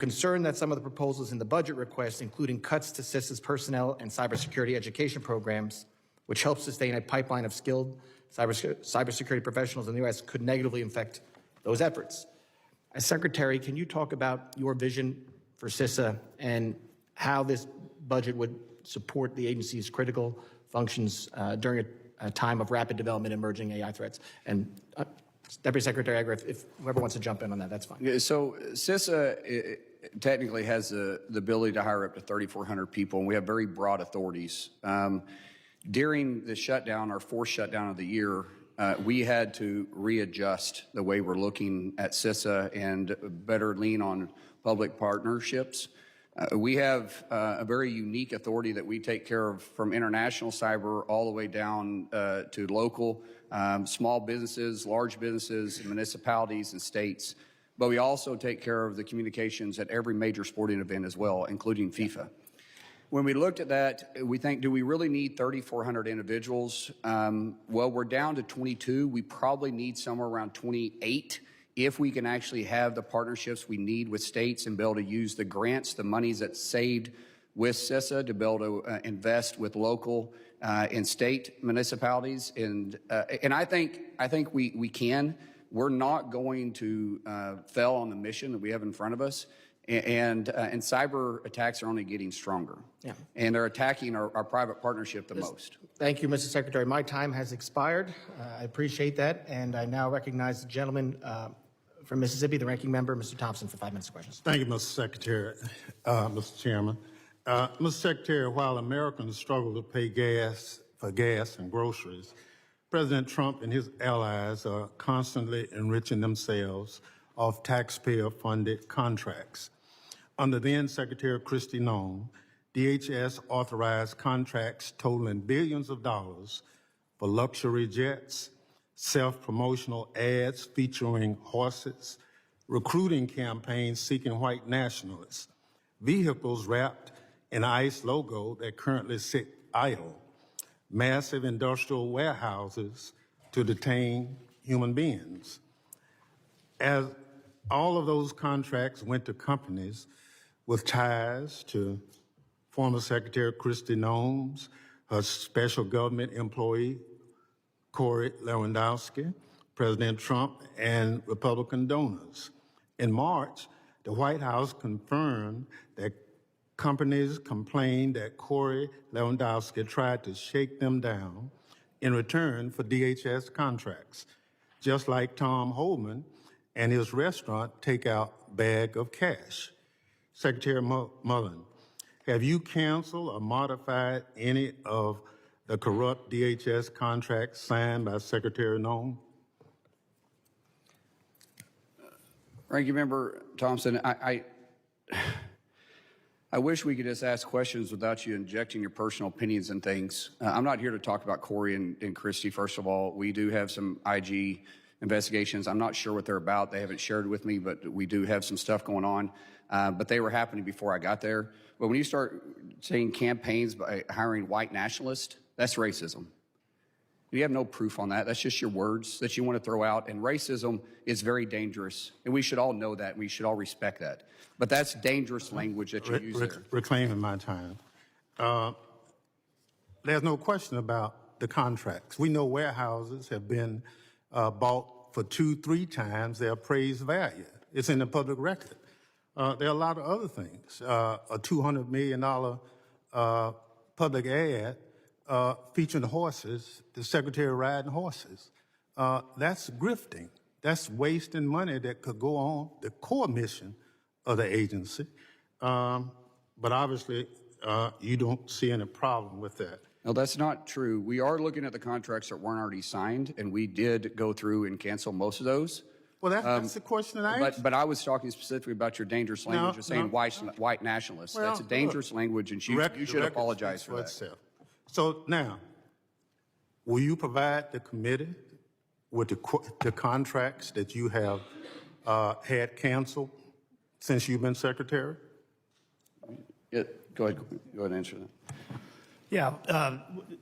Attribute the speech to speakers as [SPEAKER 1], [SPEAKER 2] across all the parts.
[SPEAKER 1] concerned that some of the proposals in the budget request, including cuts to CISA's personnel and cybersecurity education programs, which help sustain a pipeline of skilled cybersecurity professionals in the U.S., could negatively affect those efforts. As Secretary, can you talk about your vision for CISA and how this budget would support the agency's critical functions during a time of rapid development emerging AI threats? And Deputy Secretary Agri, if whoever wants to jump in on that, that's fine.
[SPEAKER 2] Yeah, so CISA technically has the ability to hire up to 3,400 people, and we have very broad authorities. During the shutdown, our fourth shutdown of the year, we had to readjust the way we're looking at CISA and better lean on public partnerships. We have a very unique authority that we take care of from international cyber all the way down to local, small businesses, large businesses, municipalities, and states. But we also take care of the communications at every major sporting event as well, including FIFA. When we looked at that, we think, do we really need 3,400 individuals? Well, we're down to 22. We probably need somewhere around 28 if we can actually have the partnerships we need with states and be able to use the grants, the monies that's saved with CISA to be able to invest with local and state municipalities. And I think we can. We're not going to fail on the mission that we have in front of us. And cyber attacks are only getting stronger. Yeah. And they're attacking our private partnership the most.
[SPEAKER 1] Thank you, Mr. Secretary. My time has expired. I appreciate that. And I now recognize the gentleman from Mississippi, the ranking member, Mr. Thompson, for 5 minutes of questions.
[SPEAKER 3] Thank you, Mr. Secretary, Mr. Chairman. Mr. Secretary, while Americans struggle to pay for gas and groceries, President Trump and his allies are constantly enriching themselves off taxpayer-funded contracts. Under then Secretary Kristi Noem, DHS authorized contracts totaling billions of dollars for luxury jets, self-promotional ads featuring horses, recruiting campaigns seeking white nationalists, vehicles wrapped in ICE logo that currently sit idle, massive industrial warehouses to detain human beings. As all of those contracts went to companies with ties to former Secretary Kristi Noem's, her special government employee, Corey Lewandowski, President Trump, and Republican donors. In March, the White House confirmed that companies complained that Corey Lewandowski tried to shake them down in return for DHS contracts, just like Tom Homan and his restaurant takeout bag of cash. Secretary Mullin, have you canceled or modified any of the corrupt DHS contracts signed by Secretary Noem?
[SPEAKER 2] Ranking Member Thompson, I wish we could just ask questions without you injecting your personal opinions and things. I'm not here to talk about Corey and Kristi, first of all. We do have some IG investigations. I'm not sure what they're about. They haven't shared with me, but we do have some stuff going on. But they were happening before I got there. But when you start saying campaigns by hiring white nationalists, that's racism. You have no proof on that. That's just your words that you want to throw out. And racism is very dangerous. And we should all know that. We should all respect that. But that's dangerous language that you use there.
[SPEAKER 3] Reclaiming my time. There's no question about the contracts. We know warehouses have been bought for 2-3 times their appraised value. It's in the public record. There are a lot of other things. A $200 million public ad featuring horses, the secretary riding horses. That's grifting. That's wasting money that could go on the core mission of the agency. But obviously, you don't see any problem with that.
[SPEAKER 2] No, that's not true. We are looking at the contracts that weren't already signed, and we did go through and cancel most of those.
[SPEAKER 3] Well, that's the question that I asked.
[SPEAKER 2] But I was talking specifically about your dangerous language of saying white nationalists. Well, that's a dangerous language, and you should apologize for that.
[SPEAKER 3] Itself. So now, will you provide the committee with the contracts that you have had canceled since you've been secretary?
[SPEAKER 2] Yeah, go ahead and answer that.
[SPEAKER 4] Yeah,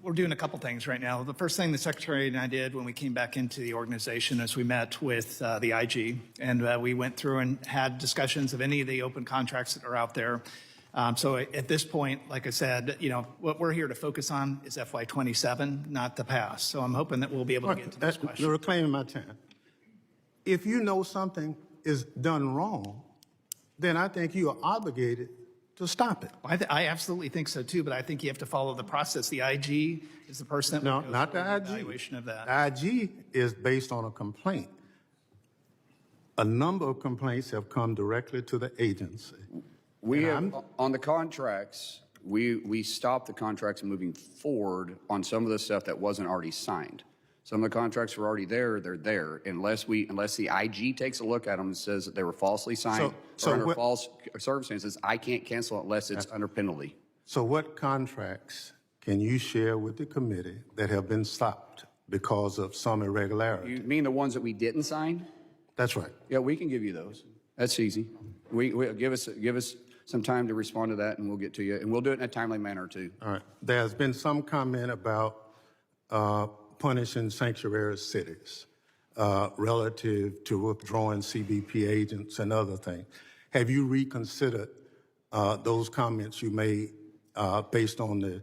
[SPEAKER 4] we're doing a couple things right now. The first thing the Secretary and I did when we came back into the organization is we met with the IG, and we went through and had discussions of any of the open contracts that are out there. So at this point, like I said, you know, what we're here to focus on is FY27, not the past. So I'm hoping that we'll be able to get to this question.
[SPEAKER 3] You're reclaiming my time. If you know something is done wrong, then I think you are obligated to stop it.
[SPEAKER 4] I absolutely think so too, but I think you have to follow the process. The IG is the person that
[SPEAKER 3] No,
[SPEAKER 4] will go
[SPEAKER 3] not
[SPEAKER 4] through
[SPEAKER 3] the IG.
[SPEAKER 4] evaluation of that.
[SPEAKER 3] The IG is based on a complaint. A number of complaints have come directly to the agency.
[SPEAKER 2] We have, on the contracts, we stopped the contracts moving forward on some of the stuff that wasn't already signed. Some of the contracts were already there, they're there, unless the IG takes a look at them and says that they were falsely signed or under false circumstances. I can't cancel it unless it's under penalty.
[SPEAKER 3] So what contracts can you share with the committee that have been stopped because of some irregularity?
[SPEAKER 2] You mean the ones that we didn't sign?
[SPEAKER 3] That's right.
[SPEAKER 2] Yeah, we can give you those. That's easy. We give us some time to respond to that, and we'll get to you, and we'll do it in a timely manner too.
[SPEAKER 3] All right. There's been some comment about punishing sanctuary cities relative to withdrawing CBP agents and other things. Have you reconsidered those comments you made based on the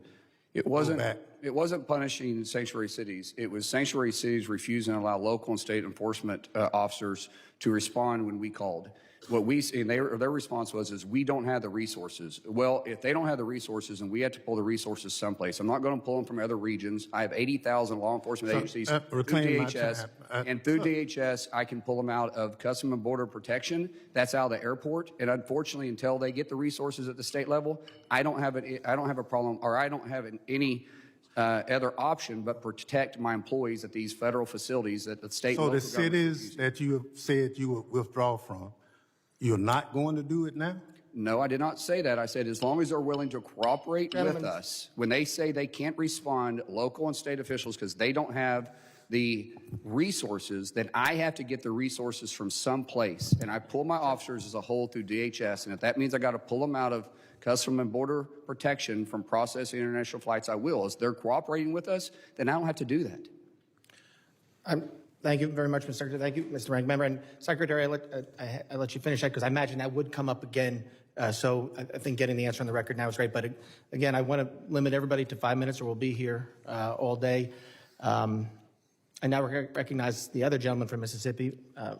[SPEAKER 2] It wasn't punishing sanctuary cities. It was sanctuary cities refusing to allow local and state enforcement officers to respond when we called. Their response was, we don't have the resources. Well, if they don't have the resources and we have to pull the resources someplace, I'm not going to pull them from other regions. I have 80,000 law enforcement agencies through DHS, and through DHS, I can pull them out of Customs and Border Protection. That's out of the airport. And unfortunately, until they get the resources at the state level, I don't have a problem, or I don't have any other option but protect my employees at these federal facilities that the state.
[SPEAKER 3] So the cities that you have said you would withdraw from, you're not going to do it now?
[SPEAKER 2] No, I did not say that. I said as long as they're willing to cooperate with us. When they say they can't respond, local and state officials, because they don't have the resources, then I have to get the resources from someplace. And I pull my officers as a whole through DHS. And if that means I got to pull them out of Customs and Border Protection from processing international flights, I will. As they're cooperating with us, then I don't have to do that.
[SPEAKER 1] Thank you very much, Mr. Secretary. Thank you, Mr. Ranking Member. And Secretary, I let you finish that because I imagine that would come up again. So I think getting the answer on the record now is great. But again, I want to limit everybody to 5 minutes or we'll be here all day. I now recognize the other gentleman from Mississippi,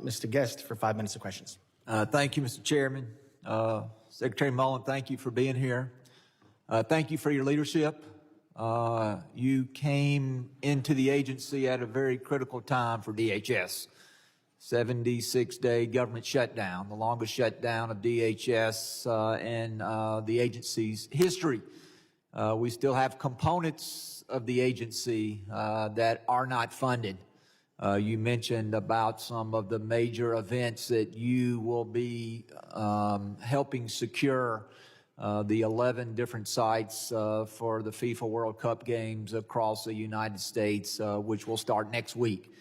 [SPEAKER 1] Mr. Guest, for 5 minutes of questions.
[SPEAKER 5] Thank you, Mr. Chairman. Secretary Mullin, thank you for being here. Thank you for your leadership. You came into the agency at a very critical time for DHS. 76-day government shutdown, the longest shutdown of DHS in the agency's history. We still have components of the agency that are not funded. You mentioned about some of the major events that you will be helping secure. The 11 different sites for the FIFA World Cup games across the United States, which will start next week.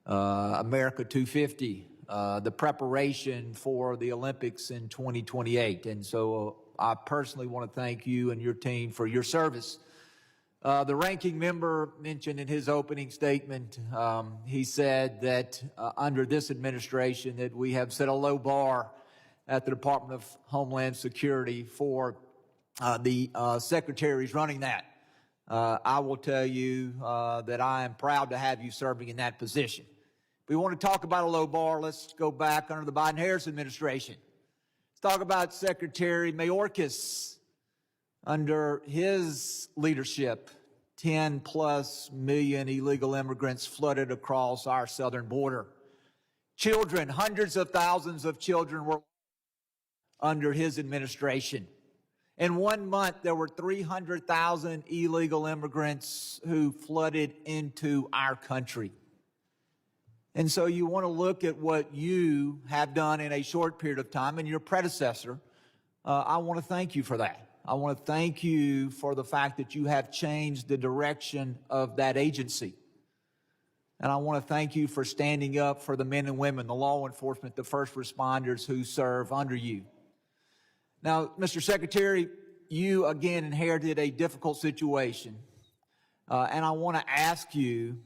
[SPEAKER 5] America 250, the preparation for the Olympics in 2028. And so I personally want to thank you and your team for your service. The ranking member mentioned in his opening statement, he said that under this administration that we have set a low bar at the Department of Homeland Security for the secretaries running that. I will tell you that I am proud to have you serving in that position. If we want to talk about a low bar, let's go back under the Biden-Harris administration. Let's talk about Secretary Mayorkas. Under his leadership, 10+ million illegal immigrants flooded across our southern border. Children, hundreds of thousands of children were under his administration. In 1 month, there were 300,000 illegal immigrants who flooded into our country. And so you want to look at what you have done in a short period of time, and your predecessor, I want to thank you for that. I want to thank you for the fact that you have changed the direction of that agency. And I want to thank you for standing up for the men and women, the law enforcement, the first responders who serve under you. Now, Mr. Secretary, you again inherited a difficult situation. And I want to ask you,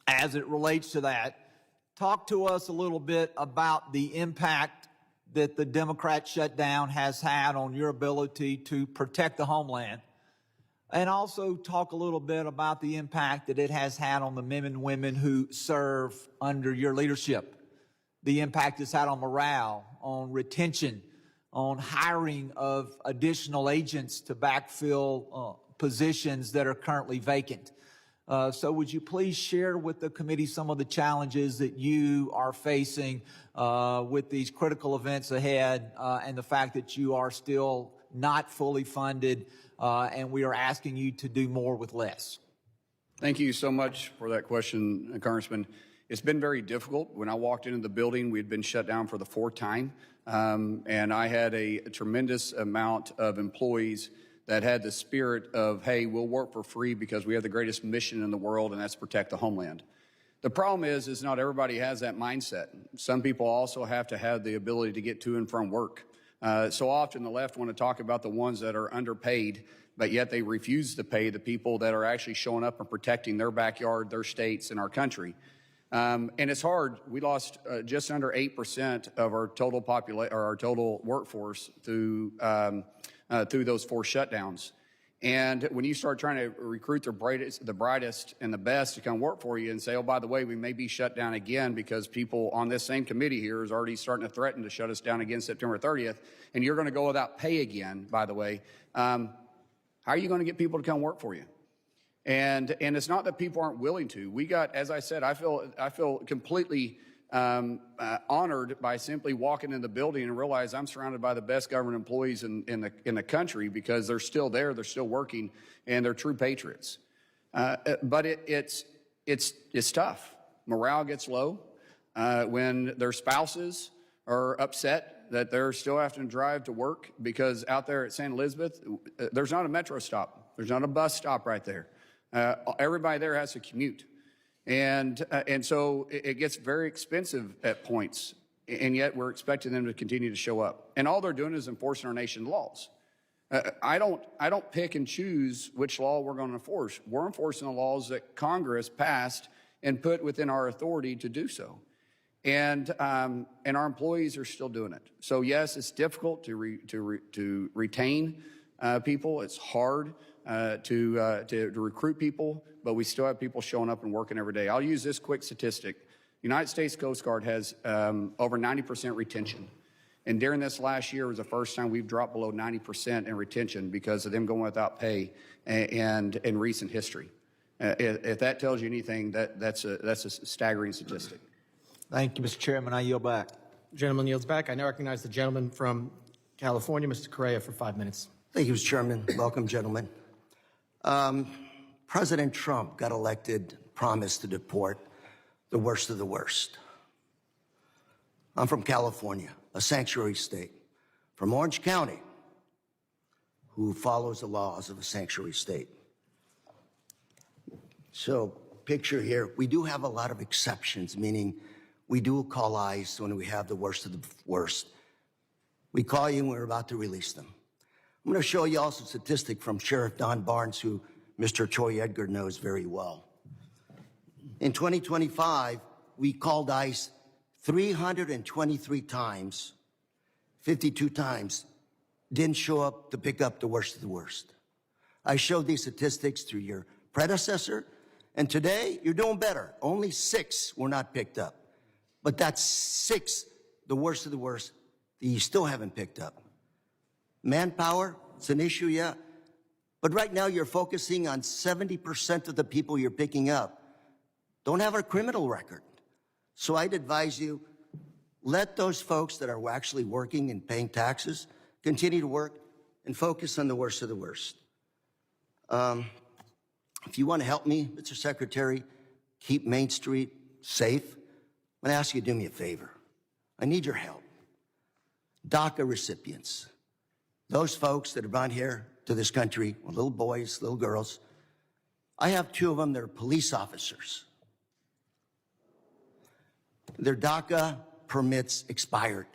[SPEAKER 5] as it relates to that, talk to us a little bit about the impact that the Democrat shutdown has had on your ability to protect the homeland. And also talk a little bit about the impact that it has had on the men and women who serve under your leadership. The impact it's had on morale, on retention, on hiring of additional agents to backfill positions that are currently vacant. So would you please share with the committee some of the challenges that you are facing with these critical events ahead and the fact that you are still not fully funded and we are asking you to do more with less?
[SPEAKER 2] Thank you so much for that question, Congressman. It's been very difficult. When I walked into the building, we had been shut down for the 4th time, and I had a tremendous amount of employees that had the spirit of, hey, we'll work for free because we have the greatest mission in the world, and that's protect the homeland. The problem is not everybody has that mindset. Some people also have to have the ability to get to and from work. So often the left want to talk about the ones that are underpaid, but yet they refuse to pay the people that are actually showing up and protecting their backyard, their states, and our country. And it's hard. We lost just under 8% of our total our total workforce through those 4 shutdowns. And when you start trying to recruit the brightest and the best to come work for you and say, oh, by the way, we may be shut down again because people on this same committee here is already starting to threaten to shut us down again September 30th, and you're going to go without pay again, by the way, how are you going to get people to come work for you? And it's not that people aren't willing to. We got, as I said, I feel completely honored by simply walking in the building and realize I'm surrounded by the best government employees in the country because they're still there, they're still working, and they're true patriots. But it's tough. Morale gets low when their spouses are upset that they're still having to drive to work because out there at St. Elizabeth, there's not a metro stop. There's not a bus stop right there. Everybody there has to commute. And so it gets very expensive at points, and yet we're expecting them to continue to show up. And all they're doing is enforcing our nation's laws. I don't pick and choose which law we're going to enforce. We're enforcing the laws that Congress passed and put within our authority to do so. And our employees are still doing it. So yes, it's difficult to retain people. It's hard to recruit people, but we still have people showing up and working every day. I'll use this quick statistic. United States Coast Guard has over 90% retention. And during this last year was the first time we've dropped below 90% in retention because of them going without pay and in recent history. If that tells you anything, that's a staggering statistic.
[SPEAKER 5] Thank you, Mr. Chairman. I yield back.
[SPEAKER 1] Gentleman yields back. I now recognize the gentleman from California, Mr. Correa, for 5 minutes.
[SPEAKER 6] Thank you, Mr. Chairman. Welcome, gentlemen. President Trump got elected, promised to deport the worst of the worst. I'm from California, a sanctuary state, from Orange County, who follows the laws of a sanctuary state. So, picture here, we do have a lot of exceptions, meaning we do call ICE when we have the worst of the worst. We call you when we're about to release them. I'm going to show you also a statistic from Sheriff Don Barnes, who Mr. Troy Edgar knows very well. In 2025, we called ICE 323 times, 52 times, didn't show up to pick up the worst of the worst. I showed these statistics through your predecessor, and today you're doing better. Only 6 were not picked up. But that's 6, the worst of the worst, that you still haven't picked up. Manpower, it's an issue, yeah. But right now you're focusing on 70% of the people you're picking up don't have a criminal record. So I'd advise you, let those folks that are actually working and paying taxes continue to work and focus on the worst of the worst. If you want to help me, Mr. Secretary, keep Main Street safe, I'm going to ask you to do me a favor. I need your help. DACA recipients, those folks that have brought here to this country, little boys, little girls, I have 2 of them that are police officers. Their DACA permits expired.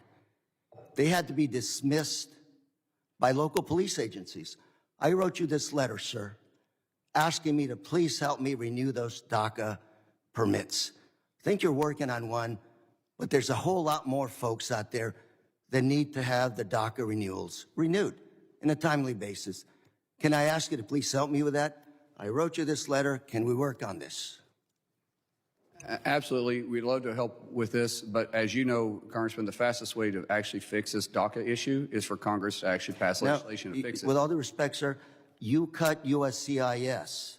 [SPEAKER 6] They had to be dismissed by local police agencies. I wrote you this letter, sir, asking me to please help me renew those DACA permits. I think you're working on one, but there's a whole lot more folks out there that need to have the DACA renewals renewed on a timely basis. Can I ask you to please help me with that? I wrote you this letter. Can we work on this?
[SPEAKER 2] Absolutely. We'd love to help with this, but as you know, Congressman, the fastest way to actually fix this DACA issue is for Congress to actually pass legislation to fix it.
[SPEAKER 6] With all due respect, sir, you cut USCIS.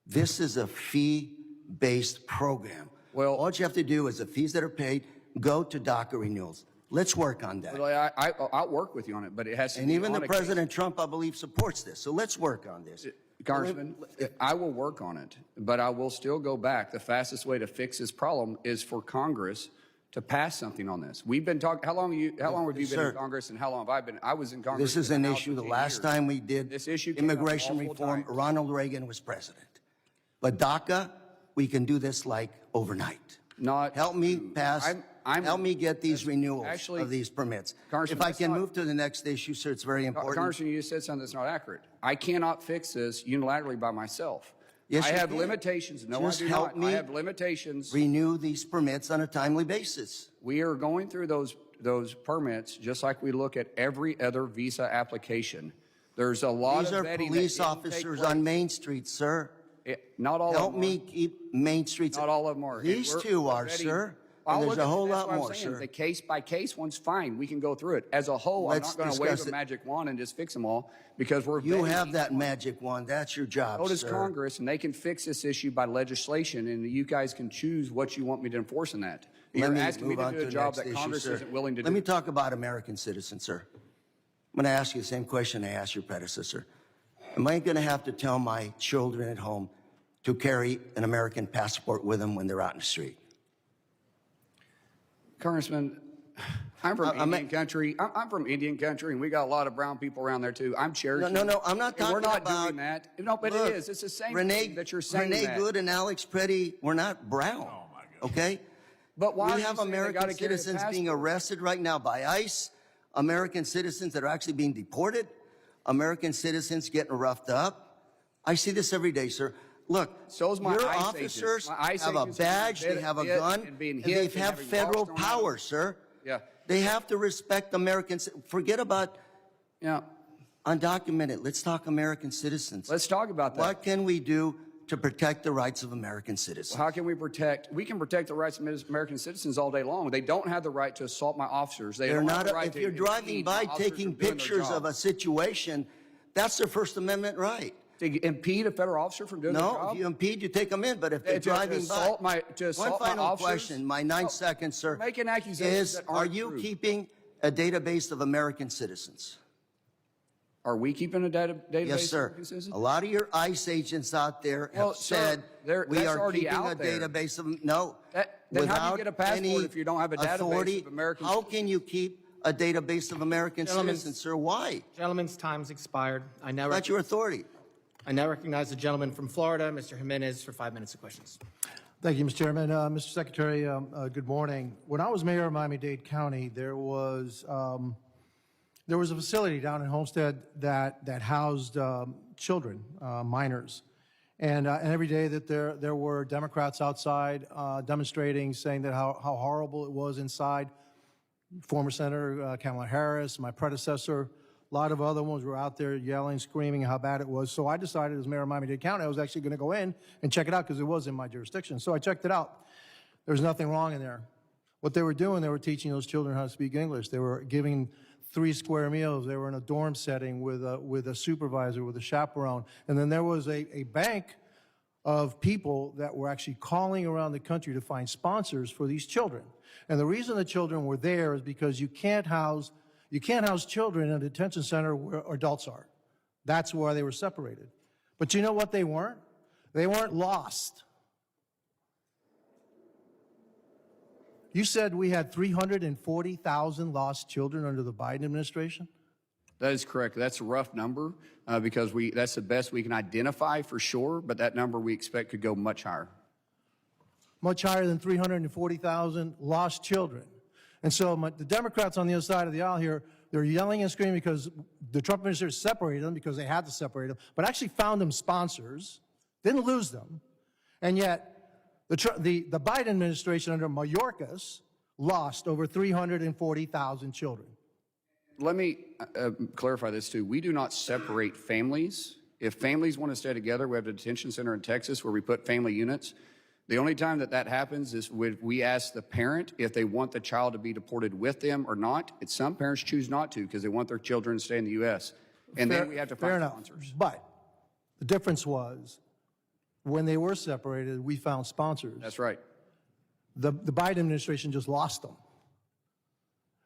[SPEAKER 6] This is a fee-based program.
[SPEAKER 2] Well,
[SPEAKER 6] all you have to do is the fees that are paid go to DACA renewals. Let's work on that.
[SPEAKER 2] Well, I'll work with you on it, but it has to
[SPEAKER 6] And
[SPEAKER 2] be
[SPEAKER 6] even
[SPEAKER 2] on
[SPEAKER 6] the
[SPEAKER 2] a case.
[SPEAKER 6] President Trump, I believe, supports this. So let's work on this.
[SPEAKER 2] Congressman, I will work on it, but I will still go back. The fastest way to fix this problem is for Congress to pass something on this. We've been talking. How long have you been
[SPEAKER 6] Sir,
[SPEAKER 2] in Congress, and how long have I been? I was in Congress.
[SPEAKER 6] This is an
[SPEAKER 2] now
[SPEAKER 6] issue. The
[SPEAKER 2] 15
[SPEAKER 6] last
[SPEAKER 2] years.
[SPEAKER 6] time we did
[SPEAKER 2] This issue came up
[SPEAKER 6] immigration
[SPEAKER 2] multiple
[SPEAKER 6] reform,
[SPEAKER 2] times.
[SPEAKER 6] Ronald Reagan was president. But DACA, we can do this like overnight.
[SPEAKER 2] Not
[SPEAKER 6] help me pass. Help me get these renewals
[SPEAKER 2] actually,
[SPEAKER 6] of these permits.
[SPEAKER 2] Congressman,
[SPEAKER 6] If I
[SPEAKER 2] that's
[SPEAKER 6] can
[SPEAKER 2] not-
[SPEAKER 6] move to the next issue, sir, it's very important.
[SPEAKER 2] Congressman, you just said something that's not accurate. I cannot fix this unilaterally by myself.
[SPEAKER 6] Yes,
[SPEAKER 2] I
[SPEAKER 6] you
[SPEAKER 2] have
[SPEAKER 6] can.
[SPEAKER 2] limitations. No,
[SPEAKER 6] Just
[SPEAKER 2] I do
[SPEAKER 6] help
[SPEAKER 2] not.
[SPEAKER 6] me
[SPEAKER 2] I have limitations.
[SPEAKER 6] Renew these permits on a timely basis.
[SPEAKER 2] We are going through those permits just like we look at every other visa application. There's a lot
[SPEAKER 6] These
[SPEAKER 2] of
[SPEAKER 6] are
[SPEAKER 2] vetting that
[SPEAKER 6] police
[SPEAKER 2] didn't take
[SPEAKER 6] officers
[SPEAKER 2] place.
[SPEAKER 6] on Main Street, sir.
[SPEAKER 2] Not all
[SPEAKER 6] Help
[SPEAKER 2] of them
[SPEAKER 6] me
[SPEAKER 2] are.
[SPEAKER 6] keep Main Streets.
[SPEAKER 2] Not all of them are.
[SPEAKER 6] These
[SPEAKER 2] And
[SPEAKER 6] two
[SPEAKER 2] we're
[SPEAKER 6] are,
[SPEAKER 2] vetting.
[SPEAKER 6] sir.
[SPEAKER 2] I'll
[SPEAKER 6] And
[SPEAKER 2] look
[SPEAKER 6] there's a
[SPEAKER 2] at-
[SPEAKER 6] whole
[SPEAKER 2] that's
[SPEAKER 6] lot
[SPEAKER 2] what I'm
[SPEAKER 6] more,
[SPEAKER 2] saying.
[SPEAKER 6] sir.
[SPEAKER 2] The case by case one's fine. We can go through it. As a whole,
[SPEAKER 6] Let's
[SPEAKER 2] I'm not going to wave
[SPEAKER 6] discuss
[SPEAKER 2] a
[SPEAKER 6] it.
[SPEAKER 2] magic wand and just fix them all because we're
[SPEAKER 6] You
[SPEAKER 2] vetting
[SPEAKER 6] have
[SPEAKER 2] each
[SPEAKER 6] that
[SPEAKER 2] one.
[SPEAKER 6] magic wand. That's your job,
[SPEAKER 2] So does
[SPEAKER 6] sir.
[SPEAKER 2] Congress, and they can fix this issue by legislation, and you guys can choose what you want me to enforce in that. You're asking me to do a job that Congress isn't willing to do.
[SPEAKER 6] Let me talk about American citizens, sir. I'm going to ask you the same question I asked your predecessor. Am I going to have to tell my children at home to carry an American passport with them when they're out in the street?
[SPEAKER 2] Congressman, I'm from Indian country. I'm from Indian country, and we got a lot of brown people around there too. I'm Cherokee.
[SPEAKER 6] No, I'm not
[SPEAKER 2] And
[SPEAKER 6] talking
[SPEAKER 2] we're not
[SPEAKER 6] about.
[SPEAKER 2] doing that. No, but
[SPEAKER 6] Look,
[SPEAKER 2] it is. It's the same
[SPEAKER 6] Renee,
[SPEAKER 2] thing that you're saying.
[SPEAKER 6] Renee
[SPEAKER 2] that.
[SPEAKER 6] Good and Alex Preddy, we're not brown. Oh my God. Okay.
[SPEAKER 2] But why are
[SPEAKER 6] we
[SPEAKER 2] you
[SPEAKER 6] have
[SPEAKER 2] saying they
[SPEAKER 6] American
[SPEAKER 2] gotta carry a
[SPEAKER 6] citizens being
[SPEAKER 2] passport?
[SPEAKER 6] arrested right now by ICE, American citizens that are actually being deported, American citizens getting roughed up. I see this every day, sir. Look,
[SPEAKER 2] So is my
[SPEAKER 6] your
[SPEAKER 2] ICE
[SPEAKER 6] officers
[SPEAKER 2] agents. My ICE
[SPEAKER 6] have a
[SPEAKER 2] agents are
[SPEAKER 6] badge,
[SPEAKER 2] being
[SPEAKER 6] they have a
[SPEAKER 2] hit
[SPEAKER 6] gun,
[SPEAKER 2] and being
[SPEAKER 6] and
[SPEAKER 2] hit
[SPEAKER 6] they
[SPEAKER 2] and
[SPEAKER 6] have
[SPEAKER 2] having
[SPEAKER 6] federal
[SPEAKER 2] rocks thrown at
[SPEAKER 6] power,
[SPEAKER 2] them.
[SPEAKER 6] sir.
[SPEAKER 2] Yeah.
[SPEAKER 6] They have to respect Americans. Forget about
[SPEAKER 2] Yeah.
[SPEAKER 6] undocumented. Let's talk American citizens.
[SPEAKER 2] Let's talk about that.
[SPEAKER 6] What can we do to protect the rights of American citizens?
[SPEAKER 2] How can we protect? We can protect the rights of American citizens all day long. They don't have the right to assault my officers. They
[SPEAKER 6] They're
[SPEAKER 2] don't have
[SPEAKER 6] not,
[SPEAKER 2] the right
[SPEAKER 6] if
[SPEAKER 2] to
[SPEAKER 6] you're driving
[SPEAKER 2] impede
[SPEAKER 6] by
[SPEAKER 2] my officers
[SPEAKER 6] taking
[SPEAKER 2] from doing their
[SPEAKER 6] pictures
[SPEAKER 2] job.
[SPEAKER 6] of a situation, that's their First Amendment right.
[SPEAKER 2] To impede a federal officer from doing their
[SPEAKER 6] No,
[SPEAKER 2] job?
[SPEAKER 6] if you impede, you take them in, but if they're
[SPEAKER 2] To
[SPEAKER 6] driving
[SPEAKER 2] assault
[SPEAKER 6] by.
[SPEAKER 2] to assault
[SPEAKER 6] One
[SPEAKER 2] my
[SPEAKER 6] final
[SPEAKER 2] officers?
[SPEAKER 6] question, my 9 seconds, sir.
[SPEAKER 2] Making accusations that
[SPEAKER 6] Are
[SPEAKER 2] aren't
[SPEAKER 6] you
[SPEAKER 2] true.
[SPEAKER 6] keeping a database of American citizens?
[SPEAKER 2] Are we keeping a database?
[SPEAKER 6] Yes,
[SPEAKER 2] of
[SPEAKER 6] sir.
[SPEAKER 2] American citizens?
[SPEAKER 6] A lot of your ICE agents out there have
[SPEAKER 2] Well, sir,
[SPEAKER 6] said we
[SPEAKER 2] that's
[SPEAKER 6] are
[SPEAKER 2] already
[SPEAKER 6] keeping
[SPEAKER 2] out
[SPEAKER 6] a
[SPEAKER 2] there.
[SPEAKER 6] database of, no.
[SPEAKER 2] Then how do you
[SPEAKER 6] without
[SPEAKER 2] get a passport
[SPEAKER 6] any
[SPEAKER 2] if you don't have a database
[SPEAKER 6] authority.
[SPEAKER 2] of American
[SPEAKER 6] How can you keep a database of American
[SPEAKER 1] Gentlemen.
[SPEAKER 6] citizens, sir? Why?
[SPEAKER 1] Gentleman's time's expired. I now
[SPEAKER 6] That's your authority.
[SPEAKER 1] recognize the gentleman from Florida, Mr. Jimenez, for 5 minutes of questions.
[SPEAKER 7] Thank you, Mr. Chairman. Mr. Secretary, good morning. When I was mayor of Miami-Dade County, there was a facility down in Homestead that housed children, minors. And every day that there were Democrats outside demonstrating, saying that how horrible it was inside. Former Senator Kamala Harris, my predecessor, a lot of other ones were out there yelling, screaming how bad it was. So I decided as mayor of Miami-Dade County, I was actually going to go in and check it out because it was in my jurisdiction. So I checked it out. There's nothing wrong in there. What they were doing, they were teaching those children how to speak English. They were giving 3 square meals. They were in a dorm setting with a supervisor, with a chaperone. And then there was a bank of people that were actually calling around the country to find sponsors for these children. And the reason the children were there is because you can't house children in a detention center where adults are. That's why they were separated. But you know what they weren't? They weren't lost. You said we had 340,000 lost children under the Biden administration?
[SPEAKER 2] That is correct. That's a rough number because that's the best we can identify for sure, but that number we expect could go much higher.
[SPEAKER 7] Much higher than 340,000 lost children. And so the Democrats on the other side of the aisle here, They're yelling and screaming because the Trump administration separated them because they had to separate them, but actually found them sponsors, didn't lose them. And yet the Biden administration under Mayorkas lost over 340,000 children.
[SPEAKER 2] Let me clarify this too. We do not separate families. If families want to stay together, we have a detention center in Texas where we put family units. The only time that happens is when we ask the parent if they want the child to be deported with them or not. Some parents choose not to because they want their children to stay in the U.S. And then we have to find sponsors.
[SPEAKER 7] But the difference was when they were separated, we found sponsors.
[SPEAKER 2] That's right.
[SPEAKER 7] The Biden administration just lost them.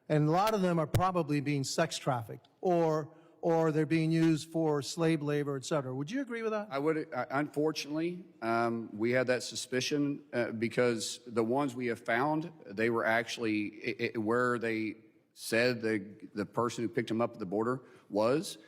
[SPEAKER 7] And a lot of them are probably being sex trafficked or they're being used for slave labor, et cetera. Would you agree with that?
[SPEAKER 2] I would. Unfortunately, we had that suspicion because the ones we have found, they were actually where they said the person who picked them up at the border was.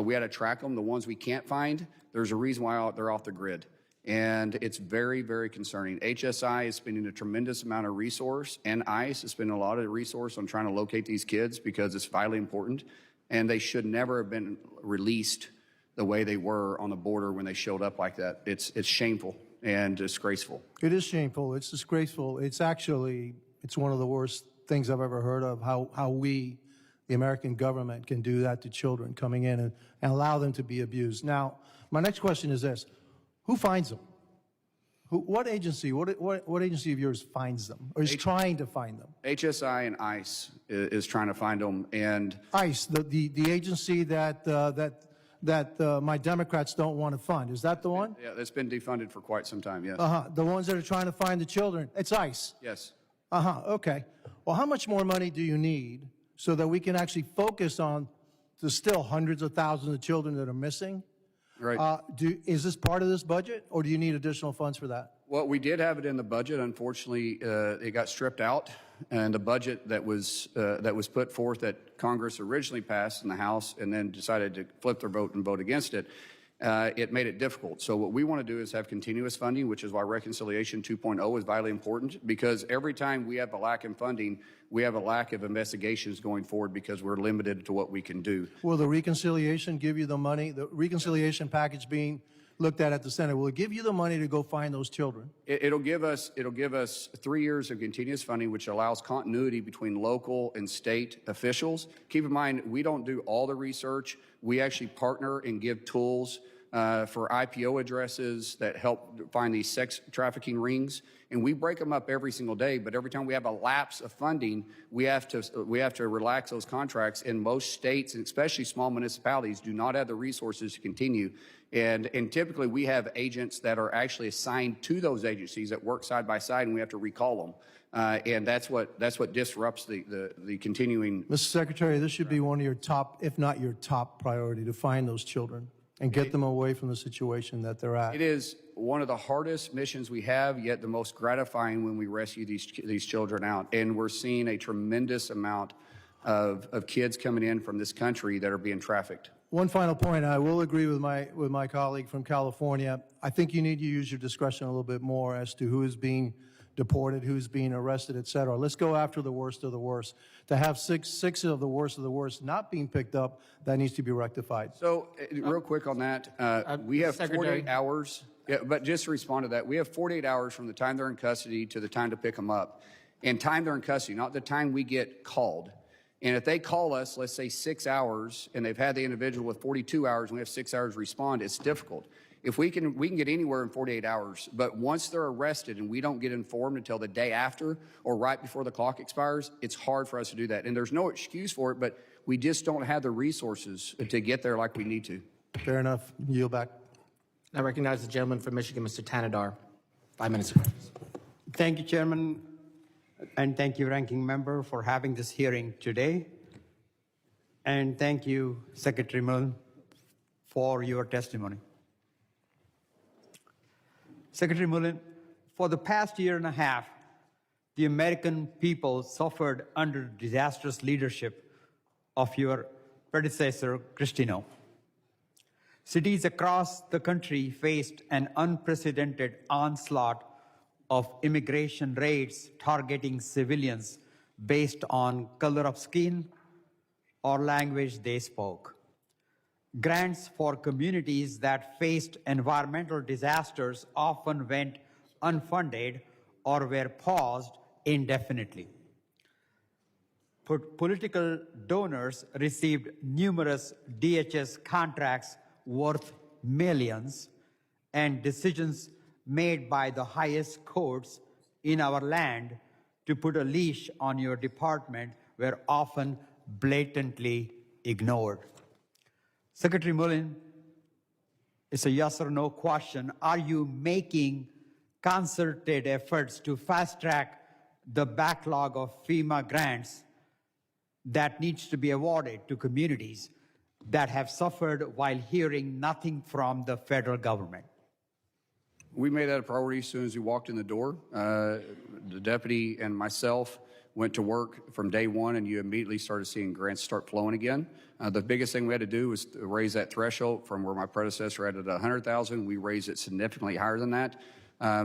[SPEAKER 2] We had to track them. The ones we can't find, there's a reason why they're off the grid. And it's very, very concerning. HSI is spending a tremendous amount of resource, and ICE is spending a lot of resource on trying to locate these kids because it's vitally important. And they should never have been released the way they were on the border when they showed up like that. It's shameful and disgraceful.
[SPEAKER 7] It is shameful. It's disgraceful. It's one of the worst things I've ever heard of, how we, the American government, can do that to children coming in and allow them to be abused. Now, my next question is this. Who finds them? What agency of yours finds them or is trying to find them?
[SPEAKER 2] HSI and ICE is trying to find them. And
[SPEAKER 7] ICE, the agency that my Democrats don't want to fund. Is that the one?
[SPEAKER 2] Yeah, that's been defunded for quite some time, yes.
[SPEAKER 7] The ones that are trying to find the children. It's ICE.
[SPEAKER 2] Yes.
[SPEAKER 7] Okay. Well, how much more money do you need so that we can actually focus on the still hundreds of thousands of children that are missing?
[SPEAKER 2] Right.
[SPEAKER 7] Is this part of this budget, or do you need additional funds for that?
[SPEAKER 2] Well, we did have it in the budget. Unfortunately, it got stripped out, and the budget that was put forth that Congress originally passed in the House and then decided to flip their vote and vote against it, it made it difficult. So what we want to do is have continuous funding, which is why Reconciliation 2.0 is vitally important, because every time we have a lack in funding, we have a lack of investigations going forward because we're limited to what we can do.
[SPEAKER 7] Will the reconciliation give you the money, the reconciliation package being looked at the Senate, will it give you the money to go find those children?
[SPEAKER 2] It'll give us 3 years of continuous funding, which allows continuity between local and state officials. Keep in mind, we don't do all the research. We actually partner and give tools for IPO addresses that help find these sex trafficking rings, and we break them up every single day. But every time we have a lapse of funding, we have to relax those contracts. And most states, and especially small municipalities, do not have the resources to continue. And typically, we have agents that are actually assigned to those agencies that work side by side, and we have to recall them. And that's what disrupts the continuing.
[SPEAKER 7] Mr. Secretary, this should be one of your top, if not your top priority, to find those children and get them away from the situation that they're at.
[SPEAKER 2] It is one of the hardest missions we have, yet the most gratifying when we rescue these children out. And we're seeing a tremendous amount of kids coming in from this country that are being trafficked.
[SPEAKER 7] One final point, I will agree with my colleague from California. I think you need to use your discretion a little bit more as to who is being deported, who's being arrested, et cetera. Let's go after the worst of the worst. To have six of the worst not being picked up, that needs to be rectified.
[SPEAKER 2] So real quick on that, we have 48 hours, but just to respond to that, we have 48 hours from the time they're in custody to the time to pick them up. And time they're in custody, not the time we get called. And if they call us, let's say 6 hours, and they've had the individual with 42 hours, and we have 6 hours to respond, it's difficult. If we can get anywhere in 48 hours, but once they're arrested and we don't get informed until the day after or right before the clock expires, it's hard for us to do that. And there's no excuse for it, but we just don't have the resources to get there like we need to.
[SPEAKER 7] Fair enough. Yield back.
[SPEAKER 1] I recognize the gentleman from Michigan, Mr. Tanadar. 5 minutes.
[SPEAKER 8] Thank you, Chairman, and thank you, Ranking Member, for having this hearing today. And thank you, Secretary Mullin, for your testimony. Secretary Mullin, for the past year and a half, the American people suffered under disastrous leadership of your predecessor, Cristino. Cities across the country faced an unprecedented onslaught of immigration raids targeting civilians based on color of skin, or language they spoke. Grants for communities that faced environmental disasters often went unfunded or were paused indefinitely. Political donors received numerous DHS contracts worth millions, and decisions made by the highest courts in our land to put a leash on your department were often blatantly ignored. Secretary Mullin, it's a yes or no question. Are you making concerted efforts to fast-track the backlog of FEMA grants that needs to be awarded to communities that have suffered while hearing nothing from the federal government?
[SPEAKER 2] We made that a priority as soon as we walked in the door. The deputy and myself went to work from day one, and you immediately started seeing grants start flowing again. The biggest thing we had to do was to raise that threshold from where my predecessor had it at 100,000. We raised it significantly higher than that,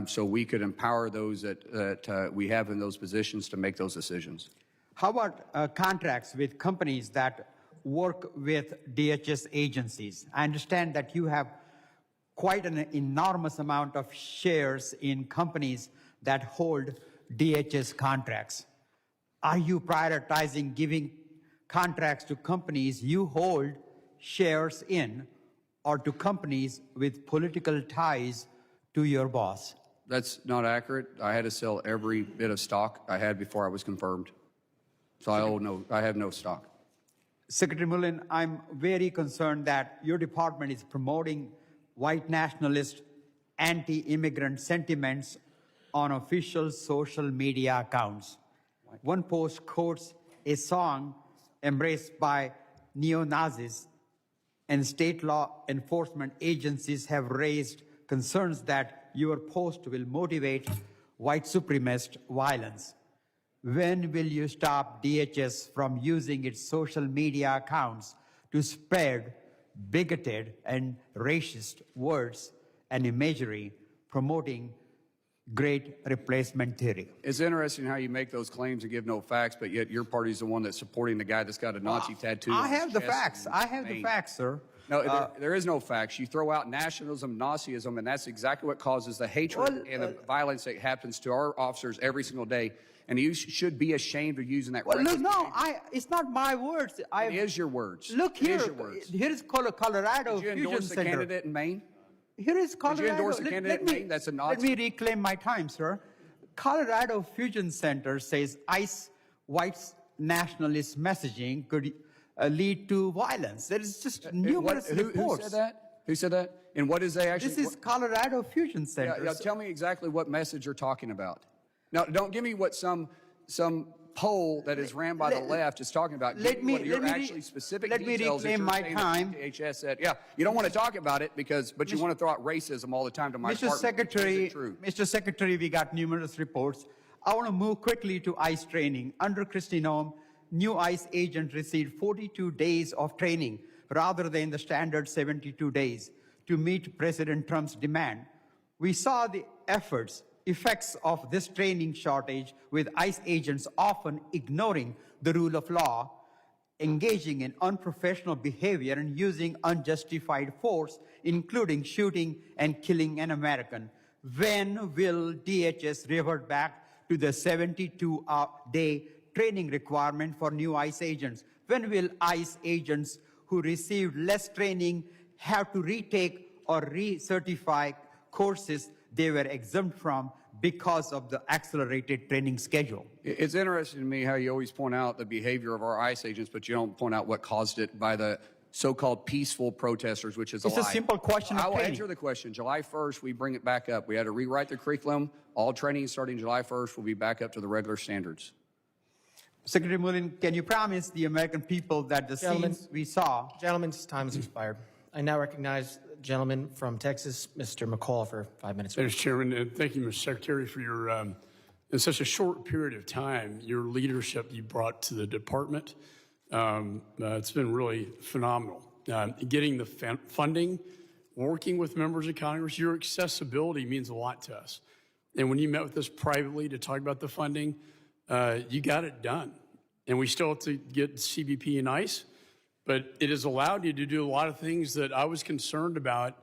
[SPEAKER 2] so we could empower those that we have in those positions to make those decisions.
[SPEAKER 8] How about contracts with companies that work with DHS agencies? I understand that you have quite an enormous amount of shares in companies that hold DHS contracts. Are you prioritizing giving contracts to companies you hold shares in, or to companies with political ties to your boss?
[SPEAKER 2] That's not accurate. I had to sell every bit of stock I had before I was confirmed. So I have no stock.
[SPEAKER 8] Secretary Mullin, I'm very concerned that your department is promoting white nationalist, anti-immigrant sentiments on official social media accounts. One post quotes a song embraced by neo-Nazis, and state law enforcement agencies have raised concerns that your post will motivate white supremacist violence. When will you stop DHS from using its social media accounts to spread bigoted and racist words and imagery promoting great replacement theory?
[SPEAKER 2] It's interesting how you make those claims and give no facts, but yet your party's the one that's supporting the guy that's got a Nazi tattoo.
[SPEAKER 8] I
[SPEAKER 2] on his
[SPEAKER 8] have the
[SPEAKER 2] chest
[SPEAKER 8] facts.
[SPEAKER 2] and
[SPEAKER 8] I have the
[SPEAKER 2] vein.
[SPEAKER 8] facts, sir.
[SPEAKER 2] No, there is no facts. You throw out nationalism, Nazism, and that's exactly what causes the hatred and the violence that happens to our officers every single day. And you should be ashamed of using that.
[SPEAKER 8] Well, look, no, it's not my words.
[SPEAKER 2] It is your words.
[SPEAKER 8] Look
[SPEAKER 2] It
[SPEAKER 8] here.
[SPEAKER 2] is your words.
[SPEAKER 8] Here is Colorado
[SPEAKER 2] Did you
[SPEAKER 8] Fusion
[SPEAKER 2] endorse the
[SPEAKER 8] Center.
[SPEAKER 2] candidate in Maine?
[SPEAKER 8] Here is Colorado.
[SPEAKER 2] Did you endorse the candidate in Maine? That's a Nazi.
[SPEAKER 8] Let me reclaim my time, sir. Colorado Fusion Center says ICE white nationalist messaging could lead to violence. There is just numerous reports.
[SPEAKER 2] Who said that? Who said that? And what is they actually?
[SPEAKER 8] This is Colorado Fusion Center.
[SPEAKER 2] Yeah, tell me exactly what message you're talking about. Now, don't give me what some poll that is ran by the left is talking about.
[SPEAKER 8] Let me
[SPEAKER 2] specific
[SPEAKER 8] let me
[SPEAKER 2] details that
[SPEAKER 8] reclaim
[SPEAKER 2] you're
[SPEAKER 8] my
[SPEAKER 2] saying that
[SPEAKER 8] time.
[SPEAKER 2] DHS said. Yeah, you don't want to talk about it but you want to throw out racism all the time to my
[SPEAKER 8] Mr.
[SPEAKER 2] department.
[SPEAKER 8] Secretary,
[SPEAKER 2] Is it true?
[SPEAKER 8] Mr. Secretary, we got numerous reports. I want to move quickly to ICE training. Under Kristi Noem, new ICE agents received 42 days of training rather than the standard 72 days to meet President Trump's demand. We saw the effects of this training shortage, with ICE agents often ignoring the rule of law, engaging in unprofessional behavior, and using unjustified force, including shooting and killing an American. When will DHS revert back to the 72-day training requirement for new ICE agents? When will ICE agents who received less training have to retake or recertify courses they were exempt from because of the accelerated training schedule?
[SPEAKER 2] It's interesting to me how you always point out the behavior of our ICE agents, but you don't point out what caused it by the so-called peaceful protesters, which is a lie.
[SPEAKER 8] It's a simple question of
[SPEAKER 2] I will
[SPEAKER 8] training.
[SPEAKER 2] answer the question. July 1st, we bring it back up. We had to rewrite the curriculum. All training starting July 1st will be back up to the regular standards.
[SPEAKER 8] Secretary Mullin, can you promise the American people that the scenes we saw...
[SPEAKER 1] Gentleman's time has expired. I now recognize the gentleman from Texas, Mr. McCall, for 5 minutes.
[SPEAKER 9] Mr. Chairman, and thank you, Mr. Secretary, for your, in such a short period of time, your leadership you brought to the department. It's been really phenomenal. Getting the funding, working with members of Congress, your accessibility means a lot to us. And when you met with us privately to talk about the funding, you got it done. and we still have to get CBP and ICE, but it has allowed you to do a lot of things that I was concerned about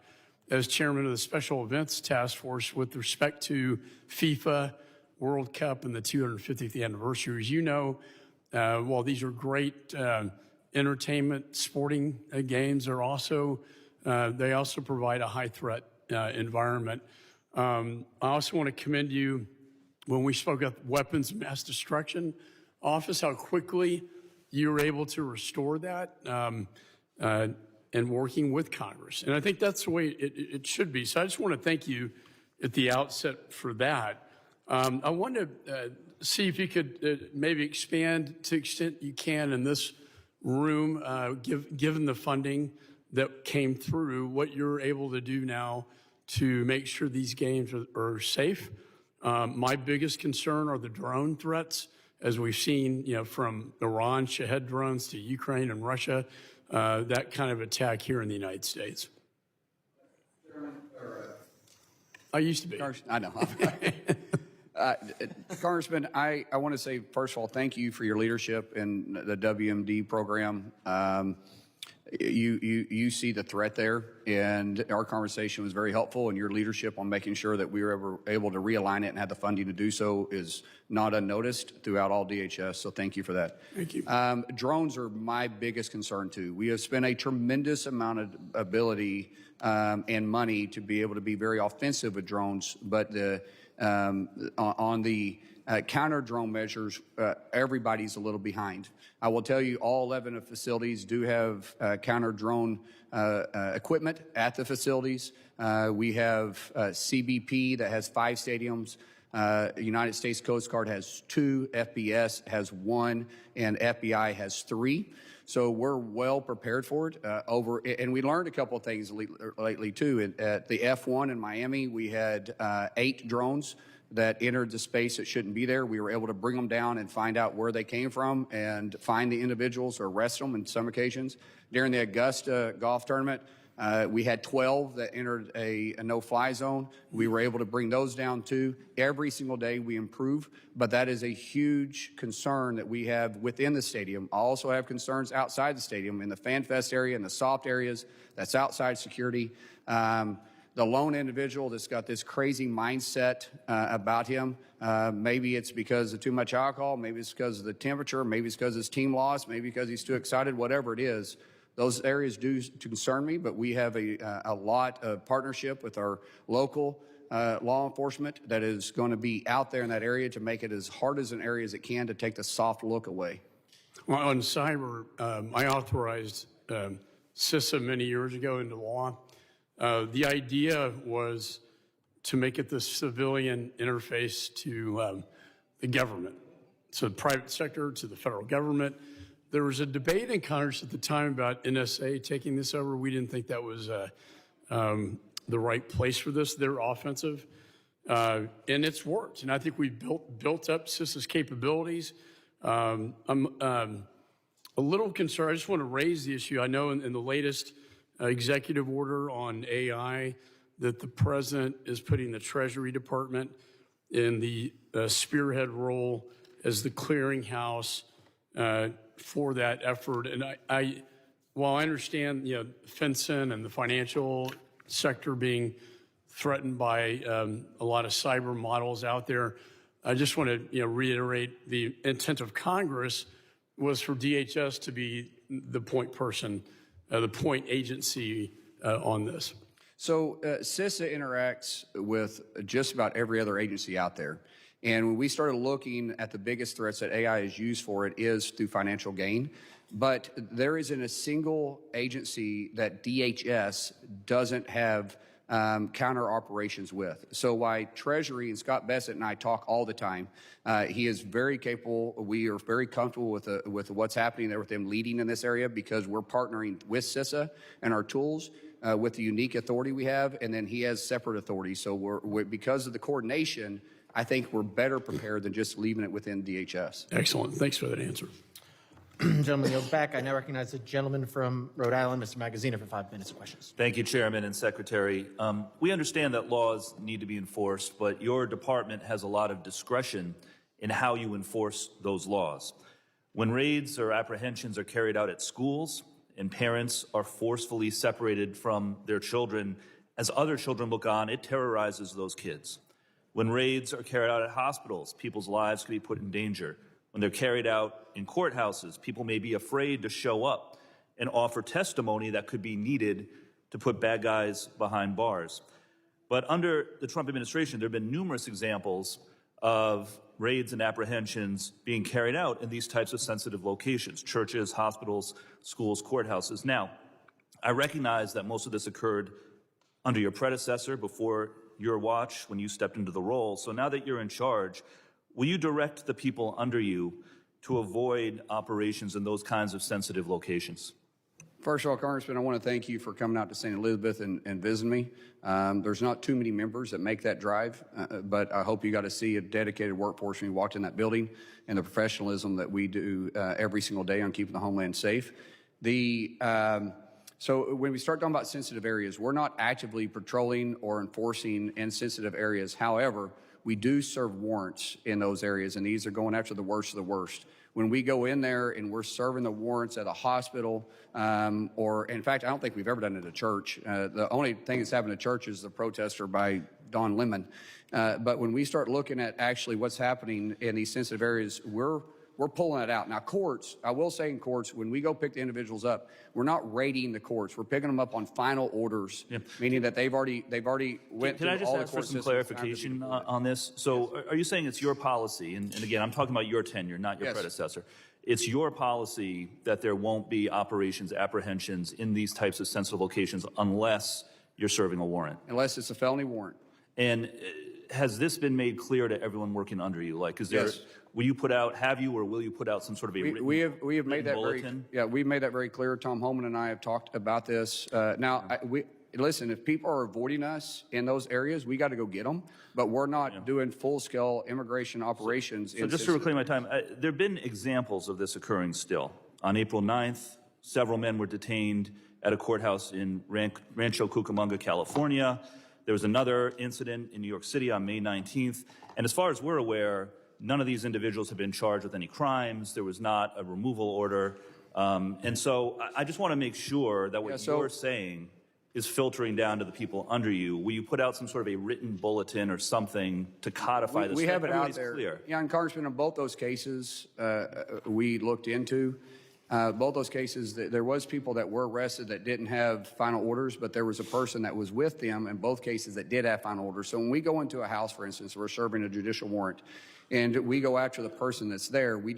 [SPEAKER 9] as chairman of the Special Events Task Force with respect to FIFA, World Cup, and the 250th anniversary. As you know, while these are great entertainment, sporting games, are also they also provide a high threat environment. I also want to commend you when we spoke at Weapons of Mass Destruction Office, how quickly you were able to restore that and working with Congress. And I think that's the way it should be. So I just want to thank you at the outset for that. I want to see if you could maybe expand to the extent you can in this room, given the funding that came through, what you're able to do now to make sure these games are safe. My biggest concern are the drone threats, as we've seen, from Iran, Shahed drones, to Ukraine and Russia, that kind of attack here in the United States. I used to be.
[SPEAKER 2] I know. Congressman, I want to say, first of all, thank you for your leadership in the WMD program. You see the threat there, and our conversation was very helpful, and your leadership on making sure that we were able to realign it and have the funding to do so is not unnoticed throughout all DHS, so thank you for that.
[SPEAKER 9] Thank you.
[SPEAKER 2] Drones are my biggest concern, too. We have spent a tremendous amount of ability and money to be able to be very offensive with drones, but on the counter drone measures, everybody's a little behind. I will tell you, all 11 of facilities do have counter drone equipment at the facilities. We have CBP that has 5 stadiums. United States Coast Guard has 2, FBS has 1, and FBI has 3. So we're well prepared for it. And we learned a couple of things lately too. At the F1 in Miami, we had 8 drones that entered the space that shouldn't be there. We were able to bring them down and find out where they came from and find the individuals or arrest them in some occasions. During the Augusta golf tournament, we had 12 that entered a no-fly zone. We were able to bring those down too. Every single day we improve, but that is a huge concern that we have within the stadium. I also have concerns outside the stadium in the Fan Fest area and the soft areas. That's outside security. The lone individual that's got this crazy mindset about him, maybe it's because of too much alcohol, maybe it's because of the temperature, maybe it's because his team lost, maybe because he's too excited, whatever it is. Those areas do concern me, but we have a lot of partnership with our local law enforcement that is going to be out there in that area to make it as hard as an area as it can to take the soft look away.
[SPEAKER 9] Well, on cyber, I authorized CISA many years ago into law. The idea was to make it the civilian interface to the government, so the private sector to the federal government. There was a debate in Congress at the time about NSA taking this over. We didn't think that was the right place for this. They're offensive, and it's worked. And I think we've built up CISA's capabilities. I'm a little concerned. I just want to raise the issue. I know in the latest executive order on AI that the president is putting the Treasury Department in the spearhead role as the clearinghouse for that effort. And while I understand, FinCEN and the financial sector being threatened by a lot of cyber models out there, I just want to reiterate the intent of Congress was for DHS to be the point person, the point agency on this.
[SPEAKER 2] So CISA interacts with just about every other agency out there. And when we started looking at the biggest threats that AI is used for, it is through financial gain. But there isn't a single agency that DHS doesn't have counter operations with. So why Treasury and Scott Bessett and I talk all the time, he is very capable. We are very comfortable with what's happening there with him leading in this area because we're partnering with CISA and our tools with the unique authority we have, and then he has separate authority. So we're because of the coordination, I think we're better prepared than just leaving it within DHS.
[SPEAKER 9] Excellent. Thanks for that answer.
[SPEAKER 1] Gentleman yields back. I now recognize the gentleman from Rhode Island, Mr. Magaziner, for 5 minutes of questions.
[SPEAKER 10] Thank you, Chairman and Secretary. We understand that laws need to be enforced, but your department has a lot of discretion in how you enforce those laws. When raids or apprehensions are carried out at schools and parents are forcefully separated from their children as other children look on, it terrorizes those kids. When raids are carried out at hospitals, people's lives can be put in danger. When they're carried out in courthouses, people may be afraid to show up and offer testimony that could be needed to put bad guys behind bars. But under the Trump administration, there have been numerous examples of raids and apprehensions being carried out in these types of sensitive locations: churches, hospitals, schools, courthouses. Now, I recognize that most of this occurred under your predecessor, before your watch, when you stepped into the role. So now that you're in charge, will you direct the people under you to avoid operations in those kinds of sensitive locations?
[SPEAKER 2] First of all, Congressman, I want to thank you for coming out to St. Elizabeth and visiting me. There's not too many members that make that drive, but I hope you got to see a dedicated workforce when you walked in that building and the professionalism that we do every single day on keeping the homeland safe. So when we start talking about sensitive areas, we're not actively patrolling or enforcing in sensitive areas. However, we do serve warrants in those areas, and these are going after the worst of the worst. When we go in there and we're serving the warrants at a hospital, or in fact, I don't think we've ever done it at a church. The only thing that's happened at church is the protester by Don Lemon. But when we start looking at actually what's happening in these sensitive areas, we're pulling it out. Now, courts, I will say in courts, when we go pick the individuals up, we're not raiding the courts. We're picking them up on final orders, meaning that they've already went through all the court systems. Can I just ask for some
[SPEAKER 10] clarification on this? So are you saying it's your policy, and again, I'm talking about your tenure, not your predecessor. It's your policy that there won't be operations, apprehensions in these types of sensitive locations unless you're serving a warrant? Unless it's a felony warrant. And has this been made clear to everyone working under you? Like, is there, will you put out, have you, or will you put out some sort of a written bulletin? We have made that we've made that very clear. Tom Homan and I have talked about this. Listen, if people are avoiding us in those areas, we got to go get them, but we're not doing full-scale immigration operations. So just to reclaim my time, there have been examples of this occurring still. On April 9th, several men were detained at a courthouse in Rancho Cucamonga, California. There was another incident in New York City on May 19th. And as far as we're aware, none of these individuals have been charged with any crimes. There was not a removal order. And so I just want to make sure that what you're saying is filtering down to the people under you. Will you put out some sort of a written bulletin or something to codify this? We have it out there. Clear? Yeah, and Congressman, in both those cases we looked into, both those cases, there was people that were arrested that didn't have final orders, but there was a person that was with them in both cases that did have final orders. So when we go into a house, for instance, we're serving a judicial warrant, and we go after the person that's there, we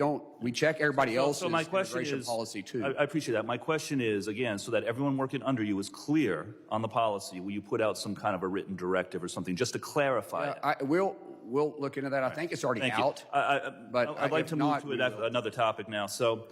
[SPEAKER 10] check everybody else's immigration policy too. I appreciate that. My question is, again, so that everyone working under you is clear on the policy, will you put out some kind of a written directive or something just to clarify it? We'll look into that. I think it's already out. But I'd like to move to another topic now. So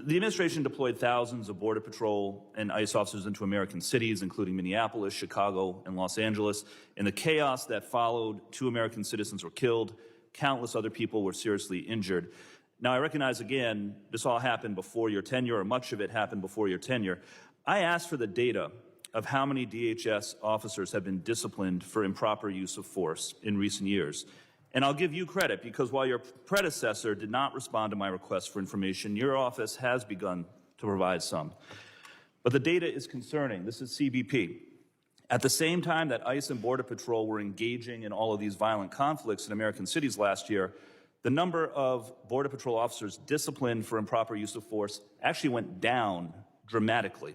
[SPEAKER 10] the administration deployed thousands of Border Patrol and ICE officers into American cities, including Minneapolis, Chicago, and Los Angeles. In the chaos that followed, 2 American citizens were killed. Countless other people were seriously injured. Now, I recognize, again, this all happened before your tenure, or much of it happened before your tenure. I asked for the data of how many DHS officers have been disciplined for improper use of force in recent years. And I'll give you credit, because while your predecessor did not respond to my request for information, your office has begun to provide some. But the data is concerning. This is CBP. At the same time that ICE and Border Patrol were engaging in all of these violent conflicts in American cities last year, the number of Border Patrol officers disciplined for improper use of force actually went down dramatically.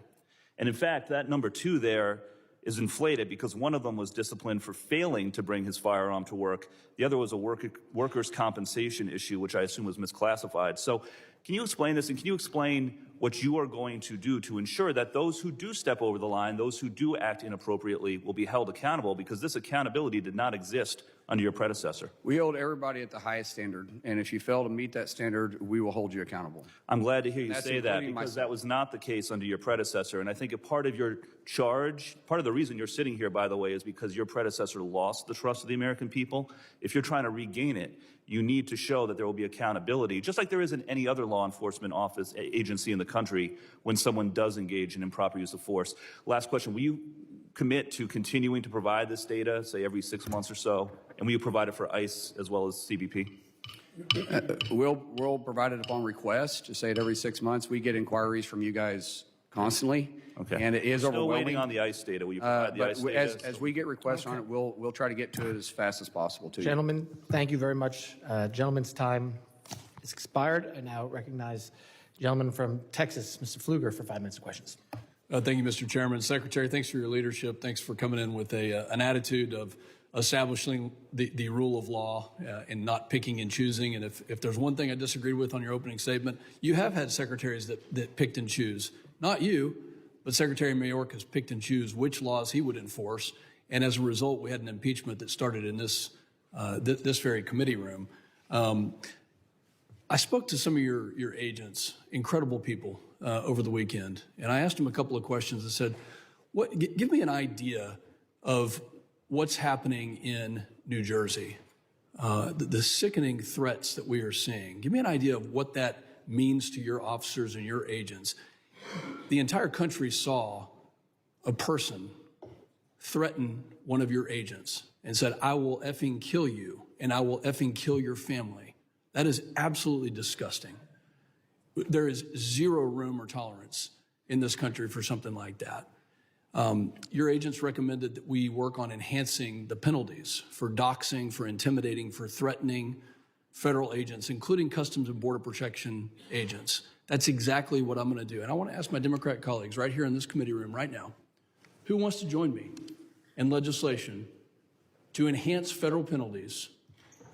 [SPEAKER 10] And in fact, that number 2 there is inflated because one of them was disciplined for failing to bring his firearm to work. The other was a workers' compensation issue, which I assume was misclassified. So can you explain this, and can you explain what you are going to do to ensure that those who do step over the line, those who do act inappropriately, will be held accountable, because this accountability did not exist under your predecessor? We hold everybody at the highest standard, and if you fail to meet that standard, we will hold you accountable. I'm glad to hear you say that, because that was not the case under your predecessor. And I think a part of your charge, part of the reason you're sitting here, by the way, is because your predecessor lost the trust of the American people. If you're trying to regain it, you need to show that there will be accountability, just like there is in any other law enforcement office agency in the country when someone does engage in improper use of force. Last question, will you commit to continuing to provide this data, say every 6 months or so, and will you provide it for ICE as well as CBP?
[SPEAKER 2] We'll provide it upon request. To say it every 6 months. We get inquiries from you guys constantly.
[SPEAKER 10] Okay.
[SPEAKER 2] And it is
[SPEAKER 10] Still
[SPEAKER 2] overwhelming.
[SPEAKER 10] waiting on the ICE data. Will you provide the ICE
[SPEAKER 2] But
[SPEAKER 10] data?
[SPEAKER 2] as we get requests on it, we'll try to get to it as fast as possible too.
[SPEAKER 1] Gentlemen, thank you very much. Gentleman's time is expired. I now recognize gentleman from Texas, Mr. Pfluger, for 5 minutes of questions.
[SPEAKER 11] Thank you, Mr. Chairman. Secretary, thanks for your leadership. Thanks for coming in with an attitude of establishing the rule of law and not picking and choosing. And if there's one thing I disagreed with on your opening statement, you have had secretaries that picked and choose. Not you, but Secretary Mayorkas picked and choose which laws he would enforce. And as a result, we had an impeachment that started in this very committee room. I spoke to some of your agents, incredible people, over the weekend, and I asked them a couple of questions. I said, give me an idea of what's happening in New Jersey, the sickening threats that we are seeing. Give me an idea of what that means to your officers and your agents. The entire country saw a person threaten one of your agents and said, I will effing kill you and I will effing kill your family. That is absolutely disgusting. There is zero room or tolerance in this country for something like that. Your agents recommended that we work on enhancing the penalties for doxing, for intimidating, for threatening federal agents, including Customs and Border Protection agents. That's exactly what I'm going to do. And I want to ask my Democrat colleagues right here in this committee room right now, who wants to join me in legislation to enhance federal penalties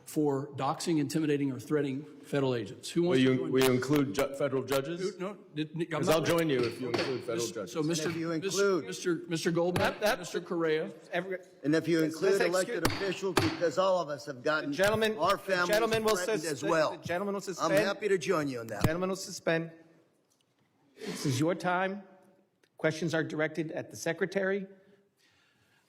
[SPEAKER 11] for doxing, intimidating, or threatening federal agents? Who wants to join me?
[SPEAKER 12] Will you include federal judges?
[SPEAKER 11] No,
[SPEAKER 12] Because I'll join you if you include federal judges.
[SPEAKER 11] So, Mr. Goldman, Mr. Correa.
[SPEAKER 6] And if you include elected officials, because all of us have gotten our families threatened as well.
[SPEAKER 1] The gentleman will suspend.
[SPEAKER 6] I'm happy to join you on that.
[SPEAKER 1] Gentleman will suspend. This is your time. Questions are directed at the secretary.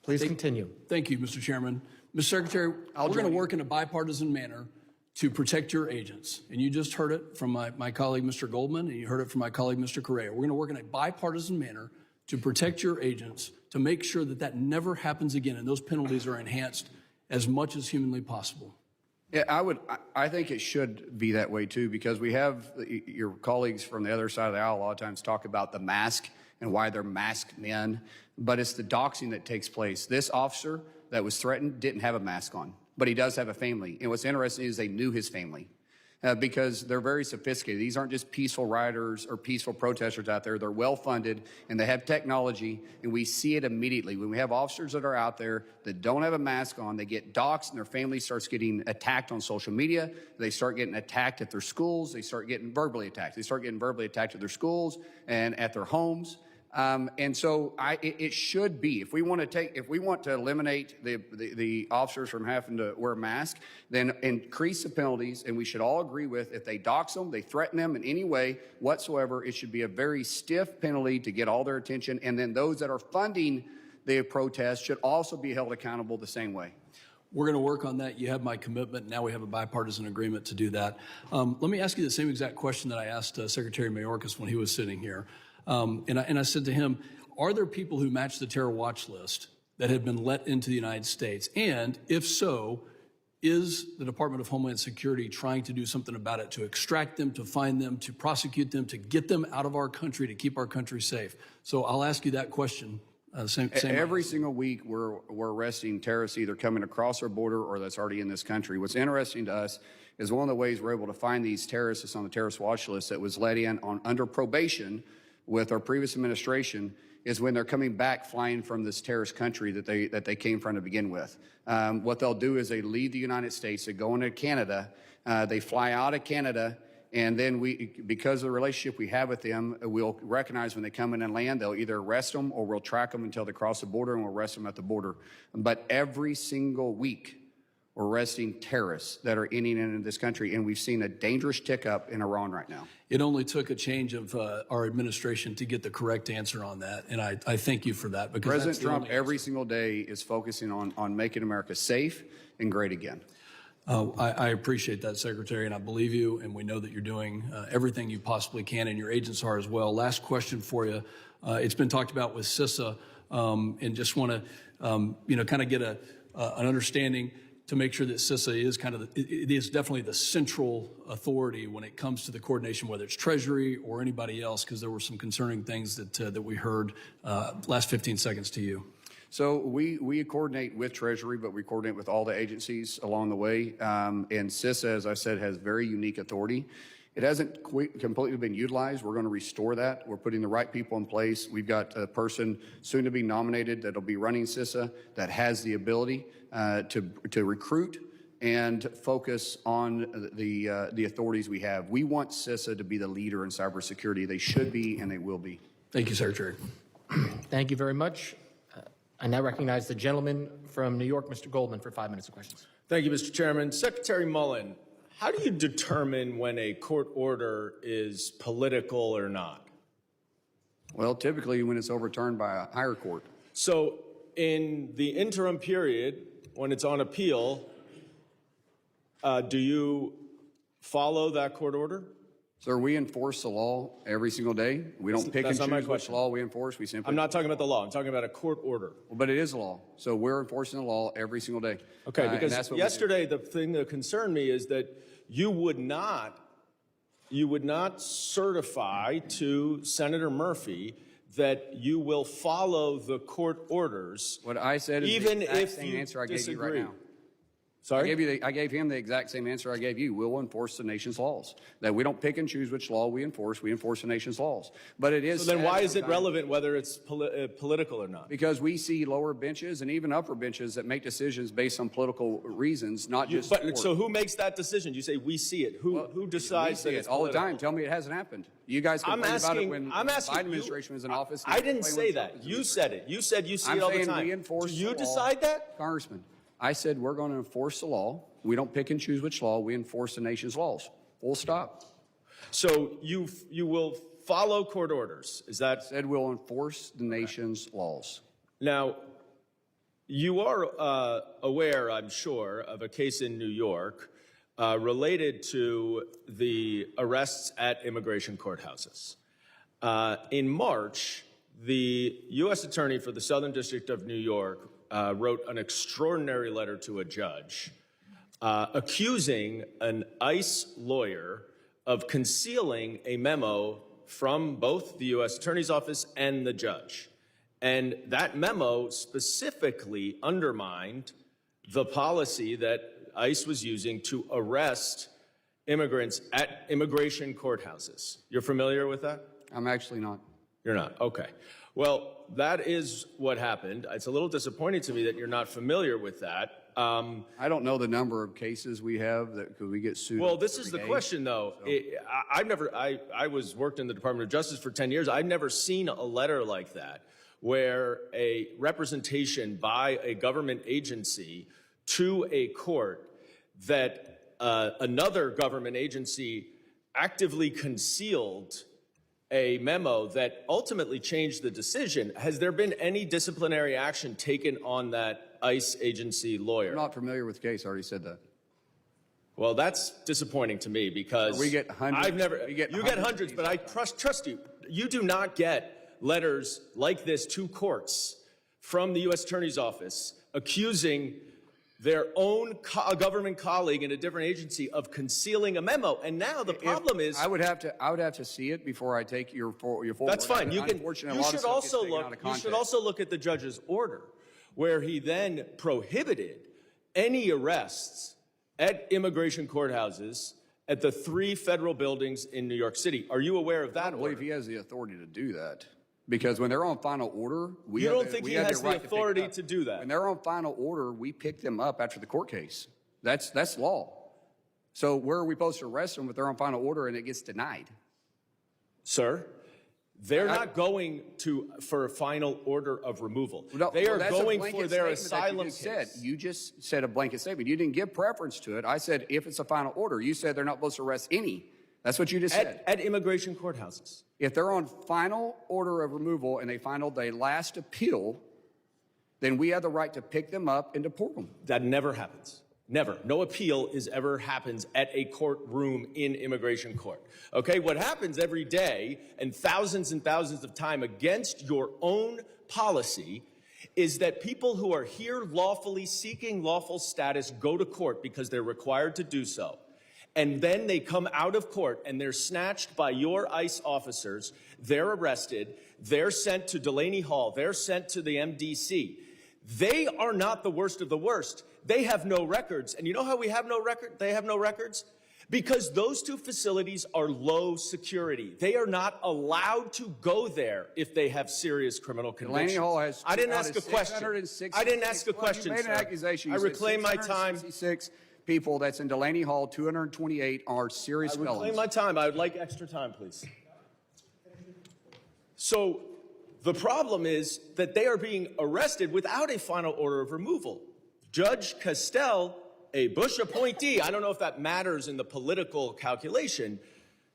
[SPEAKER 1] Please continue.
[SPEAKER 11] Thank you, Mr. Chairman. Mr. Secretary, we're going to work in a bipartisan manner to protect your agents. And you just heard it from my colleague, Mr. Goldman, and you heard it from my colleague, Mr. Correa. We're going to work in a bipartisan manner to protect your agents, to make sure that that never happens again, and those penalties are enhanced as much as humanly possible.
[SPEAKER 2] Yeah, I think it should be that way too, because we have your colleagues from the other side of the aisle a lot of times talk about the mask and why they're masked men, but it's the doxing that takes place. This officer that was threatened didn't have a mask on, but he does have a family. And what's interesting is they knew his family because they're very sophisticated. These aren't just peaceful rioters or peaceful protesters out there. They're well-funded and they have technology, and we see it immediately. When we have officers that are out there that don't have a mask on, they get doxed and their family starts getting attacked on social media. They start getting attacked at their schools. They start getting verbally attacked. They start getting verbally attacked at their schools and at their homes. And so it should be, if we want to eliminate the officers from having to wear a mask, then increase the penalties. And we should all agree with, if they dox them, they threaten them in any way whatsoever, it should be a very stiff penalty to get all their attention. And then those that are funding the protest should also be held accountable the same way.
[SPEAKER 11] We're going to work on that. You have my commitment. Now we have a bipartisan agreement to do that. Let me ask you the same exact question that I asked Secretary Mayorkas when he was sitting here. And I said to him, are there people who match the terror watch list that have been let into the United States? And if so, is the Department of Homeland Security trying to do something about it, to extract them, to find them, to prosecute them, to get them out of our country, to keep our country safe? So I'll ask you that question.
[SPEAKER 2] Every single week, we're arresting terrorists either coming across our border or that's already in this country. What's interesting to us is one of the ways we're able to find these terrorists that's on the terrorist watch list that was let in under probation with our previous administration is when they're coming back flying from this terrorist country that they came from to begin with. What they'll do is they leave the United States, they go into Canada, they fly out of Canada, and then because of the relationship we have with them, we'll recognize when they come in and land, they'll either arrest them or we'll track them until they cross the border, and we'll arrest them at the border. But every single week, we're arresting terrorists that are in and into this country, and we've seen a dangerous tick up in Iran right now.
[SPEAKER 11] It only took a change of our administration to get the correct answer on that, and I thank you for that. Because
[SPEAKER 2] President Trump every single day is focusing on making America safe and great again.
[SPEAKER 11] I appreciate that, Secretary, and I believe you, and we know that you're doing everything you possibly can, and your agents are as well. Last question for you. It's been talked about with CISA, and just want to kind of get an understanding. to make sure that CISA is it is definitely the central authority when it comes to the coordination, whether it's Treasury or anybody else, because there were some concerning things that we heard. Last 15 seconds to you.
[SPEAKER 2] So we coordinate with Treasury, but we coordinate with all the agencies along the way. And CISA, as I said, has very unique authority. It hasn't completely been utilized. We're going to restore that. We're putting the right people in place. We've got a person soon to be nominated that'll be running CISA that has the ability to recruit and focus on the authorities we have. We want CISA to be the leader in cybersecurity. They should be, and they will be.
[SPEAKER 11] Thank you, Secretary.
[SPEAKER 1] Thank you very much. I now recognize the gentleman from New York, Mr. Goldman, for 5 minutes of questions.
[SPEAKER 12] Thank you, Mr. Chairman. Secretary Mullin, how do you determine when a court order is political or not?
[SPEAKER 2] Well, typically when it's overturned by a higher court.
[SPEAKER 12] So in the interim period, when it's on appeal, do you follow that court order?
[SPEAKER 2] Sir, we enforce the law every single day. We don't pick and choose which law we enforce. We simply.
[SPEAKER 12] I'm not talking about the law. I'm talking about a court order.
[SPEAKER 2] Well, but it is a law. So we're enforcing the law every single day.
[SPEAKER 12] Okay, because
[SPEAKER 2] that's what
[SPEAKER 12] yesterday the thing that concerned me is that you would not certify to Senator Murphy that you will follow the court orders.
[SPEAKER 2] What I said is
[SPEAKER 12] even
[SPEAKER 2] the exact
[SPEAKER 12] if
[SPEAKER 2] same
[SPEAKER 12] you
[SPEAKER 2] answer I gave you
[SPEAKER 12] disagree.
[SPEAKER 2] right now.
[SPEAKER 12] Sorry?
[SPEAKER 2] I gave him the exact same answer I gave you. We'll enforce the nation's laws. That we don't pick and choose which law we enforce the nation's laws. But it is.
[SPEAKER 12] So then why is it relevant whether it's political or not?
[SPEAKER 2] Because we see lower benches and even upper benches that make decisions based on political reasons, not just.
[SPEAKER 12] So who makes that decision? You say we see it. Who decides that it's
[SPEAKER 2] all the
[SPEAKER 12] political?
[SPEAKER 2] time? Tell me it hasn't happened. You guys complained about it when the Biden administration was in office.
[SPEAKER 12] I didn't say that. You said it. You said you see it all the time.
[SPEAKER 2] We enforce
[SPEAKER 12] Do you
[SPEAKER 2] the law.
[SPEAKER 12] decide that?
[SPEAKER 2] Congressman, I said we're going to enforce the law. We don't pick and choose which law. We enforce the nation's laws. Full stop.
[SPEAKER 12] So you will follow court orders. Is that?
[SPEAKER 2] Said we'll enforce the nation's laws.
[SPEAKER 12] Now, you are aware, I'm sure, of a case in New York related to the arrests at immigration courthouses. In March, the U.S. Attorney for the Southern District of New York wrote an extraordinary letter to a judge accusing an ICE lawyer of concealing a memo from both the U.S. Attorney's Office and the judge. And that memo specifically undermined the policy that ICE was using to arrest immigrants at immigration courthouses. You're familiar with that?
[SPEAKER 2] I'm actually not.
[SPEAKER 12] You're not? Okay. Well, that is what happened. It's a little disappointing to me that you're not familiar with that.
[SPEAKER 2] I don't know the number of cases we have that could we get sued.
[SPEAKER 12] Well, this is the question, though. So. I worked in the Department of Justice for 10 years. I've never seen a letter like that where a representation by a government agency to a court that another government agency actively concealed a memo that ultimately changed the decision. Has there been any disciplinary action taken on that ICE agency lawyer?
[SPEAKER 2] I'm not familiar with the case. I already said that.
[SPEAKER 12] Well, that's disappointing to me because
[SPEAKER 2] we get hundreds.
[SPEAKER 12] You get hundreds, but I trust you. You do not get letters like this to courts from the U.S. Attorney's Office accusing their own government colleague in a different agency of concealing a memo. And now the problem is,
[SPEAKER 2] I would have to see it before I take your full.
[SPEAKER 12] That's fine. You should also look at the judge's order, where he then prohibited any arrests at immigration courthouses at the 3 federal buildings in New York City. Are you aware of that?
[SPEAKER 2] I don't believe he has the authority to do that. Because when they're on final order,
[SPEAKER 12] you don't think he has the authority to do that?
[SPEAKER 2] When they're on final order, we pick them up after the court case. That's law. So where are we supposed to arrest them if they're on final order and it gets denied?
[SPEAKER 12] Sir, they're not going for a final order of removal. They are going for their asylum case.
[SPEAKER 2] You just said a blanket statement. You didn't give preference to it. I said if it's a final order. You said they're not supposed to arrest any. That's what you just said.
[SPEAKER 12] At immigration courthouses.
[SPEAKER 2] If they're on final order of removal and they filed their last appeal, then we have the right to pick them up and deport them.
[SPEAKER 12] That never happens. Never. No appeal ever happens at a courtroom in immigration court. Okay? What happens every day and thousands of times against your own policy is that people who are here lawfully seeking lawful status go to court because they're required to do so. And then they come out of court and they're snatched by your ICE officers. They're arrested. They're sent to Delaney Hall. They're sent to the MDC. They are not the worst of the worst. They have no records. And you know how we have no record? They have no records? Because those two facilities are low security. They are not allowed to go there if they have serious criminal convictions.
[SPEAKER 2] Delaney Hall has
[SPEAKER 12] I didn't ask a question. I didn't ask a question,
[SPEAKER 2] You made an
[SPEAKER 12] sir.
[SPEAKER 2] accusation.
[SPEAKER 12] I
[SPEAKER 2] You said
[SPEAKER 12] reclaim my time.
[SPEAKER 2] 666 people that's in Delaney Hall, 228 are serious
[SPEAKER 12] I reclaim
[SPEAKER 2] felons.
[SPEAKER 12] my time. I would like extra time, please. So the problem is that they are being arrested without a final order of removal. Judge Castell, a Bush appointee, I don't know if that matters in the political calculation,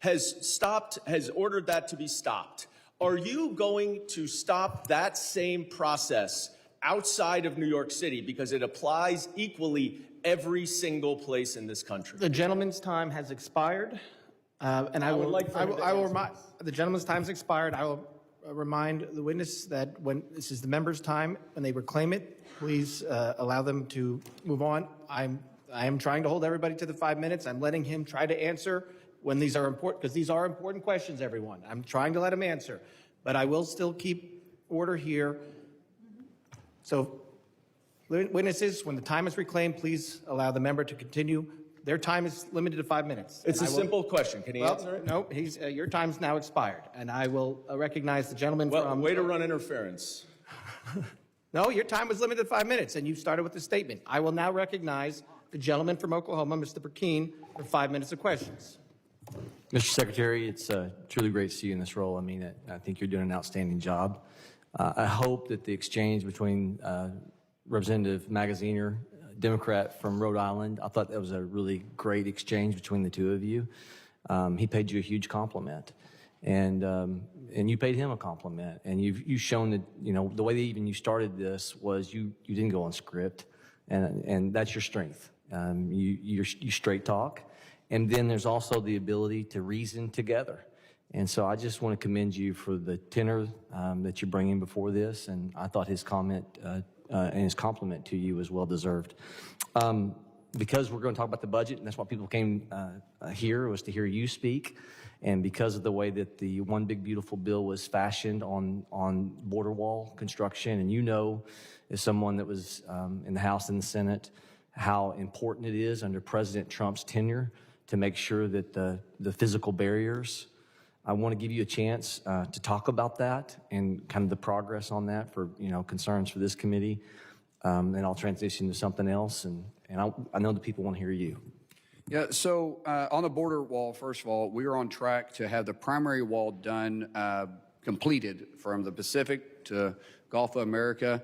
[SPEAKER 12] has ordered that to be stopped. Are you going to stop that same process outside of New York City because it applies equally every single place in this country?
[SPEAKER 1] The gentleman's time has expired, and I will remind, the gentleman's time has expired. I will remind the witness that when this is the member's time, when they reclaim it, please allow them to move on. I am trying to hold everybody to the 5 minutes. I'm letting him try to answer when these are important, because these are important questions, everyone. I'm trying to let him answer, but I will still keep order here. So witnesses, when the time is reclaimed, please allow the member to continue. Their time is limited to 5 minutes.
[SPEAKER 12] It's a simple question. Can he answer it?
[SPEAKER 1] No, your time's now expired, and I will recognize the gentleman from...
[SPEAKER 12] Way to run interference.
[SPEAKER 1] No, your time was limited to 5 minutes, and you started with the statement. I will now recognize the gentleman from Oklahoma, Mr. Burkeen, for 5 minutes of questions.
[SPEAKER 13] Mr. Secretary, it's truly great to see you in this role. I mean, I think you're doing an outstanding job. I hope that the exchange between Representative Magaziner, Democrat from Rhode Island, I thought that was a really great exchange between the two of you. He paid you a huge compliment, and you paid him a compliment. And you've shown that, you know, the way that even you started this was you didn't go on script, and that's your strength. You straight talk. And then there's also the ability to reason together. And so I just want to commend you for the tenor that you're bringing before this. And I thought his comment and his compliment to you was well deserved. Because we're going to talk about the budget, and that's why people came here, was to hear you speak. And because of the way that the One Big Beautiful Bill was fashioned on border wall construction, and you know, as someone that was in the House and the Senate, how important it is under President Trump's tenure to make sure that the physical barriers, I want to give you a chance to talk about that and kind of the progress on that for, you know, concerns for this committee. And I'll transition to something else, and I know the people want to hear you.
[SPEAKER 2] Yeah, so on the border wall, first of all, we are on track to have the primary wall done, completed from the Pacific to Gulf of America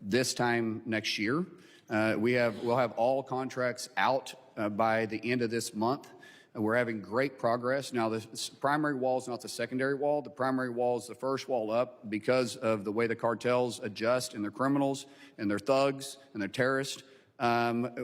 [SPEAKER 2] this time next year. We'll have all contracts out by the end of this month. We're having great progress. Now, the primary wall is not the secondary wall. The primary wall is the first wall up because of the way the cartels adjust and their criminals and their thugs and their terrorists.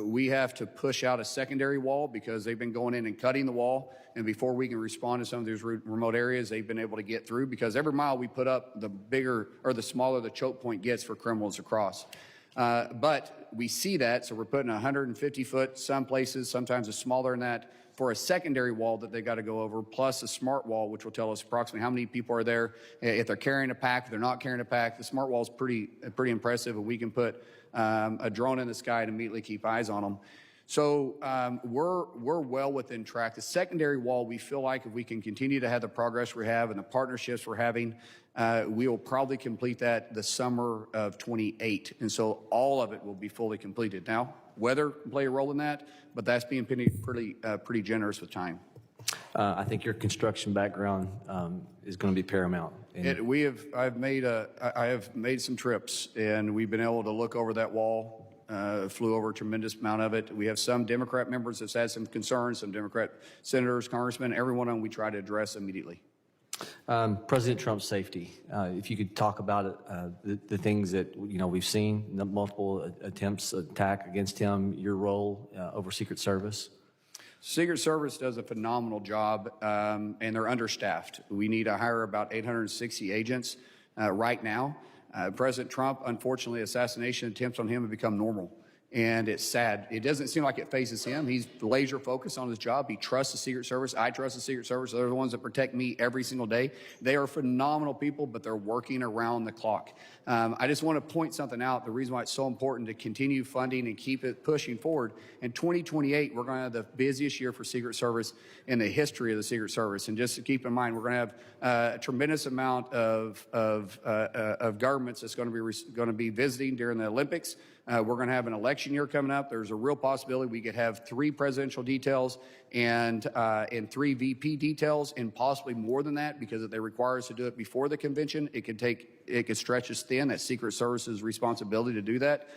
[SPEAKER 2] We have to push out a secondary wall because they've been going in and cutting the wall. And before we can respond to some of these remote areas, they've been able to get through, because every mile we put up, the bigger or the smaller the choke point gets for criminals across. But we see that, so we're putting 150 foot, some places, sometimes it's smaller than that, for a secondary wall that they got to go over, plus a smart wall, which will tell us approximately how many people are there, if they're carrying a pack, if they're not carrying a pack. The smart wall is pretty impressive, and we can put a drone in the sky and immediately keep eyes on them. So we're well within track. The secondary wall, we feel like if we can continue to have the progress we have and the partnerships we're having, we will probably complete that the summer of 28. And so all of it will be fully completed. Now, weather can play a role in that, but that's being pretty generous with time.
[SPEAKER 13] I think your construction background is going to be paramount.
[SPEAKER 2] I have made some trips, and we've been able to look over that wall. Flew over a tremendous amount of it. We have some Democrat members that's had some concerns, some Democrat senators, congressmen, every one of them we try to address immediately.
[SPEAKER 13] President Trump's safety. If you could talk about it, the things that, you know, we've seen, the multiple attempts attack against him, your role over Secret Service.
[SPEAKER 2] Secret Service does a phenomenal job, and they're understaffed. We need to hire about 860 agents right now. President Trump, unfortunately, assassination attempts on him have become normal. And it's sad. It doesn't seem like it phases him. He's laser focused on his job. He trusts the Secret Service. I trust the Secret Service. They're the ones that protect me every single day. They are phenomenal people, but they're working around the clock. I just want to point something out. The reason why it's so important to continue funding and keep it pushing forward. In 2028, we're going to have the busiest year for Secret Service in the history of the Secret Service. And just to keep in mind, we're going to have a tremendous amount of governments that's going to be visiting during the Olympics. We're going to have an election year coming up. There's a real possibility we could have 3 presidential details and 3 VP details, and possibly more than that, because if they require us to do it before the convention, it could stretch us thin. That's Secret Service's responsibility to do that.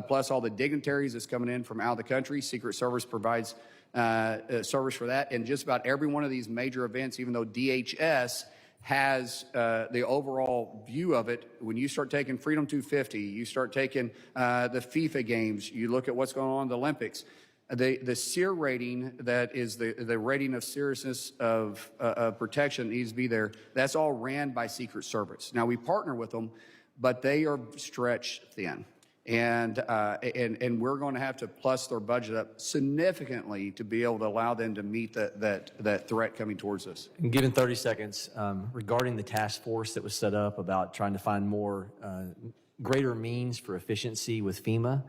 [SPEAKER 2] Plus all the dignitaries that's coming in from out of the country. Secret Service provides service for that. And just about every one of these major events, even though DHS has the overall view of it. When you start taking Freedom 250, you start taking the FIFA games, you look at what's going on in the Olympics, the SEER rating, that is the rating of seriousness of protection, needs to be there. That's all ran by Secret Service. Now, we partner with them, but they are stretched thin. And we're going to have to plus their budget up significantly to be able to allow them to meet that threat coming towards us.
[SPEAKER 13] And given 30 seconds, regarding the task force that was set up about trying to find more greater means for efficiency with FEMA,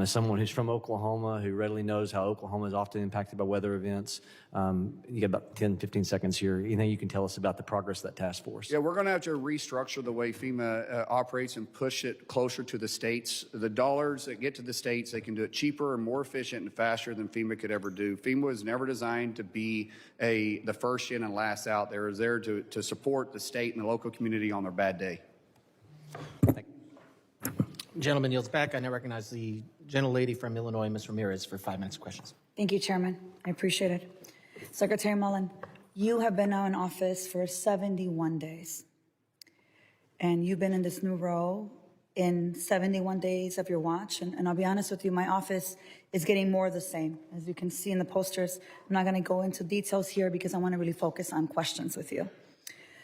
[SPEAKER 13] as someone who's from Oklahoma, who readily knows how Oklahoma is often impacted by weather events, you got about 10, 15 seconds here. Anything you can tell us about the progress of that task force?
[SPEAKER 2] Yeah, we're going to have to restructure the way FEMA operates and push it closer to the states. The dollars that get to the states, they can do it cheaper and more efficient and faster than FEMA could ever do. FEMA was never designed to be the first in and last out. They were there to support the state and the local community on their bad day.
[SPEAKER 1] Gentleman yields back. I now recognize the gentlelady from Illinois, Ms. Ramirez, for 5 minutes of questions.
[SPEAKER 14] Thank you, Chairman. I appreciate it. Secretary Mullin, you have been now in office for 71 days. And you've been in this new role in 71 days of your watch. And I'll be honest with you, my office is getting more of the same. As you can see in the posters, I'm not going to go into details here because I want to really focus on questions with you.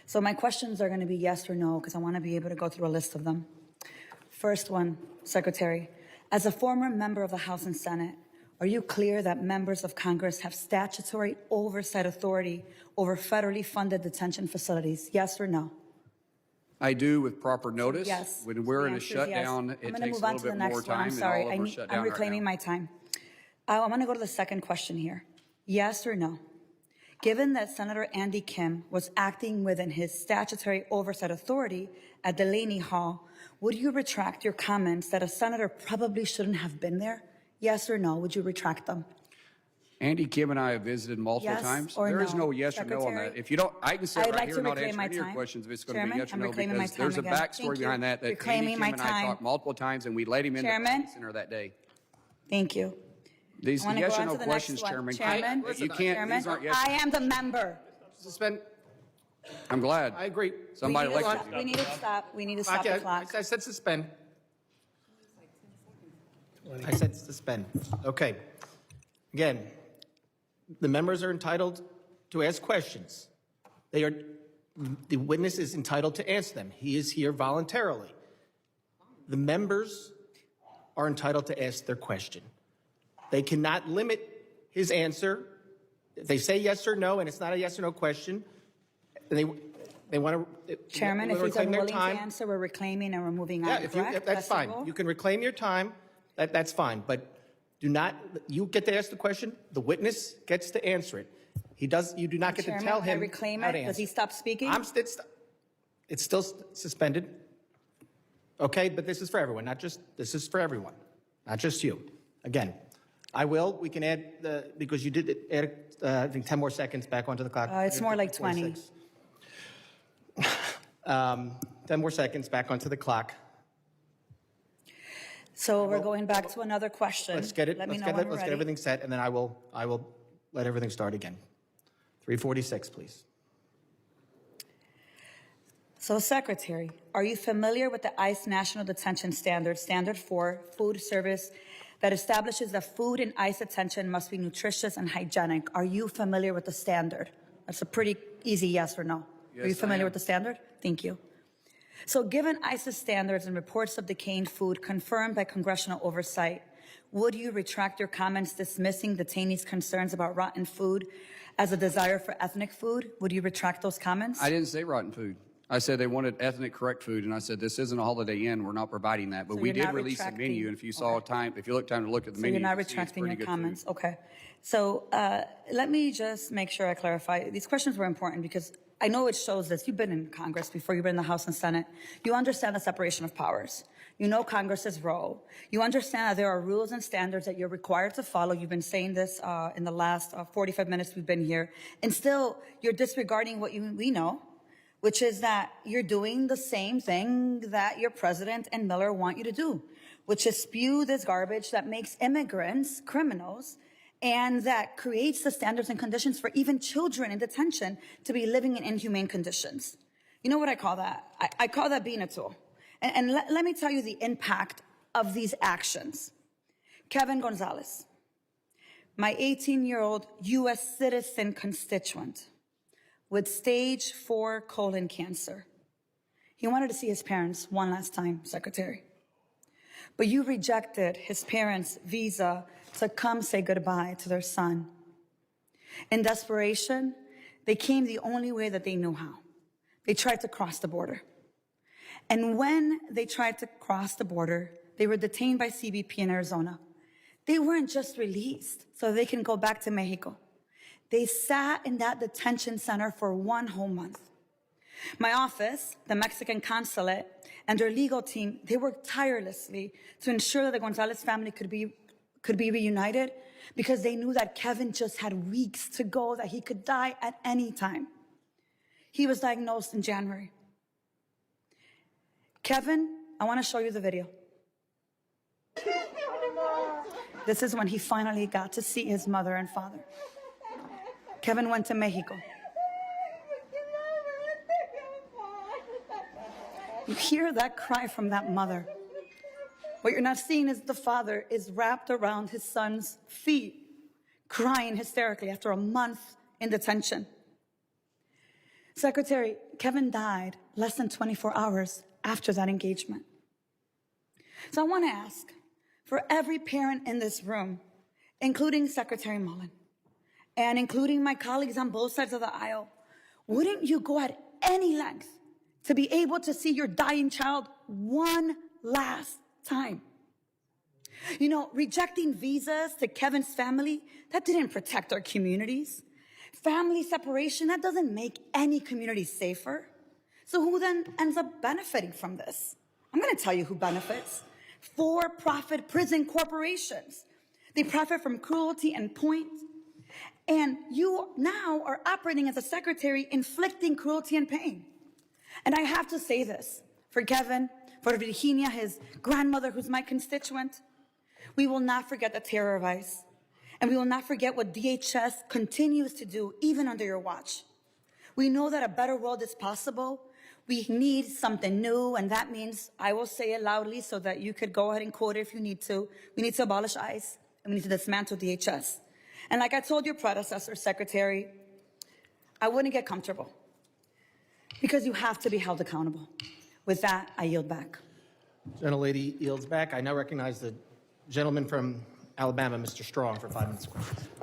[SPEAKER 14] So my questions are going to be yes or no, because I want to be able to go through a list of them. First one, Secretary, as a former member of the House and Senate, are you clear that members of Congress have statutory oversight authority over federally funded detention facilities? Yes or no?
[SPEAKER 2] I do, with proper notice.
[SPEAKER 14] Yes.
[SPEAKER 2] When we're in a
[SPEAKER 14] The answer is
[SPEAKER 2] shutdown,
[SPEAKER 14] yes.
[SPEAKER 2] it
[SPEAKER 14] I'm
[SPEAKER 2] takes
[SPEAKER 14] move
[SPEAKER 2] a
[SPEAKER 14] on
[SPEAKER 2] little
[SPEAKER 14] to the
[SPEAKER 2] bit
[SPEAKER 14] next
[SPEAKER 2] more
[SPEAKER 14] one.
[SPEAKER 2] time.
[SPEAKER 14] I'm sorry.
[SPEAKER 2] And all of us shut down
[SPEAKER 14] I'm reclaiming my time. I'm going to go to the second question here. Yes or no? Given that Senator Andy Kim was acting within his statutory oversight authority at Delaney Hall, would you retract your comments that a senator probably shouldn't have been there? Yes or no? Would you retract them?
[SPEAKER 2] Andy Kim and I have visited multiple
[SPEAKER 14] Yes
[SPEAKER 2] times.
[SPEAKER 14] or
[SPEAKER 2] There is
[SPEAKER 14] no,
[SPEAKER 2] no yes or no on
[SPEAKER 14] Secretary?
[SPEAKER 2] that. If you don't, I can sit
[SPEAKER 14] I'd
[SPEAKER 2] right
[SPEAKER 14] like
[SPEAKER 2] here
[SPEAKER 14] to
[SPEAKER 2] and not
[SPEAKER 14] reclaim
[SPEAKER 2] answer
[SPEAKER 14] my
[SPEAKER 2] any of your
[SPEAKER 14] time.
[SPEAKER 2] questions if it's going to
[SPEAKER 14] Chairman,
[SPEAKER 2] be yes or
[SPEAKER 14] I'm
[SPEAKER 2] no,
[SPEAKER 14] reclaiming my
[SPEAKER 2] because
[SPEAKER 14] time
[SPEAKER 2] there's a
[SPEAKER 14] again.
[SPEAKER 2] backstory
[SPEAKER 14] Thank you.
[SPEAKER 2] behind that Andy
[SPEAKER 14] Reclaiming
[SPEAKER 2] Kim
[SPEAKER 14] my
[SPEAKER 2] and I
[SPEAKER 14] time.
[SPEAKER 2] talked multiple times, and we let him in
[SPEAKER 14] Chairman?
[SPEAKER 2] the center that day.
[SPEAKER 14] Thank you.
[SPEAKER 2] These
[SPEAKER 14] I want to
[SPEAKER 2] yes
[SPEAKER 14] go
[SPEAKER 2] or
[SPEAKER 14] on
[SPEAKER 2] no
[SPEAKER 14] to the
[SPEAKER 2] questions,
[SPEAKER 14] next one.
[SPEAKER 2] Chairman.
[SPEAKER 14] Chairman,
[SPEAKER 2] You can't.
[SPEAKER 14] Chairman,
[SPEAKER 2] These aren't yes.
[SPEAKER 14] I am the member.
[SPEAKER 1] Suspend.
[SPEAKER 2] I'm glad.
[SPEAKER 1] I agree.
[SPEAKER 2] Somebody
[SPEAKER 14] we need to
[SPEAKER 2] elected
[SPEAKER 14] stop.
[SPEAKER 2] you.
[SPEAKER 14] We need to stop. We need to stop the clock.
[SPEAKER 1] I said suspend. I said suspend. Okay. Again, the members are entitled to ask questions. The witness is entitled to answer them. He is here voluntarily. The members are entitled to ask their question. They cannot limit his answer. If they say yes or no, and it's not a yes or no question, they want to
[SPEAKER 14] Chairman, if he's unwilling to answer, we're reclaiming and we're moving on.
[SPEAKER 1] Yeah, that's fine. You can reclaim your time. That's fine. But do not. You get to ask the question. The witness gets to answer it. You do not get to tell him.
[SPEAKER 14] I reclaim
[SPEAKER 1] how to
[SPEAKER 14] it. Does he
[SPEAKER 1] answer.
[SPEAKER 14] stop speaking?
[SPEAKER 1] It's still suspended. Okay, but this is for everyone. This is for everyone, not just you. Again, we can add because you did add I think 10 more seconds back onto the clock.
[SPEAKER 14] It's more like 20.
[SPEAKER 1] 10 more seconds back onto the clock.
[SPEAKER 14] So we're going back to another question.
[SPEAKER 1] Let's get it.
[SPEAKER 14] Let me know
[SPEAKER 1] Let's
[SPEAKER 14] when we're
[SPEAKER 1] get
[SPEAKER 14] ready.
[SPEAKER 1] everything set, and then I will let everything start again. 346, please.
[SPEAKER 14] So, Secretary, are you familiar with the ICE National Detention Standard, Standard 4, Food Service, that establishes that food in ICE detention must be nutritious and hygienic? Are you familiar with the standard? That's a pretty easy yes or no.
[SPEAKER 2] Yes,
[SPEAKER 14] Are you familiar
[SPEAKER 2] I am.
[SPEAKER 14] with the standard? Thank you. So given ICE standards and reports of decaying food confirmed by congressional oversight, would you retract your comments dismissing detainees' concerns about rotten food as a desire for ethnic food? Would you retract those comments?
[SPEAKER 2] I didn't say rotten food. I said they wanted ethnic correct food, and I said this isn't a Holiday Inn. We're not providing that, but
[SPEAKER 14] So
[SPEAKER 2] we
[SPEAKER 14] you're
[SPEAKER 2] did
[SPEAKER 14] not
[SPEAKER 2] release a
[SPEAKER 14] retracting-
[SPEAKER 2] menu. And if you saw time, if you look time to look at the
[SPEAKER 14] So
[SPEAKER 2] menu,
[SPEAKER 14] you're not
[SPEAKER 2] you can see it's
[SPEAKER 14] retracting
[SPEAKER 2] pretty
[SPEAKER 14] your
[SPEAKER 2] good
[SPEAKER 14] comments?
[SPEAKER 2] food.
[SPEAKER 14] Okay. So let me just make sure I clarify. These questions were important because I know it shows this. You've been in Congress before, you've been in the House and Senate. You understand the separation of powers. You know Congress's role. You understand that there are rules and standards that you're required to follow. You've been saying this in the last 45 minutes we've been here. And still, you're disregarding what we know, which is that you're doing the same thing that your president and Miller want you to do, which is spew this garbage that makes immigrants criminals and that creates the standards and conditions for even children in detention to be living in inhumane conditions. You know what I call that? I call that being a tool. And let me tell you the impact of these actions. Kevin Gonzalez, my 18-year-old U.S. citizen constituent with stage 4 colon cancer. He wanted to see his parents one last time, Secretary. But you rejected his parents' visa to come say goodbye to their son. In desperation, they came the only way that they knew how. They tried to cross the border. And when they tried to cross the border, they were detained by CBP in Arizona. They weren't just released so they can go back to Mexico. They sat in that detention center for 1 whole month. My office, the Mexican consulate, and their legal team, they worked tirelessly to ensure that the Gonzalez family could be reunited because they knew that Kevin just had weeks to go, that he could die at any time. He was diagnosed in January. Kevin, I want to show you the video. This is when he finally got to see his mother and father. Kevin went to Mexico. You hear that cry from that mother. What you're not seeing is the father is wrapped around his son's feet, crying hysterically after a month in detention. Secretary, Kevin died less than 24 hours after that engagement. So I want to ask, for every parent in this room, including Secretary Mullin, and including my colleagues on both sides of the aisle, wouldn't you go at any length to be able to see your dying child one last time? You know, rejecting visas to Kevin's family, that didn't protect our communities. Family separation, that doesn't make any community safer. So who then ends up benefiting from this? I'm going to tell you who benefits. For-profit prison corporations. They profit from cruelty and point. And you now are operating as a secretary, inflicting cruelty and pain. And I have to say this, for Kevin, for Virginia, his grandmother, who's my constituent, we will not forget the terror of ICE. And we will not forget what DHS continues to do, even under your watch. We know that a better world is possible. We need something new, and that means, I will say it loudly so that you could go ahead and quote it if you need to. We need to abolish ICE, and we need to dismantle DHS. And like I told your predecessor, Secretary, I wouldn't get comfortable because you have to be held accountable. With that, I yield back.
[SPEAKER 1] Gentlelady yields back. I now recognize the gentleman from Alabama, Mr. Strong, for 5 minutes.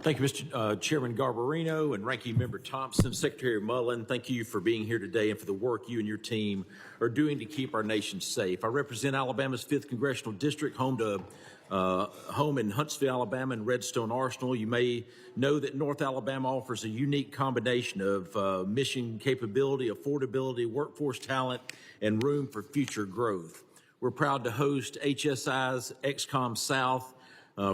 [SPEAKER 15] Thank you, Mr. Chairman Garbarino and Ranking Member Thompson. Secretary Mullin, thank you for being here today and for the work you and your team are doing to keep our nation safe. I represent Alabama's 5th Congressional District, home in Huntsville, Alabama, and Redstone Arsenal. You may know that North Alabama offers a unique combination of mission capability, affordability, workforce talent, and room for future growth. We're proud to host HSI's XCOM South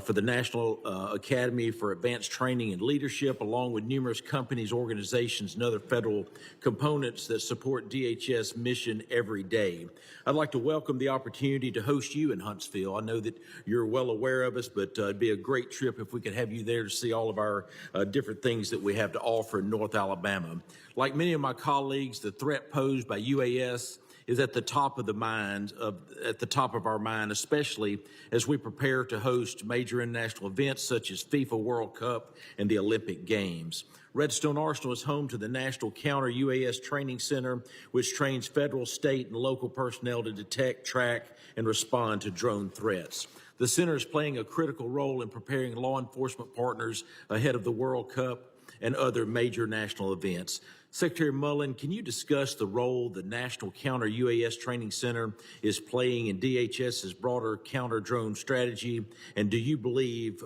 [SPEAKER 15] for the National Academy for Advanced Training and Leadership, along with numerous companies, organizations, and other federal components that support DHS mission every day. I'd like to welcome the opportunity to host you in Huntsville. I know that you're well aware of us, but it'd be a great trip if we could have you there to see all of our different things that we have to offer in North Alabama. Like many of my colleagues, the threat posed by UAS is at the top of our mind, especially as we prepare to host major international events such as FIFA World Cup and the Olympic Games. Redstone Arsenal is home to the National Counter UAS Training Center, which trains federal, state, and local personnel to detect, track, and respond to drone threats. The center is playing a critical role in preparing law enforcement partners ahead of the World Cup and other major national events. Secretary Mullin, can you discuss the role the National Counter UAS Training Center is playing in DHS's broader counter-drone strategy? And do you believe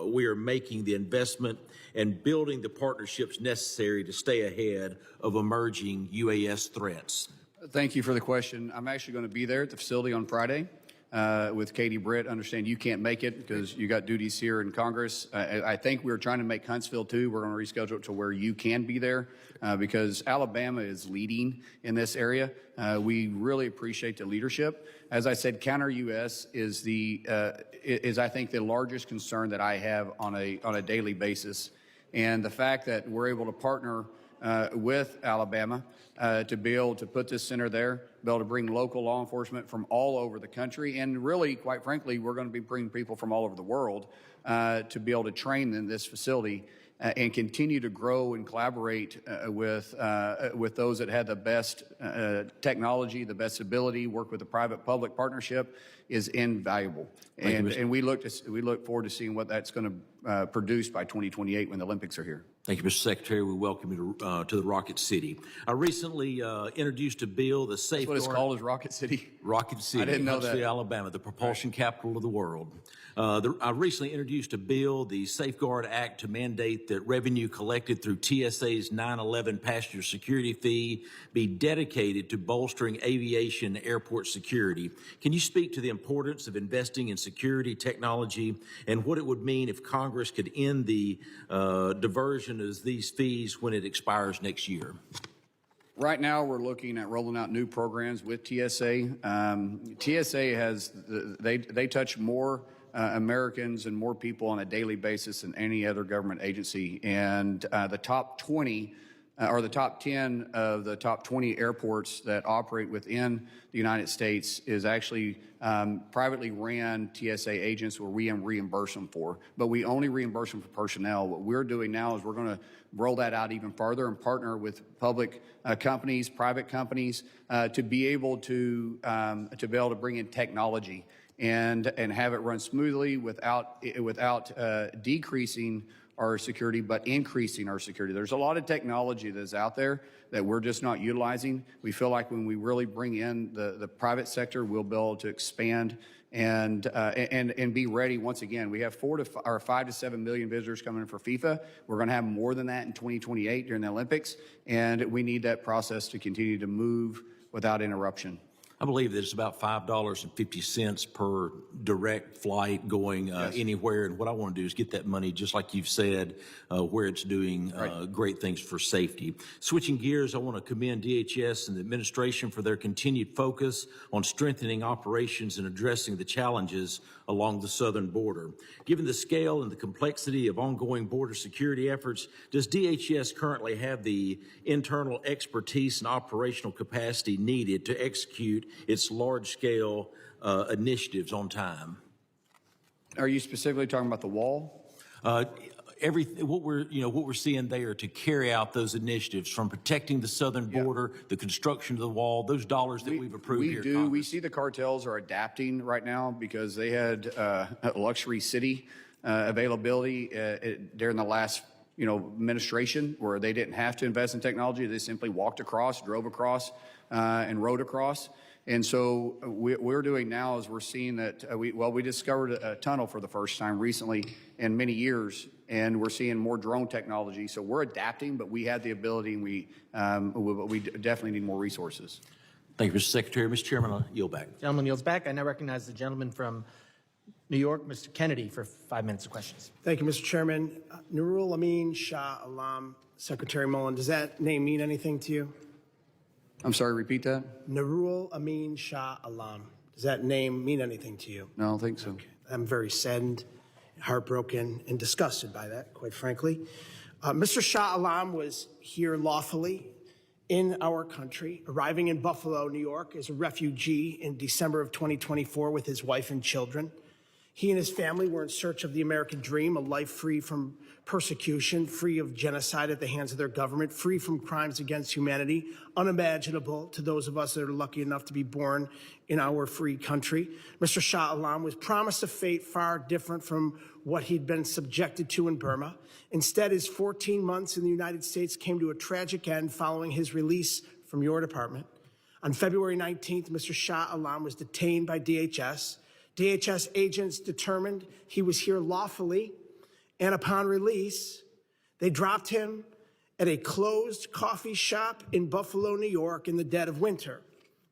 [SPEAKER 15] we are making the investment and building the partnerships necessary to stay ahead of emerging UAS threats?
[SPEAKER 2] Thank you for the question. I'm actually going to be there at the facility on Friday with Katie Britt. Understand you can't make it because you got duties here in Congress. I think we're trying to make Huntsville too. We're going to reschedule it to where you can be there because Alabama is leading in this area. We really appreciate the leadership. As I said, counter US is I think the largest concern that I have on a daily basis, and the fact that we're able to partner with Alabama to be able to put this center there, be able to bring local law enforcement from all over the country, and really, quite frankly, we're going to be bringing people from all over the world to be able to train in this facility and continue to grow and collaborate with those that have the best technology, the best ability, work with the private-public partnership is invaluable. And we look forward to seeing what that's going to produce by 2028 when the Olympics are here.
[SPEAKER 15] Thank you, Mr. Secretary. We welcome you to the Rocket City. I recently introduced a bill, the Safeguard.
[SPEAKER 2] That's what it's called, is Rocket City?
[SPEAKER 15] Rocket City.
[SPEAKER 2] I didn't know
[SPEAKER 15] Huntsville,
[SPEAKER 2] that.
[SPEAKER 15] Alabama, the propulsion capital of the world. I recently introduced a bill, the Safeguard Act, to mandate that revenue collected through TSA's 9/11 passenger security fee be dedicated to bolstering aviation and airport security. Can you speak to the importance of investing in security technology and what it would mean if Congress could end the diversion of these fees when it expires next year?
[SPEAKER 2] Right now, we're looking at rolling out new programs with TSA. TSA has, they touch more Americans and more people on a daily basis than any other government agency. And the top 20 or the top 10 of the top 20 airports that operate within the United States is actually privately ran TSA agents where we reimburse them for. But we only reimburse them for personnel. What we're doing now is we're going to roll that out even farther and partner with public companies, private companies, to be able to bring in technology and have it run smoothly without decreasing our security, but increasing our security. There's a lot of technology that's out there that we're just not utilizing. We feel like when we really bring in the private sector, we'll be able to expand and be ready. Once again, we have 5 to 7 million visitors coming in for FIFA. We're going to have more than that in 2028 during the Olympics, and we need that process to continue to move without interruption.
[SPEAKER 15] I believe that it's about $5.50 per direct flight going anywhere. And what I want to do is get that money, just like you've said, where it's doing great things for safety. Switching gears, I want to commend DHS and the administration for their continued focus on strengthening operations and addressing the challenges along the southern border. Given the scale and the complexity of ongoing border security efforts, does DHS currently have the internal expertise and operational capacity needed to execute its large-scale initiatives on time?
[SPEAKER 2] Are you specifically talking about the wall?
[SPEAKER 15] What we're seeing there to carry out those initiatives, from protecting the southern border, the construction of the wall, those dollars that we've approved here.
[SPEAKER 2] We do. We see the cartels are adapting right now because they had luxury city availability during the last administration, where they didn't have to invest in technology. They simply walked across, drove across, and rode across. And so what we're doing now is we're seeing that we discovered a tunnel for the first time recently in many years, and we're seeing more drone technology. So we're adapting, but we have the ability, and we definitely need more resources.
[SPEAKER 15] Thank you, Mr. Secretary. Mr. Chairman, I'll yield back.
[SPEAKER 1] Gentleman yields back. I now recognize the gentleman from New York, Mr. Kennedy, for 5 minutes of questions.
[SPEAKER 16] Thank you, Mr. Chairman. Nurul Amin Shah Alam, Secretary Mullin, does that name mean anything to you?
[SPEAKER 2] I'm sorry, repeat that?
[SPEAKER 16] Nurul Amin Shah Alam. Does that name mean anything to you?
[SPEAKER 2] No, I don't think so.
[SPEAKER 16] Okay. I'm very saddened, heartbroken, and disgusted by that, quite frankly. Mr. Shah Alam was here lawfully in our country, arriving in Buffalo, New York as a refugee in December of 2024 with his wife and children. He and his family were in search of the American dream, a life free from persecution, free of genocide at the hands of their government, free from crimes against humanity, unimaginable to those of us that are lucky enough to be born in our free country. Mr. Shah Alam was promised a fate far different from what he'd been subjected to in Burma. Instead, his 14 months in the United States came to a tragic end following his release from your department. On February 19th, Mr. Shah Alam was detained by DHS. DHS agents determined he was here lawfully, and upon release, they dropped him at a closed coffee shop in Buffalo, New York in the dead of winter.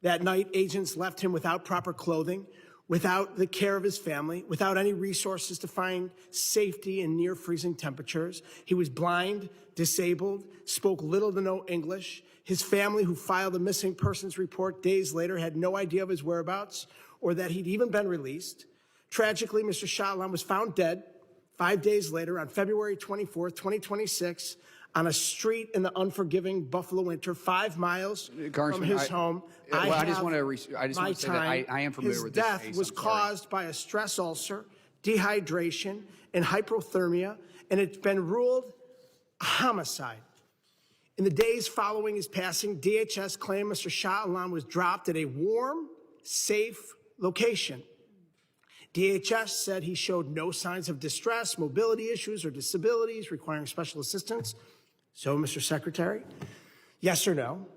[SPEAKER 16] That night, agents left him without proper clothing, without the care of his family, without any resources to find safety in near freezing temperatures. He was blind, disabled, spoke little to no English. His family, who filed a missing persons report days later, had no idea of his whereabouts or that he'd even been released. Tragically, Mr. Shah Alam was found dead 5 days later on February 24th, 2026, on a street in the unforgiving Buffalo winter, 5 miles from his home.
[SPEAKER 2] I just want to say that I am familiar with this case.
[SPEAKER 16] His death was caused by a stress ulcer, dehydration, and hypothermia, and it's been ruled a homicide. In the days following his passing, DHS claimed Mr. Shah Alam was dropped at a warm, safe location. DHS said he showed no signs of distress, mobility issues, or disabilities requiring special assistance. So, Mr. Secretary, yes or no,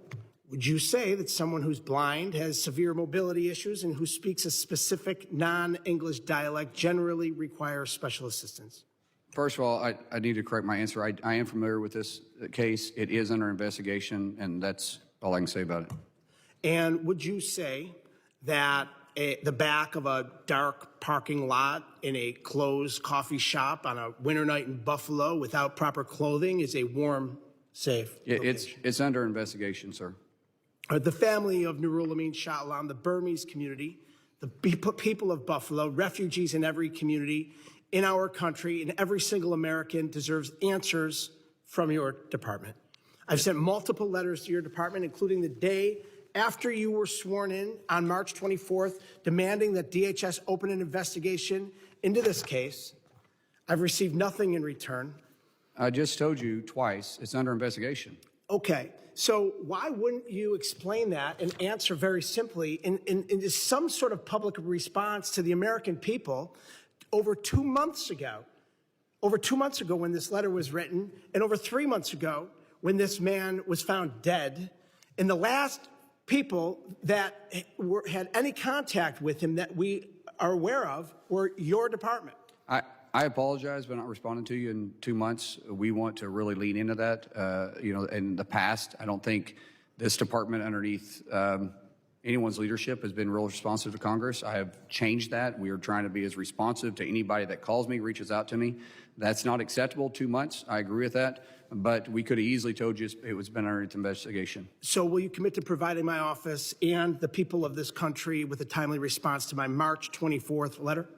[SPEAKER 16] would you say that someone who's blind, has severe mobility issues, and who speaks a specific non-English dialect generally requires special assistance?
[SPEAKER 2] First of all, I need to correct my answer. I am familiar with this case. It is under investigation, and that's all I can say about it.
[SPEAKER 16] And would you say that the back of a dark parking lot in a closed coffee shop on a winter night in Buffalo without proper clothing is a warm, safe location?
[SPEAKER 2] It's under investigation, sir.
[SPEAKER 16] The family of Nurul Amin Shah Alam, the Burmese community, the people of Buffalo, refugees in every community in our country, and every single American deserves answers from your department. I've sent multiple letters to your department, including the day after you were sworn in on March 24th, demanding that DHS open an investigation into this case. I've received nothing in return.
[SPEAKER 2] I just told you twice, it's under investigation.
[SPEAKER 16] Okay, so why wouldn't you explain that and answer very simply in some sort of public response to the American people over 2 months ago? Over 2 months ago when this letter was written, and over 3 months ago when this man was found dead, and the last people that had any contact with him that we are aware of were your department.
[SPEAKER 2] I apologize for not responding to you in 2 months. We want to really lean into that. In the past, I don't think this department underneath anyone's leadership has been real responsive to Congress. I have changed that. We are trying to be as responsive to anybody that calls me, reaches out to me. That's not acceptable, 2 months. I agree with that. But we could have easily told you it was been under investigation.
[SPEAKER 16] So will you commit to providing my office and the people of this country with a timely response to my March 24th letter?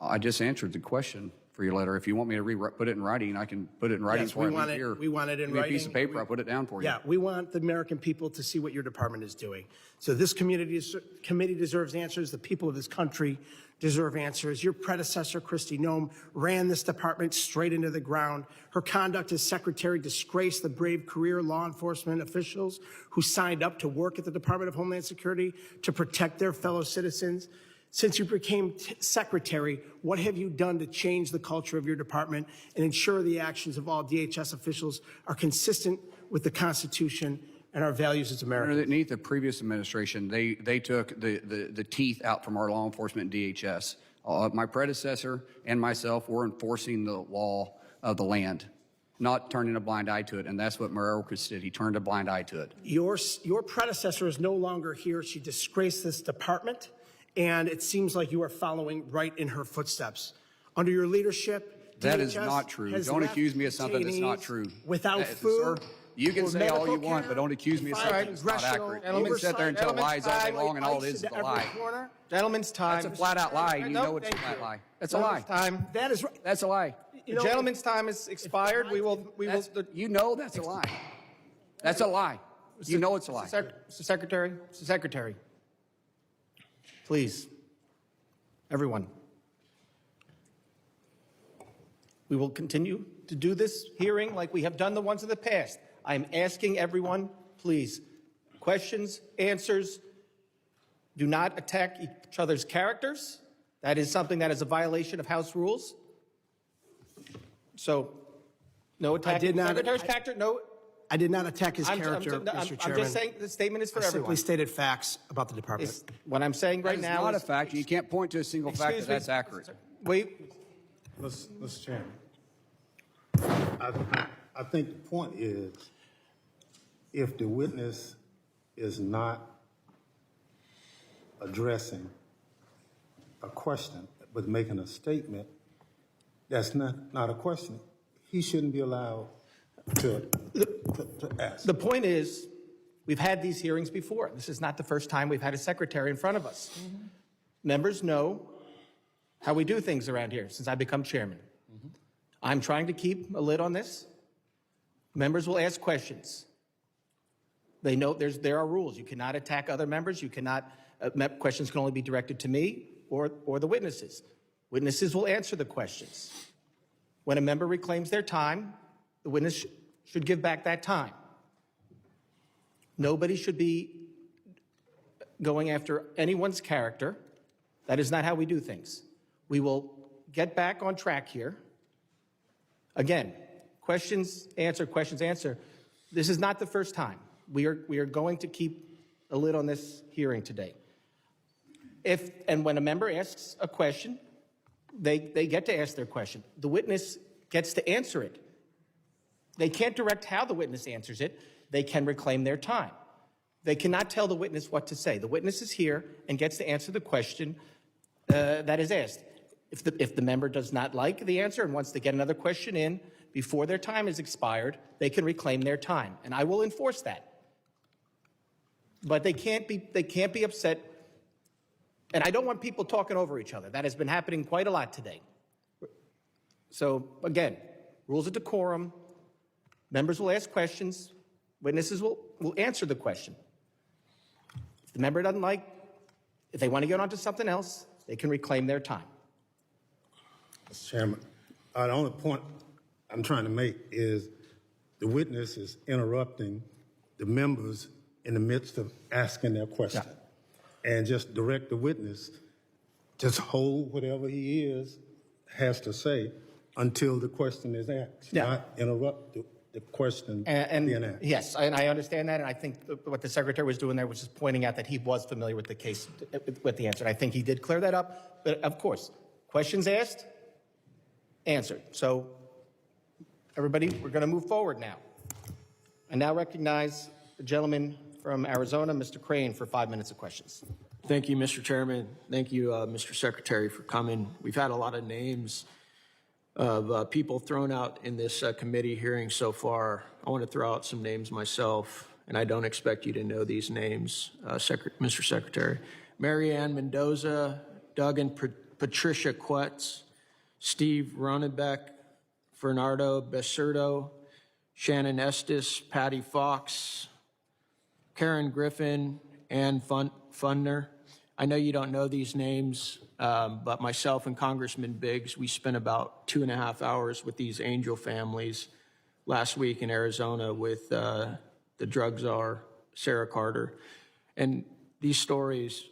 [SPEAKER 2] I just answered the question for your letter. If you want me to put it in writing, I can put it in writing for you here.
[SPEAKER 16] We want it in
[SPEAKER 2] Give me
[SPEAKER 16] writing.
[SPEAKER 2] a piece of paper, I'll put it down for you.
[SPEAKER 16] Yeah, we want the American people to see what your department is doing. So this committee deserves answers. The people of this country deserve answers. Your predecessor, Kristi Noem, ran this department straight into the ground. Her conduct as secretary disgraced the brave career law enforcement officials who signed up to work at the Department of Homeland Security to protect their fellow citizens. Since you became secretary, what have you done to change the culture of your department and ensure the actions of all DHS officials are consistent with the Constitution and our values as Americans?
[SPEAKER 2] Underneath the previous administration, they took the teeth out from our law enforcement DHS. My predecessor and myself were enforcing the law of the land, not turning a blind eye to it, and that's what Markwayne did. He turned a blind eye to it.
[SPEAKER 16] Your predecessor is no longer here. She disgraced this department, and it seems like you are following right in her footsteps. Under your leadership,
[SPEAKER 2] that
[SPEAKER 16] DHS
[SPEAKER 2] is not true.
[SPEAKER 16] has
[SPEAKER 2] Don't
[SPEAKER 16] left
[SPEAKER 2] accuse me of something that's not true.
[SPEAKER 16] Without food.
[SPEAKER 2] Sir, you can
[SPEAKER 16] or
[SPEAKER 2] say all you
[SPEAKER 16] medical
[SPEAKER 2] want,
[SPEAKER 16] care,
[SPEAKER 2] but don't accuse me of something that's not accurate. You can sit there and tell lies all day long, and all it is a lie.
[SPEAKER 1] Gentleman's time.
[SPEAKER 2] That's a flat-out lie, and you know it's a flat lie. That's a lie.
[SPEAKER 16] That is right.
[SPEAKER 2] That's a lie.
[SPEAKER 1] The gentleman's time is expired. We will.
[SPEAKER 2] You know that's a lie. That's a lie. You know it's a lie.
[SPEAKER 1] Mr. Secretary, please, everyone. We will continue to do this hearing like we have done the ones in the past. I'm asking everyone, please, questions, answers. Do not attack each other's characters. That is something that is a violation of House rules. So, no attack. Secretary's character, no.
[SPEAKER 16] I did not attack his character, Mr. Chairman.
[SPEAKER 1] I'm just saying the statement is for everyone.
[SPEAKER 16] Simply stated facts about the department.
[SPEAKER 1] What I'm saying right now
[SPEAKER 2] is not a fact. You can't point to a single fact that's accurate.
[SPEAKER 1] Wait.
[SPEAKER 3] Mr. Chairman, I think the point is, if the witness is not addressing a question but making a statement, that's not a question. He shouldn't be allowed to ask.
[SPEAKER 1] The point is, we've had these hearings before. This is not the first time we've had a secretary in front of us. Members know how we do things around here since I become chairman. I'm trying to keep a lid on this. Members will ask questions. They know there are rules. You cannot attack other members. You cannot, questions can only be directed to me or the witnesses. Witnesses will answer the questions. When a member reclaims their time, the witness should give back that time. Nobody should be going after anyone's character. That is not how we do things. We will get back on track here. Again, questions answer, questions answer. This is not the first time. We are going to keep a lid on this hearing today. And when a member asks a question, they get to ask their question. The witness gets to answer it. They can't direct how the witness answers it. They can reclaim their time. They cannot tell the witness what to say. The witness is here and gets to answer the question that is asked. If the member does not like the answer and wants to get another question in before their time is expired, they can reclaim their time, and I will enforce that. But they can't be upset, and I don't want people talking over each other. That has been happening quite a lot today. So again, rules of decorum. Members will ask questions. Witnesses will answer the question. If the member doesn't like, if they want to get on to something else, they can reclaim their time.
[SPEAKER 3] Mr. Chairman, the only point I'm trying to make is the witness is interrupting the members in the midst of asking their question. Yeah. And just direct the witness, just hold whatever he has to say until the question is asked, not interrupt the question being asked.
[SPEAKER 1] Yes, and I understand that, and I think what the Secretary was doing there was just pointing out that he was familiar with the case, with the answer. And I think he did clear that up, but of course, questions asked, answered. So everybody, we're going to move forward now. I now recognize the gentleman from Arizona, Mr. Crane, for 5 minutes of questions.
[SPEAKER 17] Thank you, Mr. Chairman. Thank you, Mr. Secretary, for coming. We've had a lot of names of people thrown out in this committee hearing so far. I want to throw out some names myself, and I don't expect you to know these names, Mr. Secretary. Mary Ann Mendoza, Doug and Patricia Quetz, Steve Ronenbeck, Fernando Becerdo, Shannon Estes, Patty Fox, Karen Griffin, Ann Fundner. I know you don't know these names, but myself and Congressman Biggs, we spent about 2.5 hours with these angel families last week in Arizona with the drug czar, Sarah Carter. And these stories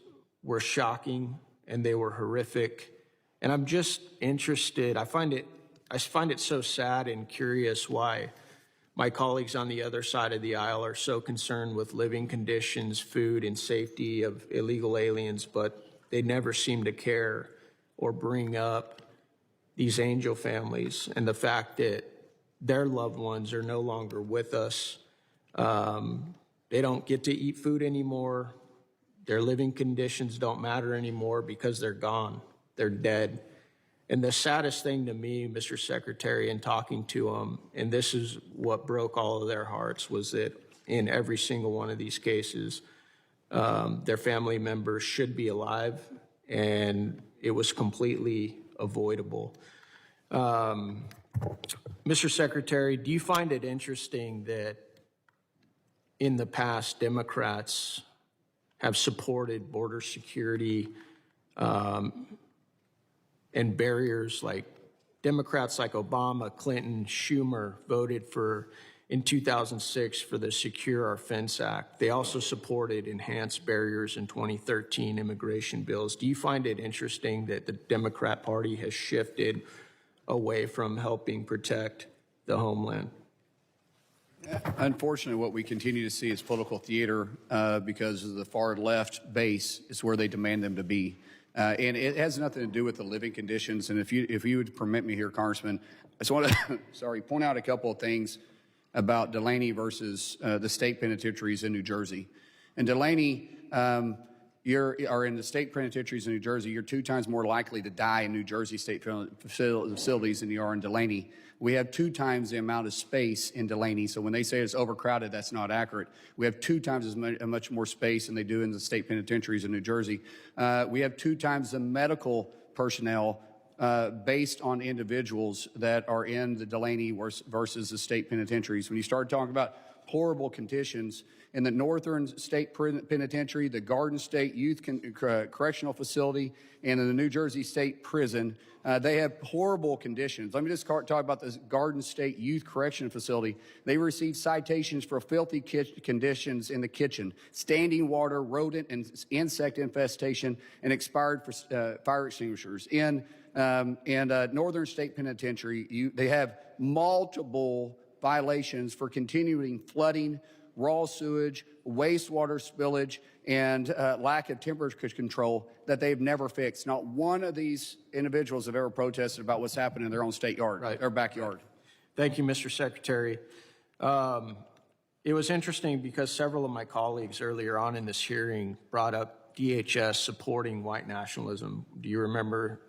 [SPEAKER 17] were shocking and they were horrific. And I'm just interested, I find it so sad and curious why my colleagues on the other side of the aisle are so concerned with living conditions, food, and safety of illegal aliens, but they never seem to care or bring up these angel families and the fact that their loved ones are no longer with us. They don't get to eat food anymore. Their living conditions don't matter anymore because they're gone. They're dead. And the saddest thing to me, Mr. Secretary, in talking to them, and this is what broke all of their hearts, was that in every single one of these cases, their family members should be alive, and it was completely avoidable. Mr. Secretary, do you find it interesting that in the past, Democrats have supported border security and barriers like Democrats like Obama, Clinton, Schumer voted for in 2006 for the Secure Our Fence Act. They also supported enhanced barriers in 2013 immigration bills. Do you find it interesting that the Democrat Party has shifted away from helping protect the homeland?
[SPEAKER 2] Unfortunately, what we continue to see is political theater because of the far left base is where they demand them to be. And it has nothing to do with the living conditions. And if you would permit me here, Congressman, I just want to point out a couple of things about Delaney versus the state penitentiaries in New Jersey. And Delaney, are in the state penitentiaries in New Jersey, you're 2 times more likely to die in New Jersey state facilities than you are in Delaney. We have 2 times the amount of space in Delaney. So when they say it's overcrowded, that's not accurate. We have 2 times as much more space than they do in the state penitentiaries in New Jersey. We have 2 times the medical personnel based on individuals that are in the Delaney versus the state penitentiaries. When you start talking about horrible conditions in the Northern State Penitentiary, the Garden State Youth Correctional Facility, and in the New Jersey State Prison, they have horrible conditions. Let me just talk about this Garden State Youth Correction Facility. They receive citations for filthy conditions in the kitchen, standing water, rodent and insect infestation, and expired fire extinguishers. In Northern State Penitentiary, they have multiple violations for continuing flooding, raw sewage, wastewater spillage, and lack of temperature control that they've never fixed. Not one of these individuals have ever protested about what's happening in their own state yard, or backyard.
[SPEAKER 17] Thank you, Mr. Secretary. It was interesting because several of my colleagues earlier on in this hearing brought up DHS supporting white nationalism. Do you remember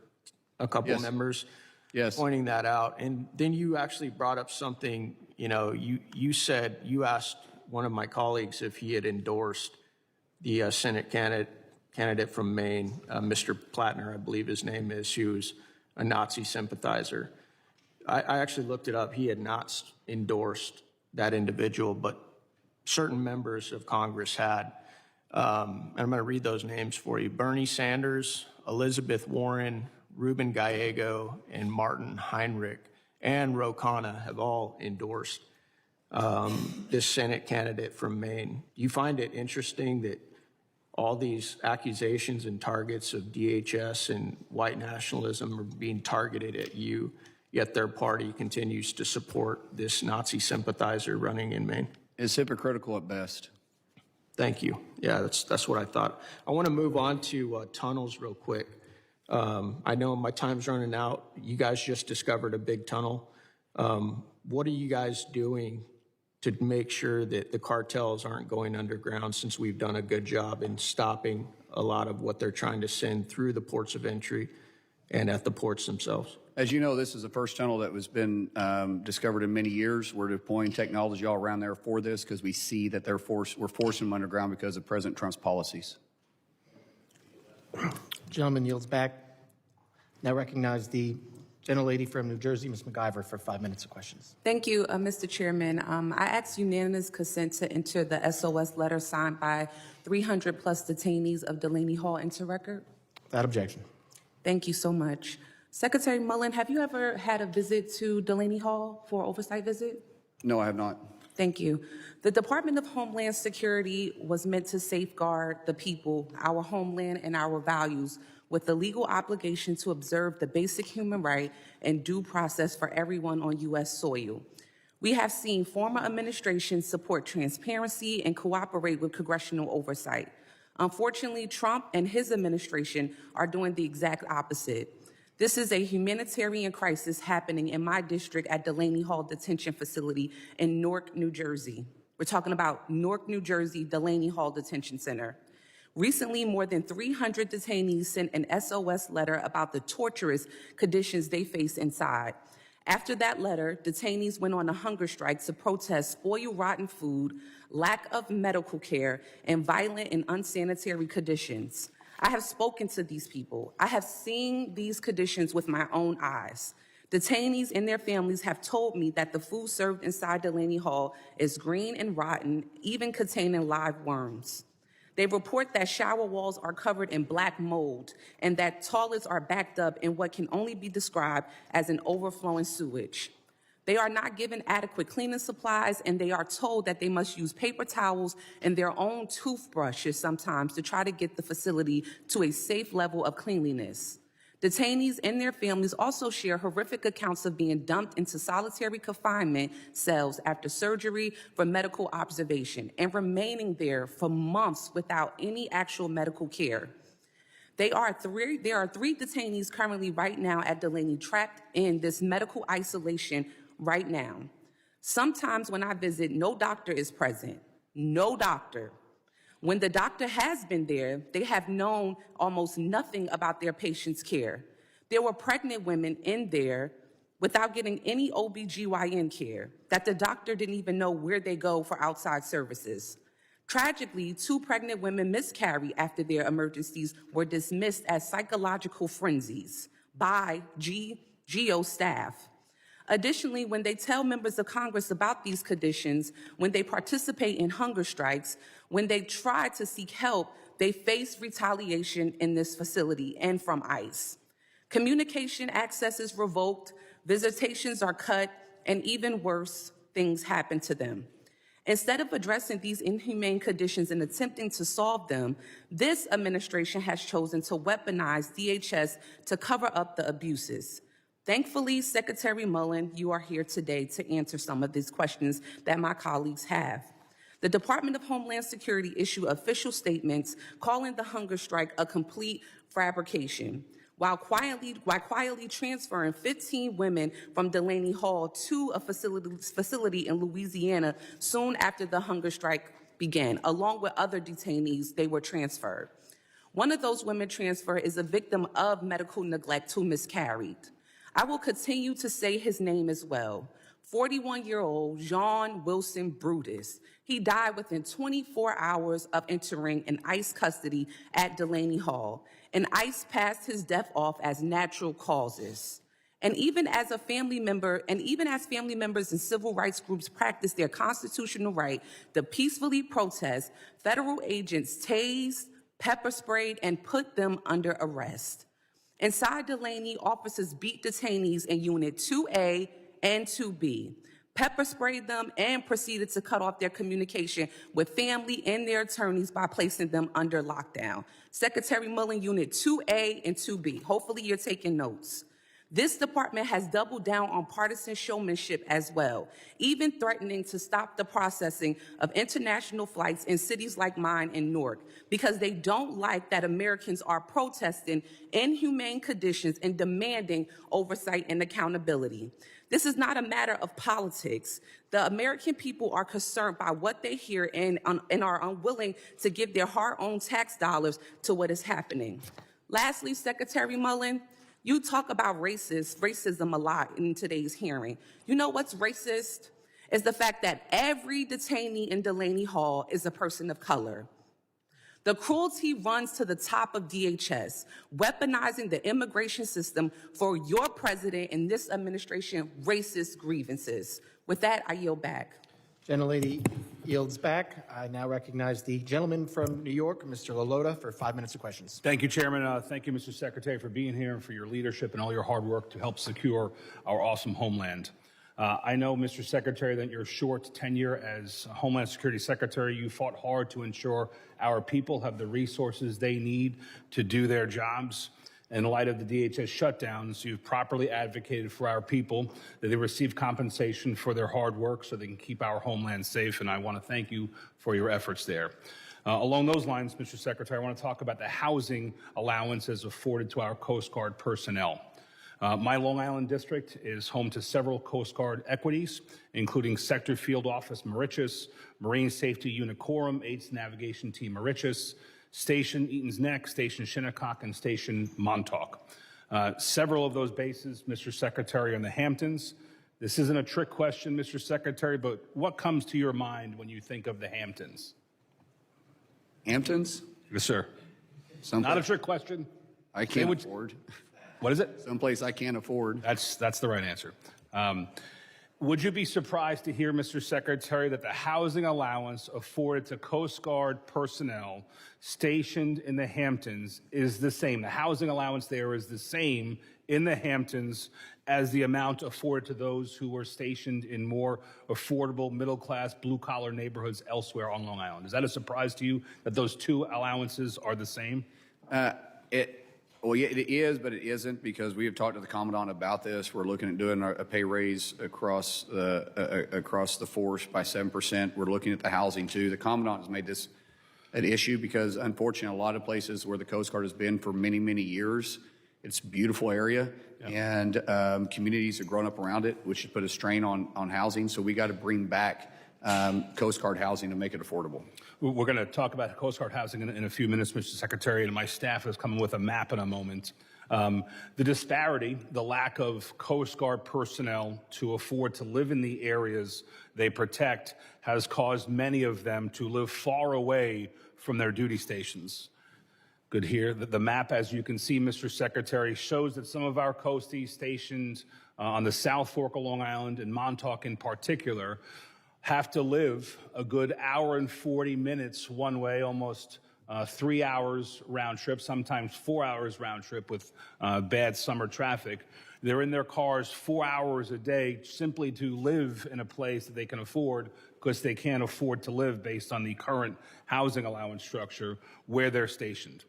[SPEAKER 17] a couple
[SPEAKER 2] Yes.
[SPEAKER 17] members
[SPEAKER 2] Yes.
[SPEAKER 17] pointing that out? And then you actually brought up something, you asked one of my colleagues if he had endorsed the Senate candidate from Maine, Mr. Plattner, I believe his name is, who's a Nazi sympathizer. I actually looked it up. He had not endorsed that individual, but certain members of Congress had. And I'm going to read those names for you. Bernie Sanders, Elizabeth Warren, Ruben Gallego, and Martin Heinrich, and Ro Khanna have all endorsed this Senate candidate from Maine. You find it interesting that all these accusations and targets of DHS and white nationalism are being targeted at you, yet their party continues to support this Nazi sympathizer running in Maine?
[SPEAKER 2] It's hypocritical at best.
[SPEAKER 17] Thank you. Yeah, that's what I thought. I want to move on to tunnels real quick. I know my time's running out. You guys just discovered a big tunnel. What are you guys doing to make sure that the cartels aren't going underground, since we've done a good job in stopping a lot of what they're trying to send through the ports of entry and at the ports themselves?
[SPEAKER 2] As you know, this is the first tunnel that has been discovered in many years. We're deploying technology all around there for this because we see that we're forcing them underground because of President Trump's policies.
[SPEAKER 1] Gentleman yields back. Now recognize the gentlelady from New Jersey, Ms. McIver, for 5 minutes of questions.
[SPEAKER 18] Thank you, Mr. Chairman. I ask unanimous consent to enter the SOS letter signed by 300 plus detainees of Delaney Hall into record.
[SPEAKER 1] Without objection.
[SPEAKER 18] Thank you so much. Secretary Mullin, have you ever had a visit to Delaney Hall for an oversight visit?
[SPEAKER 2] No, I have not.
[SPEAKER 18] Thank you. The Department of Homeland Security was meant to safeguard the people, our homeland, and our values with the legal obligation to observe the basic human right and due process for everyone on U.S. soil. We have seen former administrations support transparency and cooperate with congressional oversight. Unfortunately, Trump and his administration are doing the exact opposite. This is a humanitarian crisis happening in my district at Delaney Hall Detention Facility in Newark, New Jersey. We're talking about Newark, New Jersey, Delaney Hall Detention Center. Recently, more than 300 detainees sent an SOS letter about the torturous conditions they face inside. After that letter, detainees went on a hunger strike to protest spoiled, rotten food, lack of medical care, and violent and unsanitary conditions. I have spoken to these people. I have seen these conditions with my own eyes. Detainees and their families have told me that the food served inside Delaney Hall is green and rotten, even containing live worms. They report that shower walls are covered in black mold and that toilets are backed up in what can only be described as an overflowing sewage. They are not given adequate cleaning supplies, and they are told that they must use paper towels and their own toothbrushes sometimes to try to get the facility to a safe level of cleanliness. Detainees and their families also share horrific accounts of being dumped into solitary confinement cells after surgery for medical observation and remaining there for months without any actual medical care. There are three detainees currently right now at Delaney trapped in this medical isolation right now. Sometimes when I visit, no doctor is present, no doctor. When the doctor has been there, they have known almost nothing about their patient's care. There were pregnant women in there without getting any OBGYN care, that the doctor didn't even know where they go for outside services. Tragically, 2 pregnant women miscarried after their emergencies were dismissed as psychological frenzies by GO staff. Additionally, when they tell members of Congress about these conditions, when they participate in hunger strikes, when they try to seek help, they face retaliation in this facility and from ICE. Communication access is revoked, visitations are cut, and even worse, things happen to them. Instead of addressing these inhumane conditions and attempting to solve them, this administration has chosen to weaponize DHS to cover up the abuses. Thankfully, Secretary Mullin, you are here today to answer some of these questions that my colleagues have. The Department of Homeland Security issued official statements calling the hunger strike a complete fabrication, while quietly transferring 15 women from Delaney Hall to a facility in Louisiana soon after the hunger strike began, along with other detainees. They were transferred. One of those women transferred is a victim of medical neglect who miscarried. I will continue to say his name as well. 41-year-old John Wilson Brutus. He died within 24 hours of entering in ICE custody at Delaney Hall, and ICE passed his death off as natural causes. And even as family members and civil rights groups practice their constitutional right to peacefully protest, federal agents tased, pepper sprayed, and put them under arrest. Inside Delaney, officers beat detainees in Unit 2A and 2B, pepper sprayed them, and proceeded to cut off their communication with family and their attorneys by placing them under lockdown. Secretary Mullin, Unit 2A and 2B. Hopefully you're taking notes. This department has doubled down on partisan showmanship as well, even threatening to stop the processing of international flights in cities like mine in Newark, because they don't like that Americans are protesting inhumane conditions and demanding oversight and accountability. This is not a matter of politics. The American people are concerned by what they hear and are unwilling to give their hard-earned tax dollars to what is happening. Lastly, Secretary Mullin, you talk about racism a lot in today's hearing. You know what's racist? Is the fact that every detainee in Delaney Hall is a person of color. The cruelty runs to the top of DHS, weaponizing the immigration system for your president and this administration racist grievances. With that, I yield back.
[SPEAKER 1] Gentlelady yields back. I now recognize the gentleman from New York, Mr. Lalota, for 5 minutes of questions.
[SPEAKER 19] Thank you, Chairman. Thank you, Mr. Secretary, for being here and for your leadership and all your hard work to help secure our awesome homeland. I know, Mr. Secretary, that your short tenure as Homeland Security Secretary, you fought hard to ensure our people have the resources they need to do their jobs. In light of the DHS shutdowns, you've properly advocated for our people that they receive compensation for their hard work so they can keep our homeland safe, and I want to thank you for your efforts there. Along those lines, Mr. Secretary, I want to talk about the housing allowances afforded to our Coast Guard personnel. My Long Island district is home to several Coast Guard equities, including Sector Field Office Mauritius, Marine Safety Unit Quorum, 8th Navigation Team Mauritius, Station Eaton's Neck, Station Shinnecock, and Station Montauk. Several of those bases, Mr. Secretary, are in the Hamptons. This isn't a trick question, Mr. Secretary, but what comes to your mind when you think of the Hamptons?
[SPEAKER 2] Hamptons?
[SPEAKER 19] Yes, sir.
[SPEAKER 2] Something
[SPEAKER 19] Not a trick question.
[SPEAKER 2] I can't afford.
[SPEAKER 19] What is it?
[SPEAKER 2] Someplace I can't afford.
[SPEAKER 19] That's the right answer. Would you be surprised to hear, Mr. Secretary, that the housing allowance afforded to Coast Guard personnel stationed in the Hamptons is the same? The housing allowance there is the same in the Hamptons as the amount afforded to those who were stationed in more affordable, middle-class, blue-collar neighborhoods elsewhere on Long Island. Is that a surprise to you that those two allowances are the same?
[SPEAKER 2] Well, yeah, it is, but it isn't, because we have talked to the Commandant about this. We're looking at doing a pay raise across the force by 7%. We're looking at the housing, too. The Commandant has made this an issue because, unfortunately, a lot of places where the Coast Guard has been for many, many years, it's a beautiful area, and communities have grown up around it, which has put a strain on housing. So we got to bring back Coast Guard housing to make it affordable.
[SPEAKER 19] We're going to talk about Coast Guard housing in a few minutes, Mr. Secretary, and my staff is coming with a map in a moment. The disparity, the lack of Coast Guard personnel to afford to live in the areas they protect has caused many of them to live far away from their duty stations. Good here. The map, as you can see, Mr. Secretary, shows that some of our coasties stationed on the South Fork of Long Island and Montauk in particular have to live a good hour and 40 minutes one way, almost 3 hours round trip, sometimes 4 hours round trip with bad summer traffic. They're in their cars 4 hours a day simply to live in a place that they can afford, because they can't afford to live based on the current housing allowance structure where they're stationed.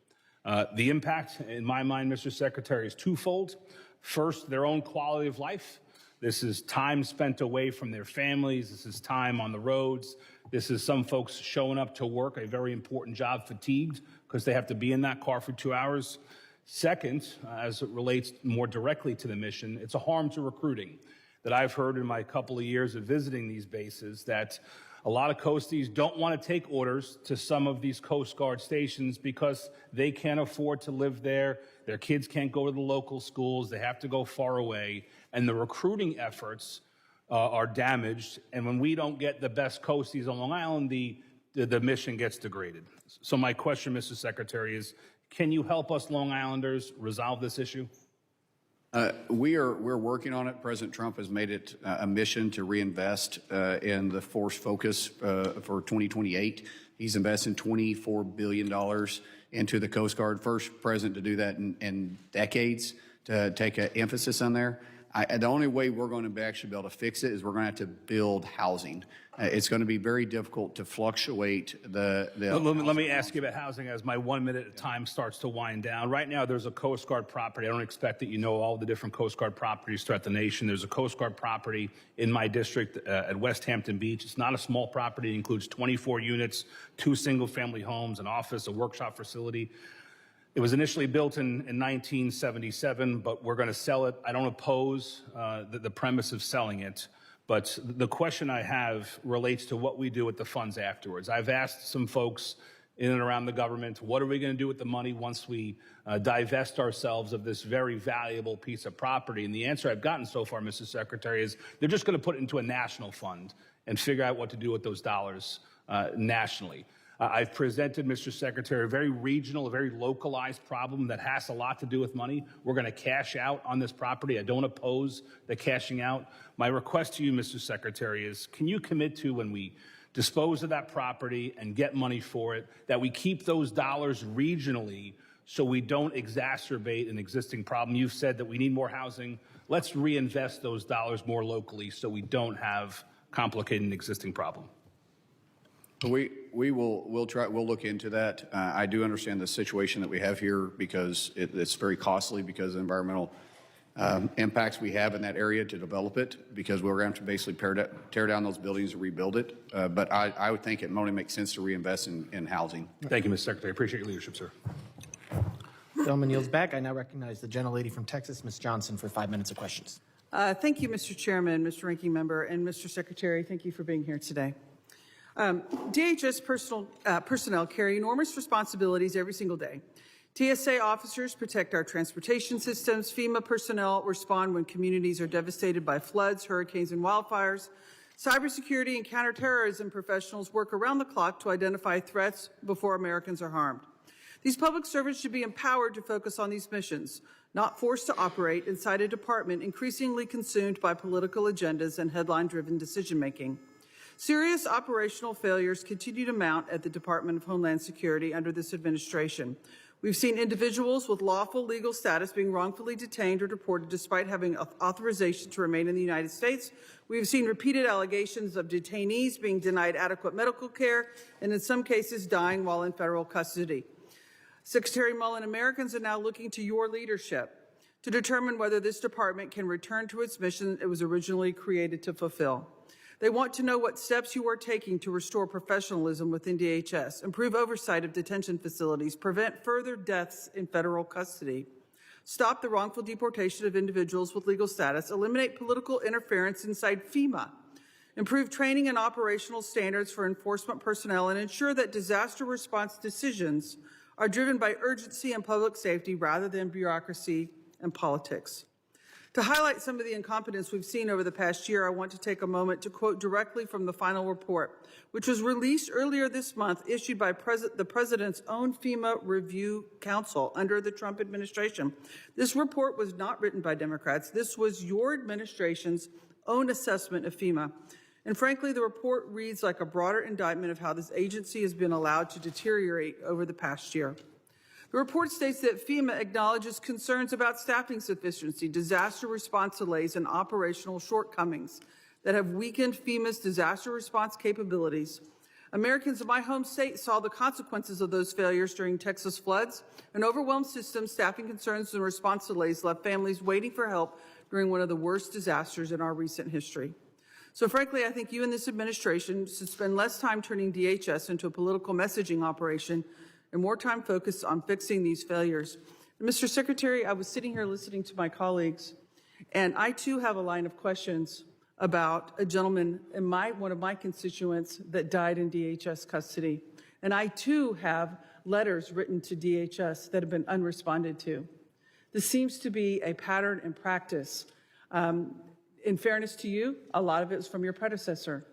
[SPEAKER 19] The impact, in my mind, Mr. Secretary, is twofold. First, their own quality of life. This is time spent away from their families. This is time on the roads. This is some folks showing up to work, a very important job, fatigued because they have to be in that car for 2 hours. Second, as it relates more directly to the mission, it's a harm to recruiting that I've heard in my couple of years of visiting these bases, that a lot of coasties don't want to take orders to some of these Coast Guard stations because they can't afford to live there. Their kids can't go to the local schools. They have to go far away. And the recruiting efforts are damaged. And when we don't get the best coasties on Long Island, the mission gets degraded. So my question, Mr. Secretary, is can you help us Long Islanders resolve this issue?
[SPEAKER 2] We're working on it. President Trump has made it a mission to reinvest in the force focus for 2028. He's investing $24 billion into the Coast Guard. First president to do that in decades, to take an emphasis on there. The only way we're going to actually be able to fix it is we're going to have to build housing. It's going to be very difficult to fluctuate the
[SPEAKER 19] Let me ask you about housing as my 1 minute time starts to wind down. Right now, there's a Coast Guard property. I don't expect that you know all the different Coast Guard properties throughout the nation. There's a Coast Guard property in my district at West Hampton Beach. It's not a small property. It includes 24 units, 2 single-family homes, an office, a workshop facility. It was initially built in 1977, but we're going to sell it. I don't oppose the premise of selling it, but the question I have relates to what we do with the funds afterwards. I've asked some folks in and around the government, what are we going to do with the money once we divest ourselves of this very valuable piece of property? And the answer I've gotten so far, Mr. Secretary, is they're just going to put it into a national fund and figure out what to do with those dollars nationally. I've presented, Mr. Secretary, a very regional, a very localized problem that has a lot to do with money. We're going to cash out on this property. I don't oppose the cashing out. My request to you, Mr. Secretary, is can you commit to, when we dispose of that property and get money for it, that we keep those dollars regionally so we don't exacerbate an existing problem? You've said that we need more housing. Let's reinvest those dollars more locally so we don't have complicated an existing problem.
[SPEAKER 2] We'll look into that. I do understand the situation that we have here because it's very costly because of the environmental impacts we have in that area to develop it, because we're going to have to basically tear down those buildings and rebuild it. But I would think it only makes sense to reinvest in housing.
[SPEAKER 19] Thank you, Mr. Secretary. I appreciate your leadership, sir.
[SPEAKER 1] Gentleman yields back. I now recognize the gentlelady from Texas, Ms. Johnson, for 5 minutes of questions.
[SPEAKER 20] Thank you, Mr. Chairman, Mr. Ranking Member, and Mr. Secretary. Thank you for being here today. DHS personnel carry enormous responsibilities every single day. TSA officers protect our transportation systems. FEMA personnel respond when communities are devastated by floods, hurricanes, and wildfires. Cybersecurity and counterterrorism professionals work around the clock to identify threats before Americans are harmed. These public servants should be empowered to focus on these missions, not forced to operate inside a department increasingly consumed by political agendas and headline-driven decision-making. Serious operational failures continue to mount at the Department of Homeland Security under this administration. We've seen individuals with lawful legal status being wrongfully detained or deported despite having authorization to remain in the United States. We've seen repeated allegations of detainees being denied adequate medical care and in some cases dying while in federal custody. Secretary Mullin, Americans are now looking to your leadership to determine whether this department can return to its mission it was originally created to fulfill. They want to know what steps you are taking to restore professionalism within DHS, improve oversight of detention facilities, prevent further deaths in federal custody, stop the wrongful deportation of individuals with legal status, eliminate political interference inside FEMA, improve training and operational standards for enforcement personnel, and ensure that disaster response decisions are driven by urgency and public safety rather than bureaucracy and politics. To highlight some of the incompetence we've seen over the past year, I want to take a moment to quote directly from the final report, which was released earlier this month, issued by the President's own FEMA Review Council under the Trump administration. This report was not written by Democrats. This was your administration's own assessment of FEMA. And frankly, the report reads like a broader indictment of how this agency has been allowed to deteriorate over the past year. The report states that FEMA acknowledges concerns about staffing sufficiency, disaster response delays, and operational shortcomings that have weakened FEMA's disaster response capabilities. Americans in my home state saw the consequences of those failures during Texas floods. An overwhelmed system, staffing concerns, and response delays left families waiting for help during one of the worst disasters in our recent history. So frankly, I think you and this administration should spend less time turning DHS into a political messaging operation and more time focused on fixing these failures. And Mr. Secretary, I was sitting here listening to my colleagues, and I too have a line of questions about a gentleman in one of my constituents that died in DHS custody. And I too have letters written to DHS that have been unresponded to. This seems to be a pattern and practice. In fairness to you, a lot of it is from your predecessor.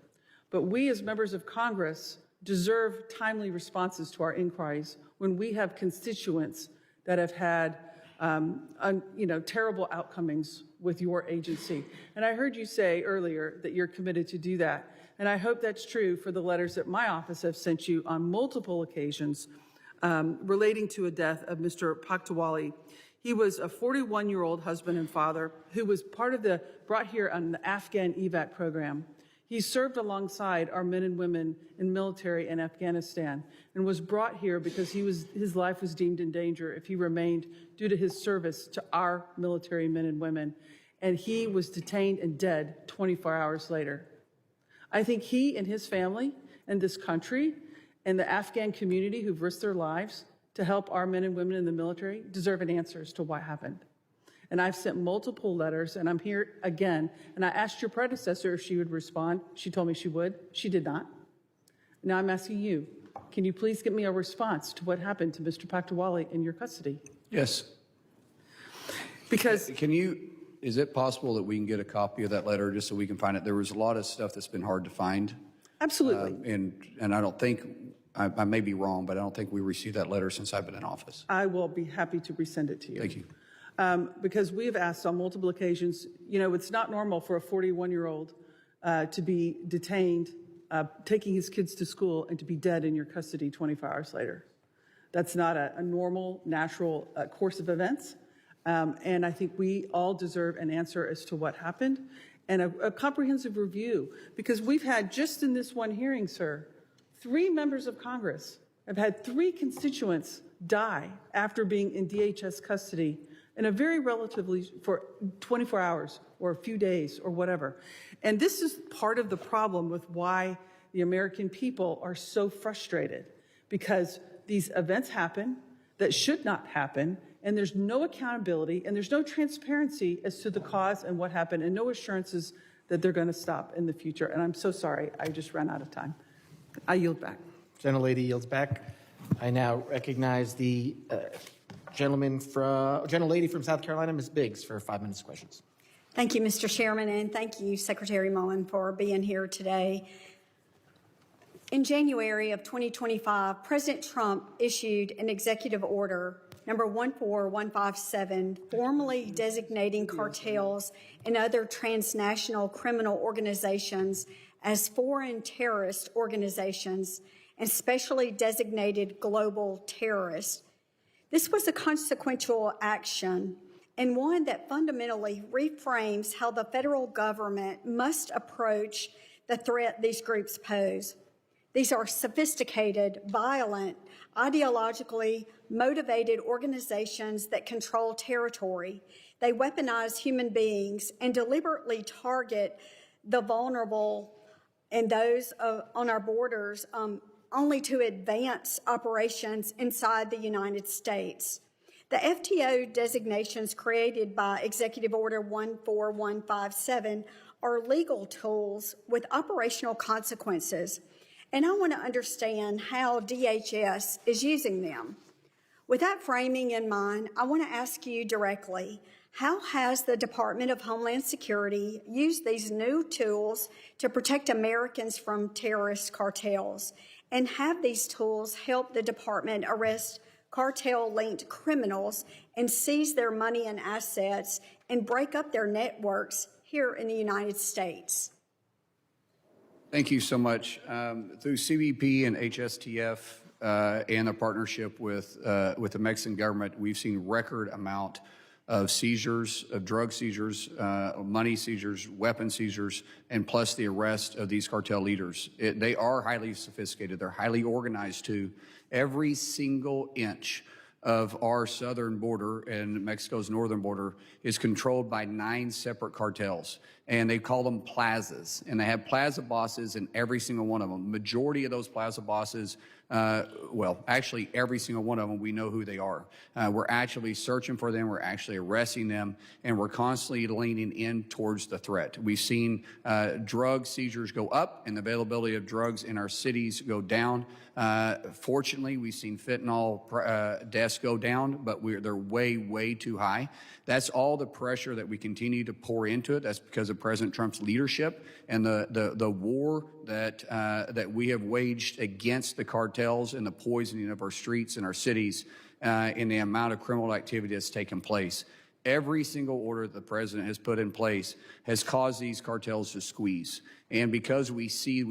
[SPEAKER 20] But we as members of Congress deserve timely responses to our inquiries when we have constituents that have had terrible outcomings with your agency. And I heard you say earlier that you're committed to do that. And I hope that's true for the letters that my office have sent you on multiple occasions relating to a death of Mr. Pakhtawali. He was a 41-year-old husband and father who was brought here on the Afghan evac program. He served alongside our men and women in military in Afghanistan and was brought here because his life was deemed in danger if he remained due to his service to our military men and women. And he was detained and dead 24 hours later. I think he and his family and this country and the Afghan community who've risked their lives to help our men and women in the military deserve an answer as to what happened. And I've sent multiple letters, and I'm here again. And I asked your predecessor if she would respond. She told me she would. She did not. Now I'm asking you, can you please get me a response to what happened to Mr. Pakhtawali in your custody?
[SPEAKER 2] Yes.
[SPEAKER 20] Because
[SPEAKER 2] is it possible that we can get a copy of that letter just so we can find it? There was a lot of stuff that's been hard to find.
[SPEAKER 20] Absolutely.
[SPEAKER 2] And I don't think, I may be wrong, but I don't think we received that letter since I've been in office.
[SPEAKER 20] I will be happy to resend it to you.
[SPEAKER 2] Thank you.
[SPEAKER 20] Because we have asked on multiple occasions, it's not normal for a 41-year-old to be detained, taking his kids to school, and to be dead in your custody 24 hours later. That's not a normal, natural course of events. And I think we all deserve an answer as to what happened and a comprehensive review. Because we've had, just in this one hearing, sir, 3 members of Congress have had 3 constituents die after being in DHS custody in a very relatively, for 24 hours or a few days or whatever. And this is part of the problem with why the American people are so frustrated, because these events happen that should not happen, and there's no accountability and there's no transparency as to the cause and what happened, and no assurances that they're going to stop in the future. And I'm so sorry, I just ran out of time. I yield back.
[SPEAKER 1] Gentlelady yields back. I now recognize the gentlelady from South Carolina, Ms. Biggs, for 5 minutes of questions.
[SPEAKER 21] Thank you, Mr. Chairman, and thank you, Secretary Mullin, for being here today. In January of 2025, President Trump issued an executive order number 14157, formally designating cartels and other transnational criminal organizations as foreign terrorist organizations and specially designated global terrorists. This was a consequential action and one that fundamentally reframes how the federal government must approach the threat these groups pose. These are sophisticated, violent, ideologically motivated organizations that control territory. They weaponize human beings and deliberately target the vulnerable and those on our borders only to advance operations inside the United States. The FTO designations created by Executive Order 14157 are legal tools with operational consequences, and I want to understand how DHS is using them. With that framing in mind, I want to ask you directly, how has the Department of Homeland Security used these new tools to protect Americans from terrorist cartels? And have these tools helped the department arrest cartel-linked criminals and seize their money and assets and break up their networks here in the United States?
[SPEAKER 2] Thank you so much. Through CBP and HSTF and a partnership with the Mexican government, we've seen record amount of seizures, of drug seizures, money seizures, weapon seizures, and plus the arrest of these cartel leaders. They are highly sophisticated. They're highly organized too. Every single inch of our southern border and Mexico's northern border is controlled by 9 separate cartels, and they call them plazas, and they have plaza bosses in every single one of them. Majority of those plaza bosses, well, actually every single one of them, we know who they are. We're actually searching for them, we're actually arresting them, and we're constantly leaning in towards the threat. We've seen drug seizures go up and the availability of drugs in our cities go down. Fortunately, we've seen fentanyl deaths go down, but they're way, way too high. That's all the pressure that we continue to pour into it. That's because of President Trump's leadership and the war that we have waged against the cartels and the poisoning of our streets and our cities and the amount of criminal activity that's taken place. Every single order that the president has put in place has caused these cartels to squeeze. And because we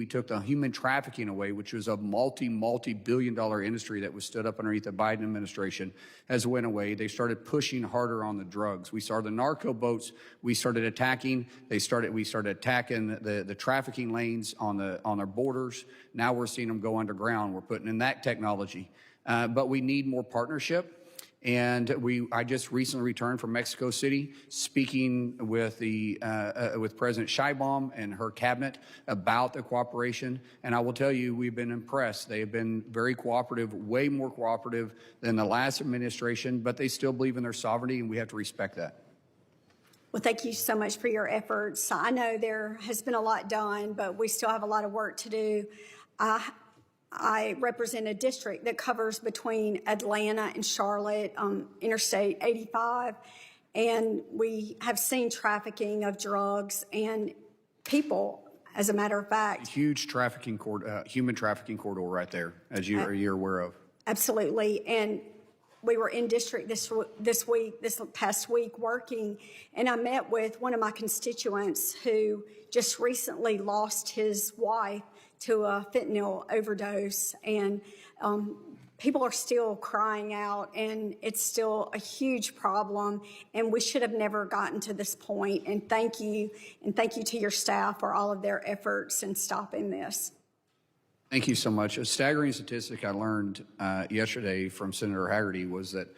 [SPEAKER 2] took the human trafficking away, which was a multi-billion-dollar industry that was stood up underneath the Biden administration, has went away. They started pushing harder on the drugs. We saw the narco boats. We started attacking. We started attacking the trafficking lanes on our borders. Now we're seeing them go underground. We're putting in that technology. But we need more partnership. And I just recently returned from Mexico City, speaking with President Sheinbaum and her cabinet about the cooperation. And I will tell you, we've been impressed. They have been very cooperative, way more cooperative than the last administration, but they still believe in their sovereignty, and we have to respect that.
[SPEAKER 21] Well, thank you so much for your efforts. I know there has been a lot done, but we still have a lot of work to do. I represent a district that covers between Atlanta and Charlotte, Interstate 85, and we have seen trafficking of drugs and people, as a matter of fact.
[SPEAKER 2] Huge human trafficking corridor right there, as you're aware of.
[SPEAKER 21] Absolutely, and we were in district this past week working, and I met with one of my constituents who just recently lost his wife to a fentanyl overdose, and people are still crying out, and it's still a huge problem, and we should have never gotten to this point. And thank you to your staff for all of their efforts in stopping this.
[SPEAKER 2] Thank you so much. A staggering statistic I learned yesterday from Senator Hagerty was that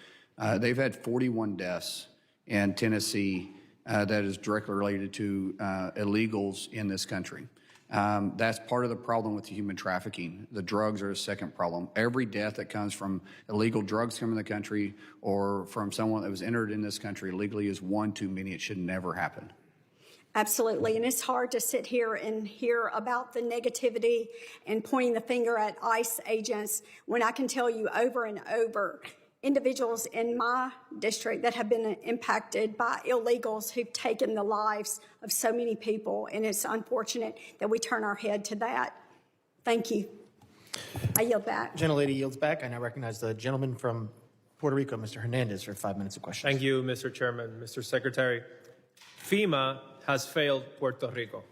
[SPEAKER 2] they've had 41 deaths in Tennessee that is directly related to illegals in this country. That's part of the problem with the human trafficking. The drugs are a second problem. Every death that comes from illegal drugs coming in the country or from someone that was entered in this country illegally is one too many. It should never happen.
[SPEAKER 21] Absolutely, and it's hard to sit here and hear about the negativity and pointing the finger at ICE agents when I can tell you over and over individuals in my district that have been impacted by illegals who've taken the lives of so many people, and it's unfortunate that we turn our head to that. Thank you. I yield back.
[SPEAKER 1] Gentlelady yields back. I now recognize the gentleman from Puerto Rico, Mr. Hernandez, for 5 minutes of questions.
[SPEAKER 4] Thank you, Mr. Chairman. Mr. Secretary, FEMA has failed Puerto Rico.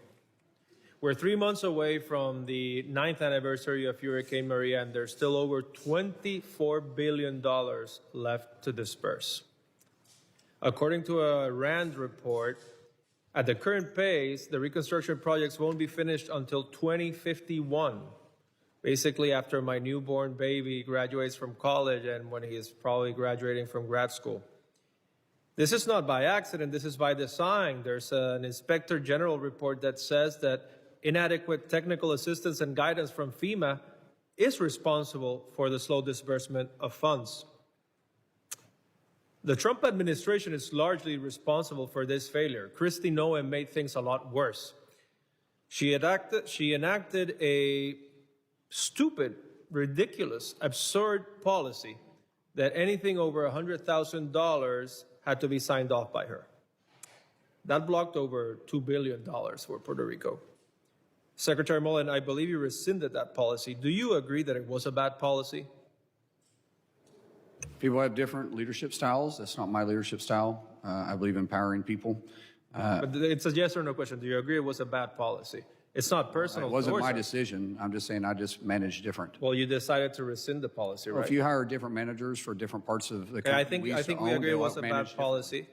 [SPEAKER 4] We're 3 months away from the 9th anniversary of Hurricane Maria, and there's still over $24 billion left to disperse. According to a RAND report, at the current pace, the reconstruction projects won't be finished until 2051, basically after my newborn baby graduates from college and when he is probably graduating from grad school. This is not by accident, this is by design. There's an Inspector General report that says that inadequate technical assistance and guidance from FEMA is responsible for the slow disbursement of funds. The Trump administration is largely responsible for this failure. Kristi Noem made things a lot worse. She enacted a stupid, ridiculous, absurd policy that anything over $100,000 had to be signed off by her. That blocked over $2 billion for Puerto Rico. Secretary Mullin, I believe you rescinded that policy. Do you agree that it was a bad policy?
[SPEAKER 2] People have different leadership styles. That's not my leadership style. I believe empowering people.
[SPEAKER 4] But it's a yes or no question. Do you agree it was a bad policy? It's not personal.
[SPEAKER 2] It wasn't my decision. I'm just saying I just managed different.
[SPEAKER 4] Well, you decided to rescind the policy, right?
[SPEAKER 2] Well, if you hire different managers for different parts of the country,
[SPEAKER 4] I think we agree it was a bad policy.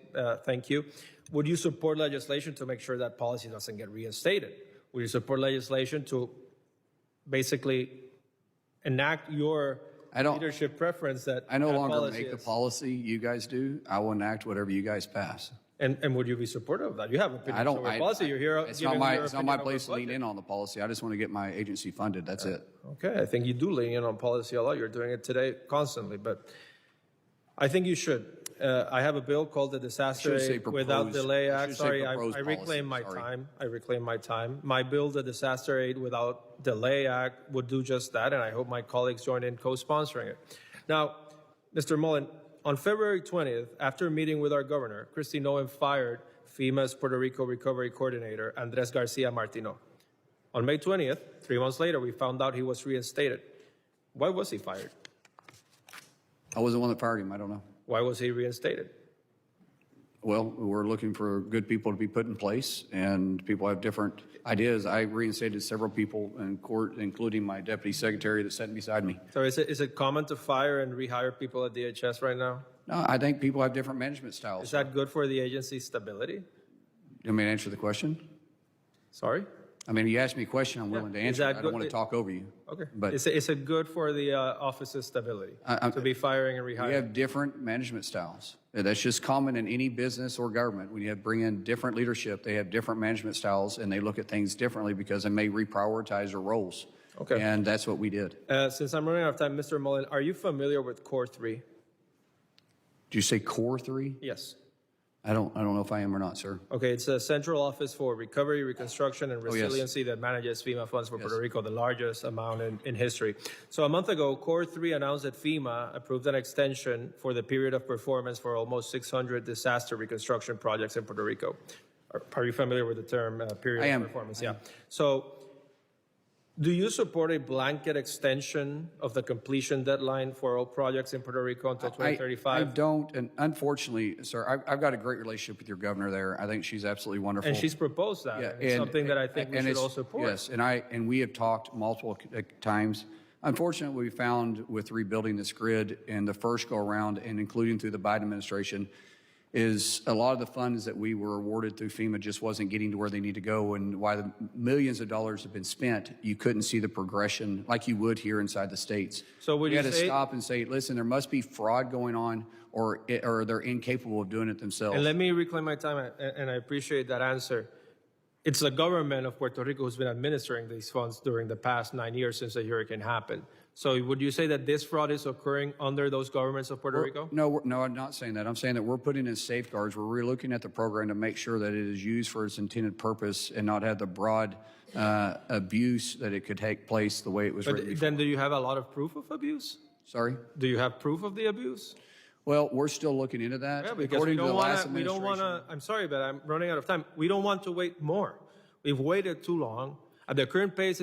[SPEAKER 4] Thank you. Would you support legislation to make sure that policy doesn't get reinstated? Would you support legislation to basically enact your leadership preference that
[SPEAKER 2] I no longer make the policy, you guys do. I will enact whatever you guys pass.
[SPEAKER 4] And would you be supportive of that? You have opinions over policy. You're here.
[SPEAKER 2] It's not my place to lean in on the policy. I just want to get my agency funded. That's it.
[SPEAKER 4] Okay, I think you do lean in on policy a lot. You're doing it today constantly, but I think you should. I have a bill called the Disaster Aid Without Delay Act. Sorry, I reclaim my time. I reclaim my time. My bill, the Disaster Aid Without Delay Act, would do just that, and I hope my colleagues join in co-sponsoring it. Now, Mr. Mullin, on February 20th, after a meeting with our governor, Kristi Noem fired FEMA's Puerto Rico Recovery Coordinator, Andres Garcia Martino. On May 20th, 3 months later, we found out he was reinstated. Why was he fired?
[SPEAKER 2] I was the one that fired him. I don't know.
[SPEAKER 4] Why was he reinstated?
[SPEAKER 2] Well, we're looking for good people to be put in place, and people have different ideas. I reinstated several people in court, including my deputy secretary that's sitting beside me.
[SPEAKER 4] So is it common to fire and rehire people at DHS right now?
[SPEAKER 2] No, I think people have different management styles.
[SPEAKER 4] Is that good for the agency's stability?
[SPEAKER 2] You want me to answer the question?
[SPEAKER 4] Sorry?
[SPEAKER 2] I mean, you asked me a question, I'm willing to answer it. I don't want to talk over you.
[SPEAKER 4] Okay.
[SPEAKER 2] But
[SPEAKER 4] is it good for the office's stability to be firing and rehiring?
[SPEAKER 2] we have different management styles. That's just common in any business or government. When you bring in different leadership, they have different management styles, and they look at things differently because they may reprioritize their roles.
[SPEAKER 4] Okay.
[SPEAKER 2] And that's what we did.
[SPEAKER 4] Since I'm running out of time, Mr. Mullin, are you familiar with Core 3?
[SPEAKER 2] Did you say Core 3?
[SPEAKER 4] Yes.
[SPEAKER 2] I don't know if I am or not, sir.
[SPEAKER 4] Okay, it's a central office for recovery, reconstruction, and
[SPEAKER 2] yes.
[SPEAKER 4] resiliency that manages FEMA funds for Puerto Rico, the largest amount in history. So a month ago, Core 3 announced that FEMA approved an extension for the period of performance for almost 600 disaster reconstruction projects in Puerto Rico. Are you familiar with the term period of performance? Yeah. So do you support a blanket extension of the completion deadline for all projects in Puerto Rico until 2035?
[SPEAKER 2] I don't, and unfortunately, sir, I've got a great relationship with your governor there. I think she's absolutely wonderful.
[SPEAKER 4] And she's proposed that. Yeah, it's something that I think we should all support.
[SPEAKER 2] Yes, and we have talked multiple times. Unfortunately, we found with rebuilding this grid in the first go-around, and including through the Biden administration, is a lot of the funds that we were awarded through FEMA just wasn't getting to where they need to go, and why the millions of dollars have been spent, you couldn't see the progression like you would here inside the states.
[SPEAKER 4] So would
[SPEAKER 2] you
[SPEAKER 4] you
[SPEAKER 2] had to stop and say, listen, there must be fraud going on, or they're incapable of doing it themselves.
[SPEAKER 4] And let me reclaim my time, and I appreciate that answer. It's the government of Puerto Rico who's been administering these funds during the past 9 years since the hurricane happened. So would you say that this fraud is occurring under those governments of Puerto Rico?
[SPEAKER 2] No, I'm not saying that. I'm saying that we're putting in safeguards. We're relooking at the program to make sure that it is used for its intended purpose and not have the broad abuse that it could take place the way it was written before.
[SPEAKER 4] Then do you have a lot of proof of abuse?
[SPEAKER 2] Sorry?
[SPEAKER 4] Do you have proof of the abuse?
[SPEAKER 2] Well, we're still looking into that.
[SPEAKER 4] Yeah, because we don't want to, I'm sorry, but I'm running out of time. We don't want to wait more. We've waited too long. At the current pace,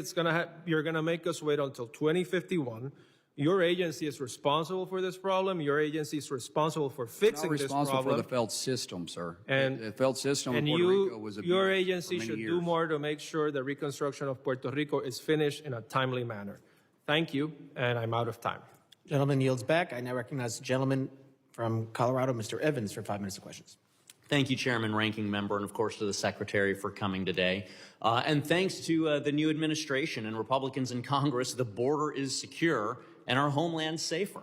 [SPEAKER 4] you're going to make us wait until 2051. Your agency is responsible for this problem. Your agency is responsible for fixing this problem.
[SPEAKER 2] Responsible for the failed system, sir.
[SPEAKER 4] And
[SPEAKER 2] the failed system in Puerto Rico was abused
[SPEAKER 4] your
[SPEAKER 2] for
[SPEAKER 4] agency
[SPEAKER 2] many
[SPEAKER 4] should
[SPEAKER 2] years.
[SPEAKER 4] do more to make sure the reconstruction of Puerto Rico is finished in a timely manner. Thank you, and I'm out of time.
[SPEAKER 1] Gentleman yields back. I now recognize the gentleman from Colorado, Mr. Evans, for 5 minutes of questions.
[SPEAKER 5] Thank you, Chairman, Ranking Member, and of course to the Secretary for coming today. And thanks to the new administration and Republicans in Congress, the border is secure and our homeland safer.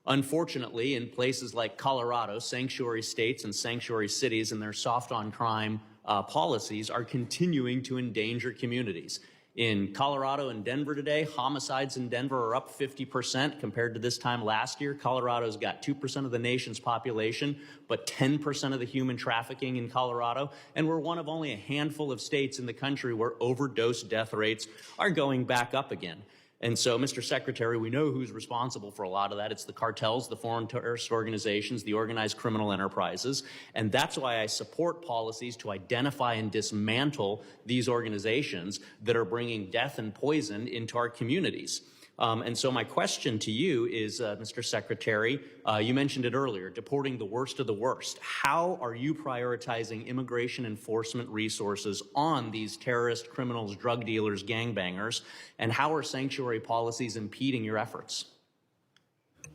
[SPEAKER 5] Unfortunately, in places like Colorado, sanctuary states and sanctuary cities and their soft on crime policies are continuing to endanger communities. In Colorado and Denver today, homicides in Denver are up 50% compared to this time last year. Colorado's got 2% of the nation's population, but 10% of the human trafficking in Colorado. And we're one of only a handful of states in the country where overdose death rates are going back up again. And so, Mr. Secretary, we know who's responsible for a lot of that. It's the cartels, the foreign terrorist organizations, the organized criminal enterprises. And that's why I support policies to identify and dismantle these organizations that are bringing death and poison into our communities. And so my question to you is, Mr. Secretary, you mentioned it earlier, deporting the worst of the worst. How are you prioritizing immigration enforcement resources on these terrorists, criminals, drug dealers, gangbangers, and how are sanctuary policies impeding your efforts?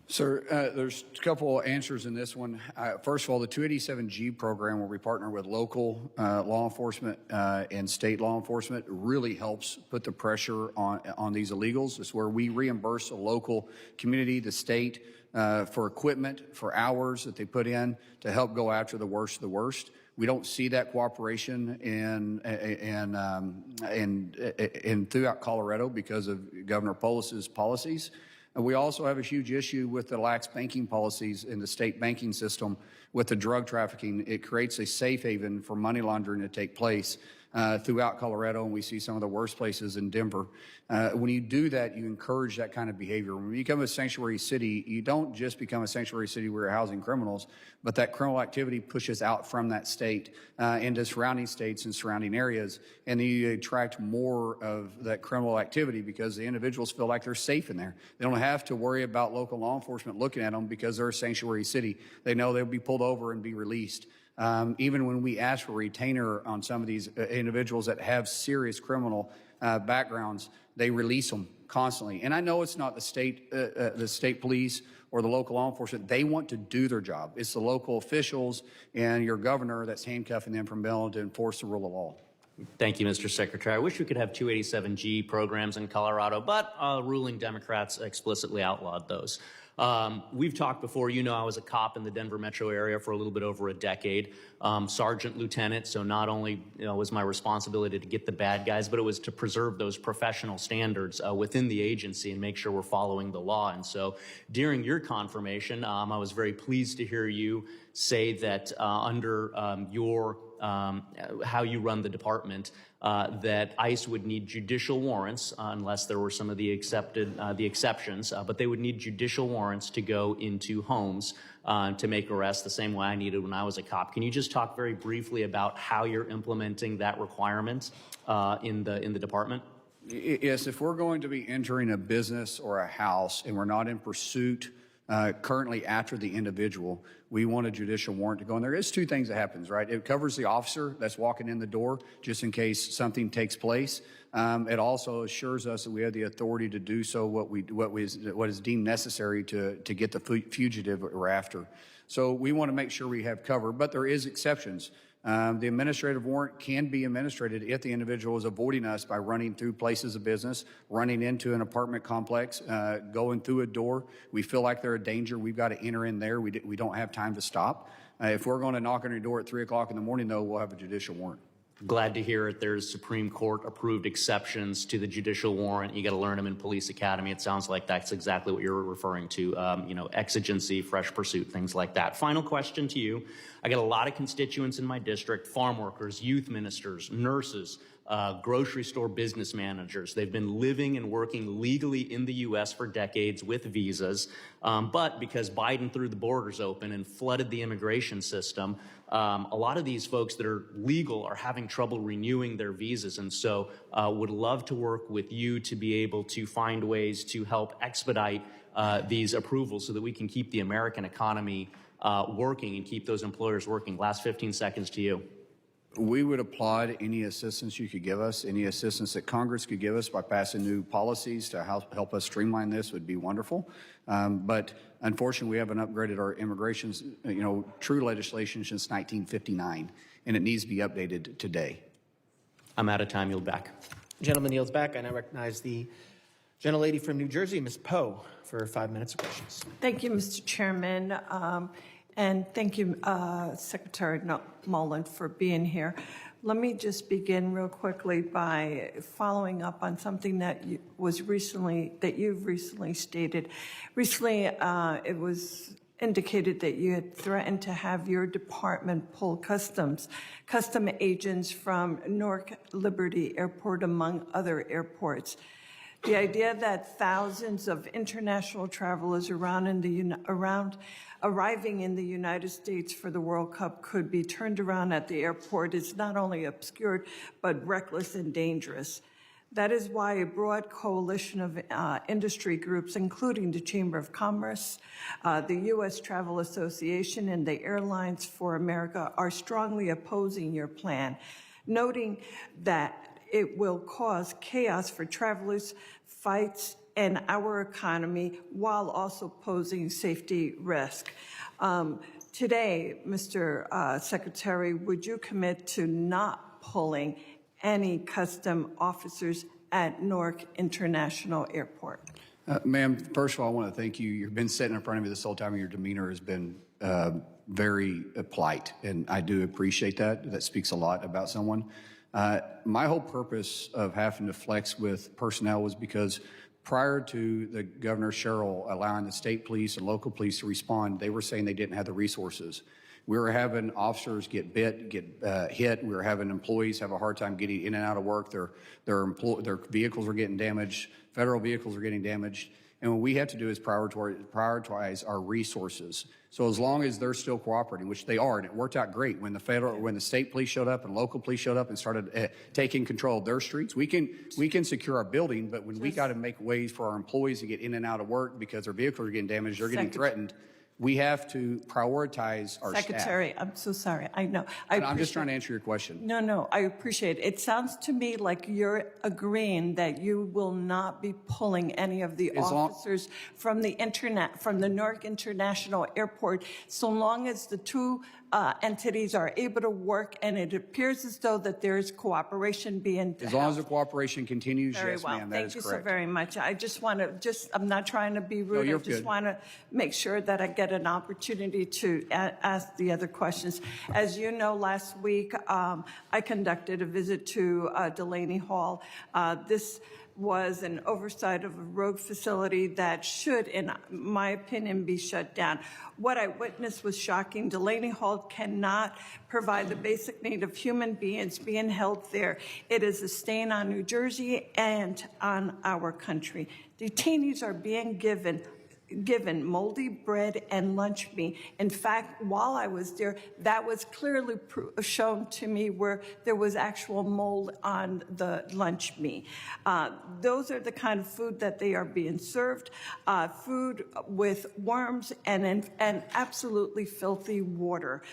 [SPEAKER 2] Sir, there's a couple answers in this one. First of all, the 287G program, where we partner with local law enforcement and state law enforcement, really helps put the pressure on these illegals. It's where we reimburse a local community, the state, for equipment, for hours that they put in to help go after the worst of the worst. We don't see that cooperation in throughout Colorado because of Governor Polis's policies. And we also have a huge issue with the lax banking policies in the state banking system with the drug trafficking. It creates a safe haven for money laundering to take place throughout Colorado, and we see some of the worst places in Denver. When you do that, you encourage that kind of behavior. When you become a sanctuary city, you don't just become a sanctuary city where you're housing criminals, but that criminal activity pushes out from that state into surrounding states and surrounding areas, and you attract more of that criminal activity because the individuals feel like they're safe in there. They don't have to worry about local law enforcement looking at them because they're a sanctuary city. They know they'll be pulled over and be released. Even when we ask for retainer on some of these individuals that have serious criminal backgrounds, they release them constantly. And I know it's not the state police or the local law enforcement. They want to do their job. It's the local officials and your governor that's handcuffing them from being able to enforce the rule of law.
[SPEAKER 5] Thank you, Mr. Secretary. I wish we could have 287G programs in Colorado, but ruling Democrats explicitly outlawed those. We've talked before. You know, I was a cop in the Denver metro area for a little bit over a decade, sergeant, lieutenant. So not only was my responsibility to get the bad guys, but it was to preserve those professional standards within the agency and make sure we're following the law. And so during your confirmation, I was very pleased to hear you say that under your how you run the department, that ICE would need judicial warrants unless there were some of the exceptions, but they would need judicial warrants to go into homes to make arrests the same way I needed when I was a cop. Can you just talk very briefly about how you're implementing that requirement in the department?
[SPEAKER 2] Yes, if we're going to be entering a business or a house and we're not in pursuit currently after the individual, we want a judicial warrant to go in there. There's two things that happens, right? It covers the officer that's walking in the door just in case something takes place. It also assures us that we have the authority to do so what is deemed necessary to get the fugitive we're after. So we want to make sure we have cover, but there is exceptions. The administrative warrant can be administrated if the individual is avoiding us by running through places of business, running into an apartment complex, going through a door. We feel like they're a danger. We've got to enter in there. We don't have time to stop. If we're going to knock on your door at 3 o'clock in the morning, though, we'll have a judicial warrant.
[SPEAKER 5] Glad to hear it. There's Supreme Court approved exceptions to the judicial warrant. You got to learn them in Police Academy. It sounds like that's exactly what you're referring to. Exigency, fresh pursuit, things like that. Final question to you. I got a lot of constituents in my district, farm workers, youth ministers, nurses, grocery store business managers. They've been living and working legally in the U.S. for decades with visas, but because Biden threw the borders open and flooded the immigration system, a lot of these folks that are legal are having trouble renewing their visas, and so would love to work with you to be able to find ways to help expedite these approvals so that we can keep the American economy working and keep those employers working. Last 15 seconds to you.
[SPEAKER 2] We would applaud any assistance you could give us, any assistance that Congress could give us by passing new policies to help us streamline this would be wonderful. But unfortunately, we haven't upgraded our immigration, true legislation since 1959, and it needs to be updated today.
[SPEAKER 5] I'm out of time. Yield back.
[SPEAKER 1] Gentleman yields back. I now recognize the gentlelady from New Jersey, Ms. Poe, for 5 minutes of questions.
[SPEAKER 7] Thank you, Mr. Chairman. And thank you, Secretary Mullin, for being here. Let me just begin real quickly by following up on something that you've recently stated. Recently, it was indicated that you had threatened to have your department pull custom agents from Newark Liberty Airport, among other airports. The idea that thousands of international travelers arriving in the United States for the World Cup could be turned around at the airport is not only obscured, but reckless and dangerous. That is why a broad coalition of industry groups, including the Chamber of Commerce, the U.S. Travel Association, and the Airlines for America are strongly opposing your plan, noting that it will cause chaos for travelers, fights, and our economy, while also posing safety risk. Today, Mr. Secretary, would you commit to not pulling any custom officers at Newark International Airport?
[SPEAKER 2] Ma'am, first of all, I want to thank you. You've been sitting in front of me this whole time, and your demeanor has been very polite, and I do appreciate that. That speaks a lot about someone. My whole purpose of having to flex with personnel was because prior to the Governor Sherrill allowing the state police and local police to respond, they were saying they didn't have the resources. We were having officers get hit. We were having employees have a hard time getting in and out of work. Their vehicles were getting damaged. Federal vehicles were getting damaged. And what we have to do is prioritize our resources. So as long as they're still cooperating, which they are, and it worked out great when the state police showed up and local police showed up and started taking control of their streets, we can secure our building. But when we got to make ways for our employees to get in and out of work because their vehicles are getting damaged, they're getting threatened, we have to prioritize our
[SPEAKER 7] Secretary,
[SPEAKER 2] staff.
[SPEAKER 7] I'm so sorry. I know.
[SPEAKER 2] I'm just trying to answer your question.
[SPEAKER 7] No, I appreciate it. It sounds to me like you're agreeing that you will not be pulling any of the officers from the Newark International Airport, so long as the two entities are able to work, and it appears as though that there is cooperation being held.
[SPEAKER 2] As long as the cooperation continues, yes, ma'am, that is correct.
[SPEAKER 7] Thank you so very much. I just want to, I'm not trying to be rude.
[SPEAKER 2] No,
[SPEAKER 7] I just want to make sure that I get an opportunity to ask the other questions. As you know, last week, I conducted a visit to Delaney Hall. This was an oversight of a rogue facility that should, in my opinion, be shut down. What I witnessed was shocking. Delaney Hall cannot provide the basic need of human beings being held there. It is a stain on New Jersey and on our country. Detainees are being given moldy bread and lunch meat. In fact, while I was there, that was clearly shown to me where there was actual mold on the lunch meat. Those are the kind of food that they are being served, food with worms and absolutely filthy water.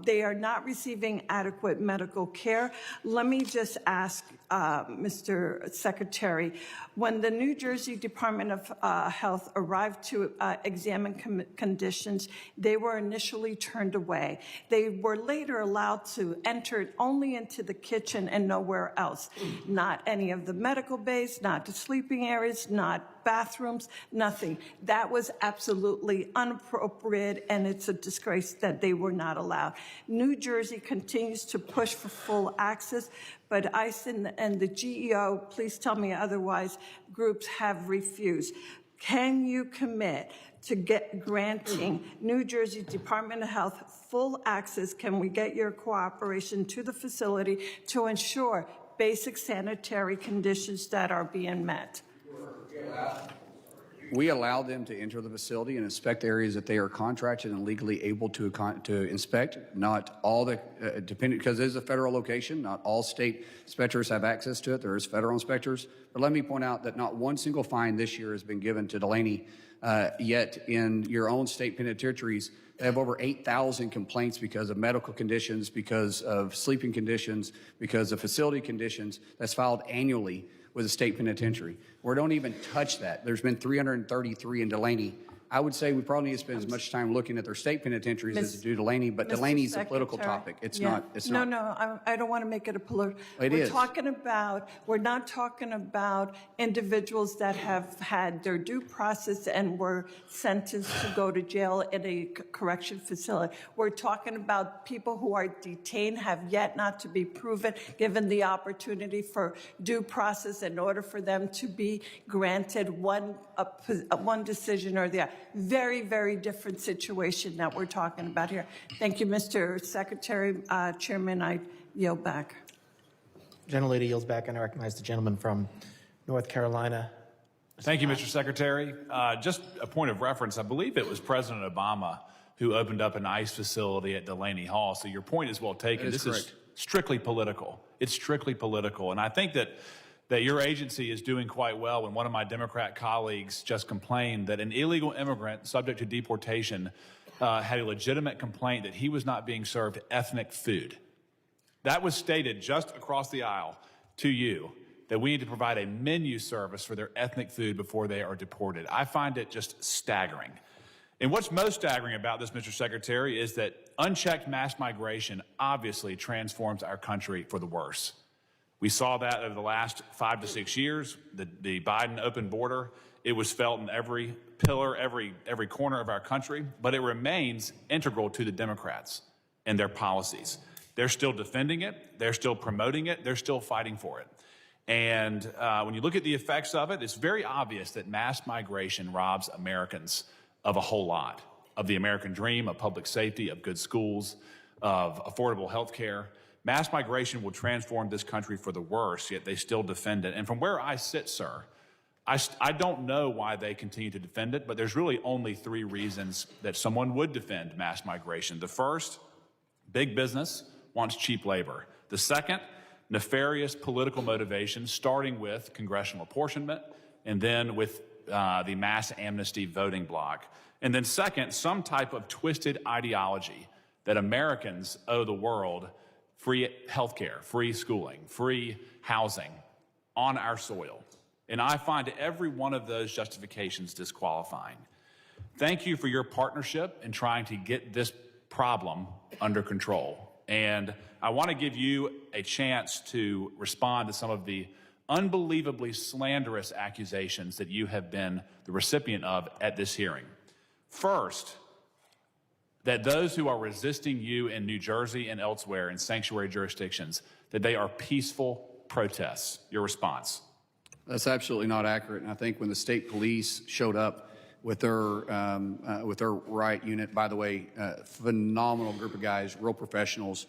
[SPEAKER 7] They are not receiving adequate medical care. Let me just ask, Mr. Secretary, when the New Jersey Department of Health arrived to examine conditions, they were initially turned away. They were later allowed to enter only into the kitchen and nowhere else. Not any of the medical bays, not the sleeping areas, not bathrooms, nothing. That was absolutely inappropriate, and it's a disgrace that they were not allowed. New Jersey continues to push for full access, but ICE and the GEO, please tell me otherwise, groups have refused. Can you commit to granting New Jersey Department of Health full access? Can we get your cooperation to the facility to ensure basic sanitary conditions that are being met?
[SPEAKER 2] We allow them to enter the facility and inspect areas that they are contracted and legally able to inspect. Not all the, depending, because it is a federal location, not all state inspectors have access to it. There is federal inspectors. But let me point out that not one single fine this year has been given to Delaney, yet in your own state penitentiaries, they have over 8,000 complaints because of medical conditions, because of sleeping conditions, because of facility conditions that's filed annually with the state penitentiary. We don't even touch that. There's been 333 in Delaney. I would say we probably need to spend as much time looking at their state penitentiaries as to do Delaney, but Delaney's a political topic. It's not. It's not.
[SPEAKER 7] No, I don't want to make it a political.
[SPEAKER 2] It is.
[SPEAKER 7] We're not talking about individuals that have had their due process and were sentenced to go to jail in a correction facility. We're talking about people who are detained, have yet not to be proven, given the opportunity for due process in order for them to be granted one decision or the other. Very, very different situation that we're talking about here. Thank you, Mr. Secretary. Chairman, I yield back.
[SPEAKER 1] Gentlelady yields back, and I recognize the gentleman from North Carolina.
[SPEAKER 8] Thank you, Mr. Secretary. Just a point of reference, I believe it was President Obama who opened up an ICE facility at Delaney Hall. So your point is well taken. This is strictly political. It's strictly political. And I think that your agency is doing quite well. When one of my Democrat colleagues just complained that an illegal immigrant subject to deportation had a legitimate complaint that he was not being served ethnic food. That was stated just across the aisle to you, that we need to provide a menu service for their ethnic food before they are deported. I find it just staggering. And what's most staggering about this, Mr. Secretary, is that unchecked mass migration obviously transforms our country for the worse. We saw that over the last 5 to 6 years, the Biden open border. It was felt in every pillar, every corner of our country, but it remains integral to the Democrats and their policies. They're still defending it. They're still promoting it. They're still fighting for it. And when you look at the effects of it, it's very obvious that mass migration robs Americans of a whole lot, of the American dream, of public safety, of good schools, of affordable health care. Mass migration will transform this country for the worse, yet they still defend it. And from where I sit, sir, I don't know why they continue to defend it, but there's really only 3 reasons that someone would defend mass migration. The first, big business wants cheap labor. The second, nefarious political motivations, starting with congressional apportionment and then with the mass amnesty voting bloc. And then second, some type of twisted ideology that Americans owe the world free healthcare, free schooling, free housing on our soil. And I find every one of those justifications disqualifying. Thank you for your partnership in trying to get this problem under control. And I want to give you a chance to respond to some of the unbelievably slanderous accusations that you have been the recipient of at this hearing. First, that those who are resisting you in New Jersey and elsewhere in sanctuary jurisdictions, that they are peaceful protests. Your response?
[SPEAKER 2] That's absolutely not accurate. And I think when the state police showed up with their riot unit, by the way, phenomenal group of guys, real professionals,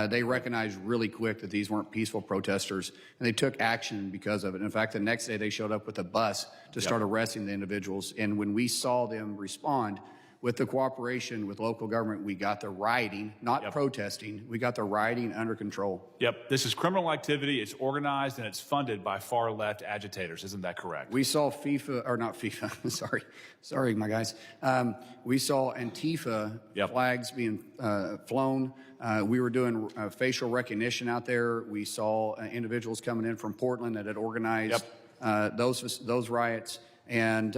[SPEAKER 2] they recognized really quick that these weren't peaceful protesters, and they took action because of it. In fact, the next day they showed up with a bus to start arresting the individuals. And when we saw them respond, with the cooperation with local government, we got the rioting, not protesting, we got the rioting under control.
[SPEAKER 8] Yep, this is criminal activity. It's organized and it's funded by far left agitators. Isn't that correct?
[SPEAKER 2] We saw sorry, my guys. We saw Antifa flags being flown. We were doing facial recognition out there. We saw individuals coming in from Portland that had organized those riots. And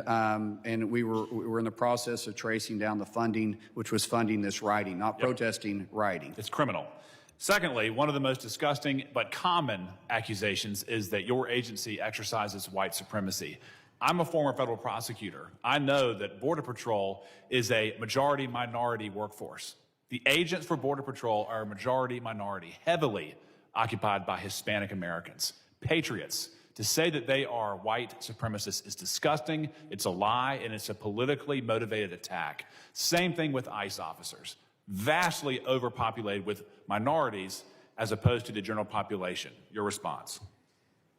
[SPEAKER 2] we were in the process of tracing down the funding, which was funding this rioting, not protesting, rioting.
[SPEAKER 8] It's criminal. Secondly, one of the most disgusting but common accusations is that your agency exercises white supremacy. I'm a former federal prosecutor. I know that Border Patrol is a majority-minority workforce. The agents for Border Patrol are a majority-minority, heavily occupied by Hispanic Americans, patriots. To say that they are white supremacists is disgusting, it's a lie, and it's a politically motivated attack. Same thing with ICE officers. Vastly overpopulated with minorities as opposed to the general population? Your response.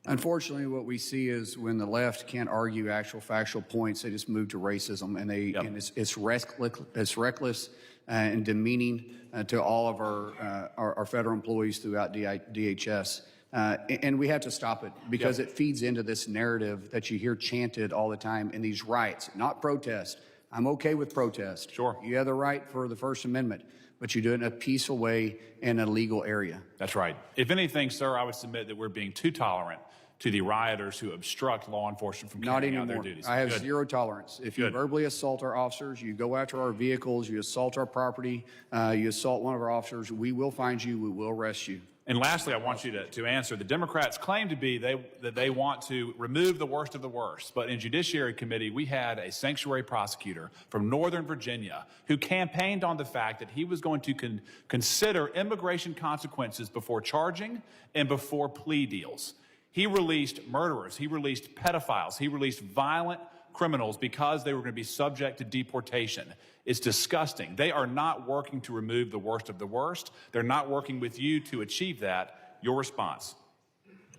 [SPEAKER 2] Unfortunately, what we see is when the left can't argue actual factual points, they just move to racism, and and it's reckless and demeaning to all of our federal employees throughout DHS. And we have to stop it because it feeds into this narrative that you hear chanted all the time in these rights, not protest. I'm okay with protest.
[SPEAKER 8] Sure.
[SPEAKER 2] You have the right for the First Amendment, but you do it in a peaceful way in a legal area.
[SPEAKER 8] That's right. If anything, sir, I would submit that we're being too tolerant to the rioters who obstruct law enforcement from carrying out their duties.
[SPEAKER 2] I have zero tolerance. If you verbally assault our officers, you go after our vehicles, you assault our property, you assault one of our officers, we will find you, we will arrest you.
[SPEAKER 8] And lastly, I want you to answer. The Democrats claim to be that they want to remove the worst of the worst. But in Judiciary Committee, we had a sanctuary prosecutor from Northern Virginia who campaigned on the fact that he was going to consider immigration consequences before charging and before plea deals. He released murderers, he released pedophiles, he released violent criminals because they were going to be subject to deportation. It's disgusting. They are not working to remove the worst of the worst. They're not working with you to achieve that. Your response?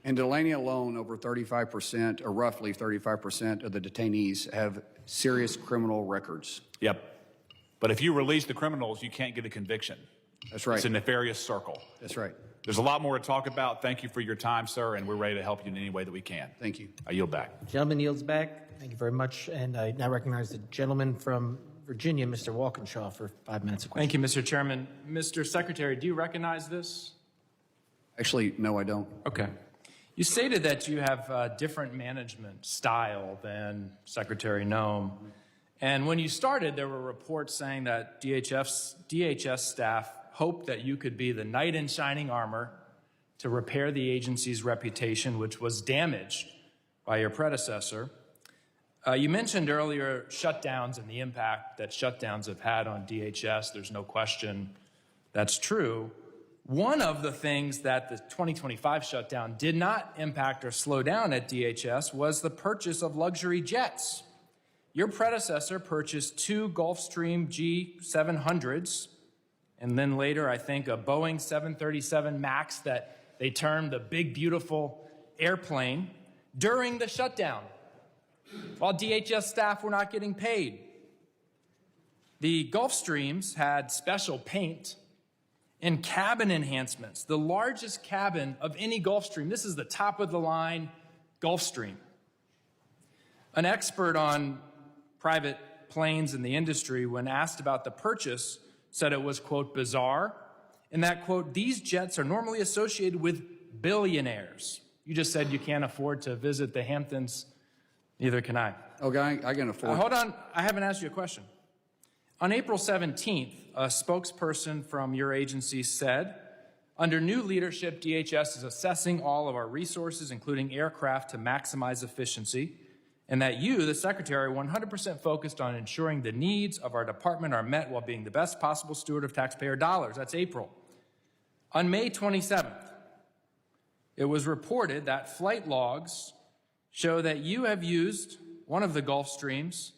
[SPEAKER 2] In Delaney alone, over 35%, or roughly 35% of the detainees have serious criminal records.
[SPEAKER 8] Yep. But if you release the criminals, you can't get a conviction.
[SPEAKER 2] That's right.
[SPEAKER 8] It's a nefarious circle.
[SPEAKER 2] That's right.
[SPEAKER 8] There's a lot more to talk about. Thank you for your time, sir, and we're ready to help you in any way that we can.
[SPEAKER 2] Thank you.
[SPEAKER 8] I yield back.
[SPEAKER 1] Gentleman yields back. Thank you very much. And I now recognize the gentleman from Virginia, Mr. Walkinshaw, for 5 minutes of question.
[SPEAKER 9] Thank you, Mr. Chairman. Mr. Secretary, do you recognize this?
[SPEAKER 2] Actually, no, I don't.
[SPEAKER 9] Okay. You stated that you have a different management style than Secretary Noem. And when you started, there were reports saying that DHS staff hoped that you could be the knight in shining armor to repair the agency's reputation, which was damaged by your predecessor. You mentioned earlier shutdowns and the impact that shutdowns have had on DHS. There's no question that's true. One of the things that the 2025 shutdown did not impact or slow down at DHS was the purchase of luxury jets. Your predecessor purchased 2 Gulfstream G700s, and then later, I think, a Boeing 737 MAX that they termed the big, beautiful airplane during the shutdown, while DHS staff were not getting paid. The Gulfstreams had special paint and cabin enhancements, the largest cabin of any Gulfstream. This is the top-of-the-line Gulfstream. An expert on private planes in the industry, when asked about the purchase, said it was, quote, bizarre, and that, quote, these jets are normally associated with billionaires. You just said you can't afford to visit the Hamptons. Neither can I.
[SPEAKER 2] Okay, I can afford
[SPEAKER 9] Hold on, I haven't asked you a question. On April 17th, a spokesperson from your agency said, under new leadership, DHS is assessing all of our resources, including aircraft, to maximize efficiency, and that you, the Secretary, 100% focused on ensuring the needs of our department are met while being the best possible steward of taxpayer dollars. That's April. On May 27th, it was reported that flight logs show that you have used one of the Gulfstreams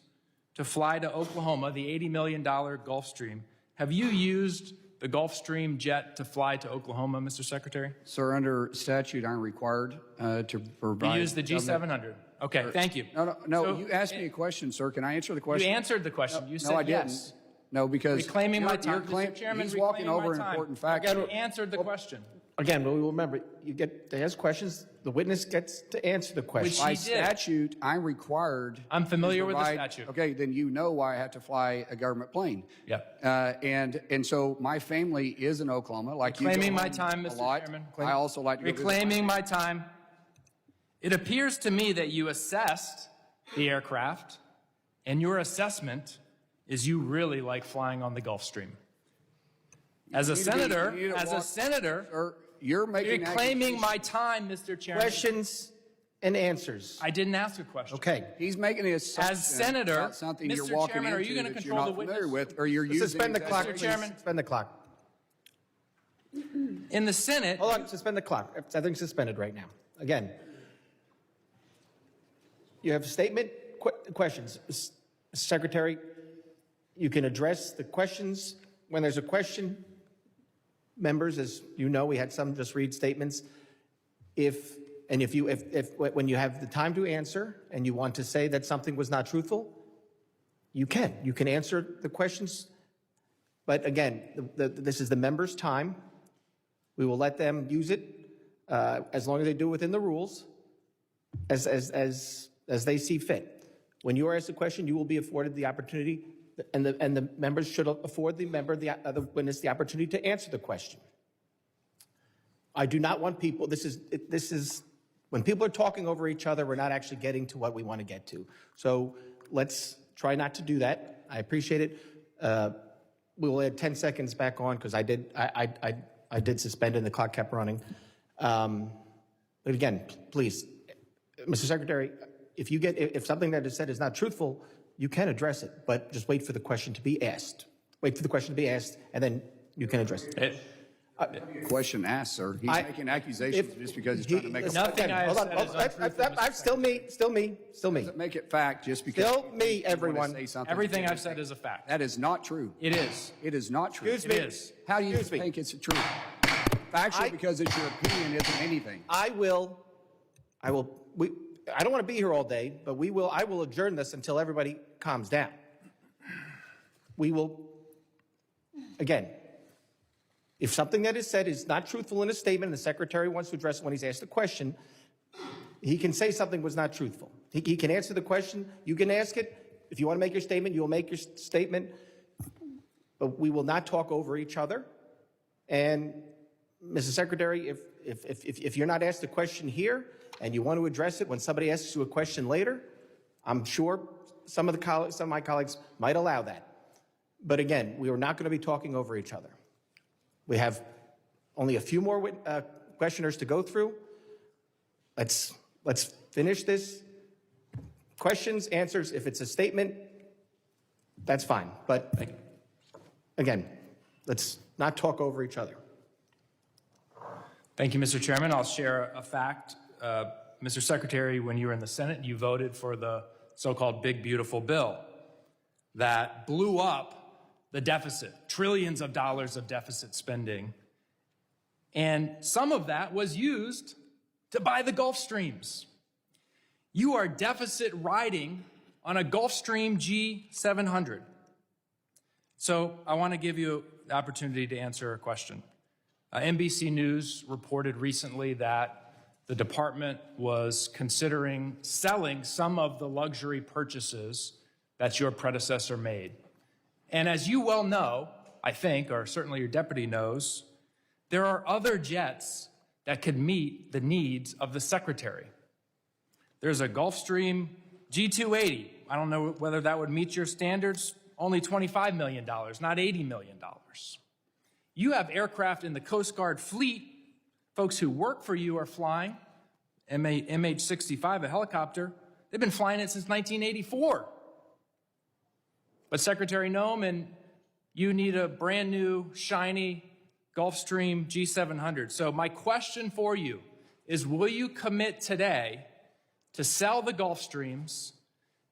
[SPEAKER 9] to fly to Oklahoma, the $80 million Gulfstream. Have you used the Gulfstream jet to fly to Oklahoma, Mr. Secretary?
[SPEAKER 2] Sir, under statute, I'm required to provide...
[SPEAKER 9] You used the G700. Okay, thank you.
[SPEAKER 2] No,
[SPEAKER 9] So,
[SPEAKER 2] you asked me a question, sir. Can I answer the question?
[SPEAKER 9] You answered the question. You said
[SPEAKER 2] no, I didn't.
[SPEAKER 9] yes.
[SPEAKER 2] No, because...
[SPEAKER 9] Reclaiming my time, Mr. Chairman,
[SPEAKER 2] he's walking
[SPEAKER 9] reclaiming
[SPEAKER 2] over
[SPEAKER 9] my
[SPEAKER 2] an
[SPEAKER 9] time.
[SPEAKER 2] important fact.
[SPEAKER 9] You answered the question.
[SPEAKER 1] Again, we will remember, you get to ask questions, the witness gets to answer the question.
[SPEAKER 2] By statute, I'm required...
[SPEAKER 9] I'm familiar
[SPEAKER 2] to
[SPEAKER 9] with the
[SPEAKER 2] provide-
[SPEAKER 9] statute.
[SPEAKER 2] Okay, then you know why I have to fly a government plane.
[SPEAKER 9] Yep.
[SPEAKER 2] And so my family is in Oklahoma, like you.
[SPEAKER 9] Reclaiming
[SPEAKER 2] go
[SPEAKER 9] my
[SPEAKER 2] home
[SPEAKER 9] time,
[SPEAKER 2] a
[SPEAKER 9] Mr.
[SPEAKER 2] lot.
[SPEAKER 9] Chairman.
[SPEAKER 2] I also like to go visit
[SPEAKER 9] Reclaiming my time. It appears to me that you assessed the aircraft, and your assessment is you really like flying on the Gulfstream. As a senator,
[SPEAKER 2] Sir, you're making
[SPEAKER 9] reclaiming my time, Mr. Chairman.
[SPEAKER 1] Questions and answers.
[SPEAKER 9] I didn't ask a question.
[SPEAKER 1] Okay.
[SPEAKER 2] He's making an assumption
[SPEAKER 9] As senator,
[SPEAKER 2] about something
[SPEAKER 9] Mr.
[SPEAKER 2] you're walking
[SPEAKER 9] Chairman, are
[SPEAKER 2] into
[SPEAKER 9] you going to
[SPEAKER 2] that you're
[SPEAKER 9] control
[SPEAKER 2] not
[SPEAKER 9] the
[SPEAKER 2] familiar
[SPEAKER 9] witness?
[SPEAKER 2] with, or you're using...
[SPEAKER 1] Suspend the clock,
[SPEAKER 2] Mr.
[SPEAKER 1] please.
[SPEAKER 9] Chairman.
[SPEAKER 1] Suspend the clock.
[SPEAKER 9] In the Senate...
[SPEAKER 1] Hold on, suspend the clock. Everything's suspended right now. Again, you have a statement, questions. Secretary, you can address the questions when there's a question. members, as you know, we had some just read statements. When you have the time to answer and you want to say that something was not truthful, you can answer the questions. But again, this is the members' time. We will let them use it as long as they do it within the rules, as they see fit. When you are asked a question, you will be afforded the opportunity, and the members should afford the witness the opportunity to answer the question. I do not want people. This is when people are talking over each other, we're not actually getting to what we want to get to. So let's try not to do that. I appreciate it. We will add 10 seconds back on because I did suspend and the clock kept running. But again, please, Mr. Secretary, if something that is said is not truthful, you can address it, but just wait for the question to be asked. Wait for the question to be asked, and then you can address it.
[SPEAKER 2] Question asked, sir. He's making accusations just because he's trying to make a
[SPEAKER 4] Nothing I have said is untruthful.
[SPEAKER 1] I'm still me.
[SPEAKER 2] Doesn't make it fact just because
[SPEAKER 1] Still me, everyone.
[SPEAKER 4] Everything I've said is a fact.
[SPEAKER 2] That is not true.
[SPEAKER 4] It is.
[SPEAKER 2] It is not true.
[SPEAKER 1] Excuse me.
[SPEAKER 4] It is.
[SPEAKER 2] How do you think it's true? Factual because it's your opinion isn't anything.
[SPEAKER 1] I don't want to be here all day, but I will adjourn this until everybody calms down. We will, again, if something that is said is not truthful in a statement and the Secretary wants to address it when he's asked a question, he can say something was not truthful. He can answer the question. You can ask it. If you want to make your statement, you will make your statement. But we will not talk over each other. And, Mr. Secretary, if you're not asked a question here and you want to address it when somebody asks you a question later, I'm sure some of my colleagues might allow that. But again, we are not going to be talking over each other. We have only a few more questioners to go through. Let's finish this. Questions, answers. If it's a statement, that's fine. But again, let's not talk over each other.
[SPEAKER 9] Thank you, Mr. Chairman. I'll share a fact. Mr. Secretary, when you were in the Senate, you voted for the so-called Big Beautiful Bill that blew up the deficit, trillions of dollars of deficit spending. And some of that was used to buy the Gulf Streams. You are deficit riding on a Gulfstream G700. So I want to give you the opportunity to answer a question. NBC News reported recently that the department was considering selling some of the luxury purchases that your predecessor made. And as you well know, I think, or certainly your deputy knows, there are other jets that could meet the needs of the Secretary. There's a Gulfstream G280. I don't know whether that would meet your standards. Only $25 million, not $80 million. You have aircraft in the Coast Guard fleet. Folks who work for you are flying MH-65, a helicopter. They've been flying it since 1984. But Secretary Noem and you need a brand new, shiny Gulfstream G700. So my question for you is, will you commit today to sell the Gulfstreams,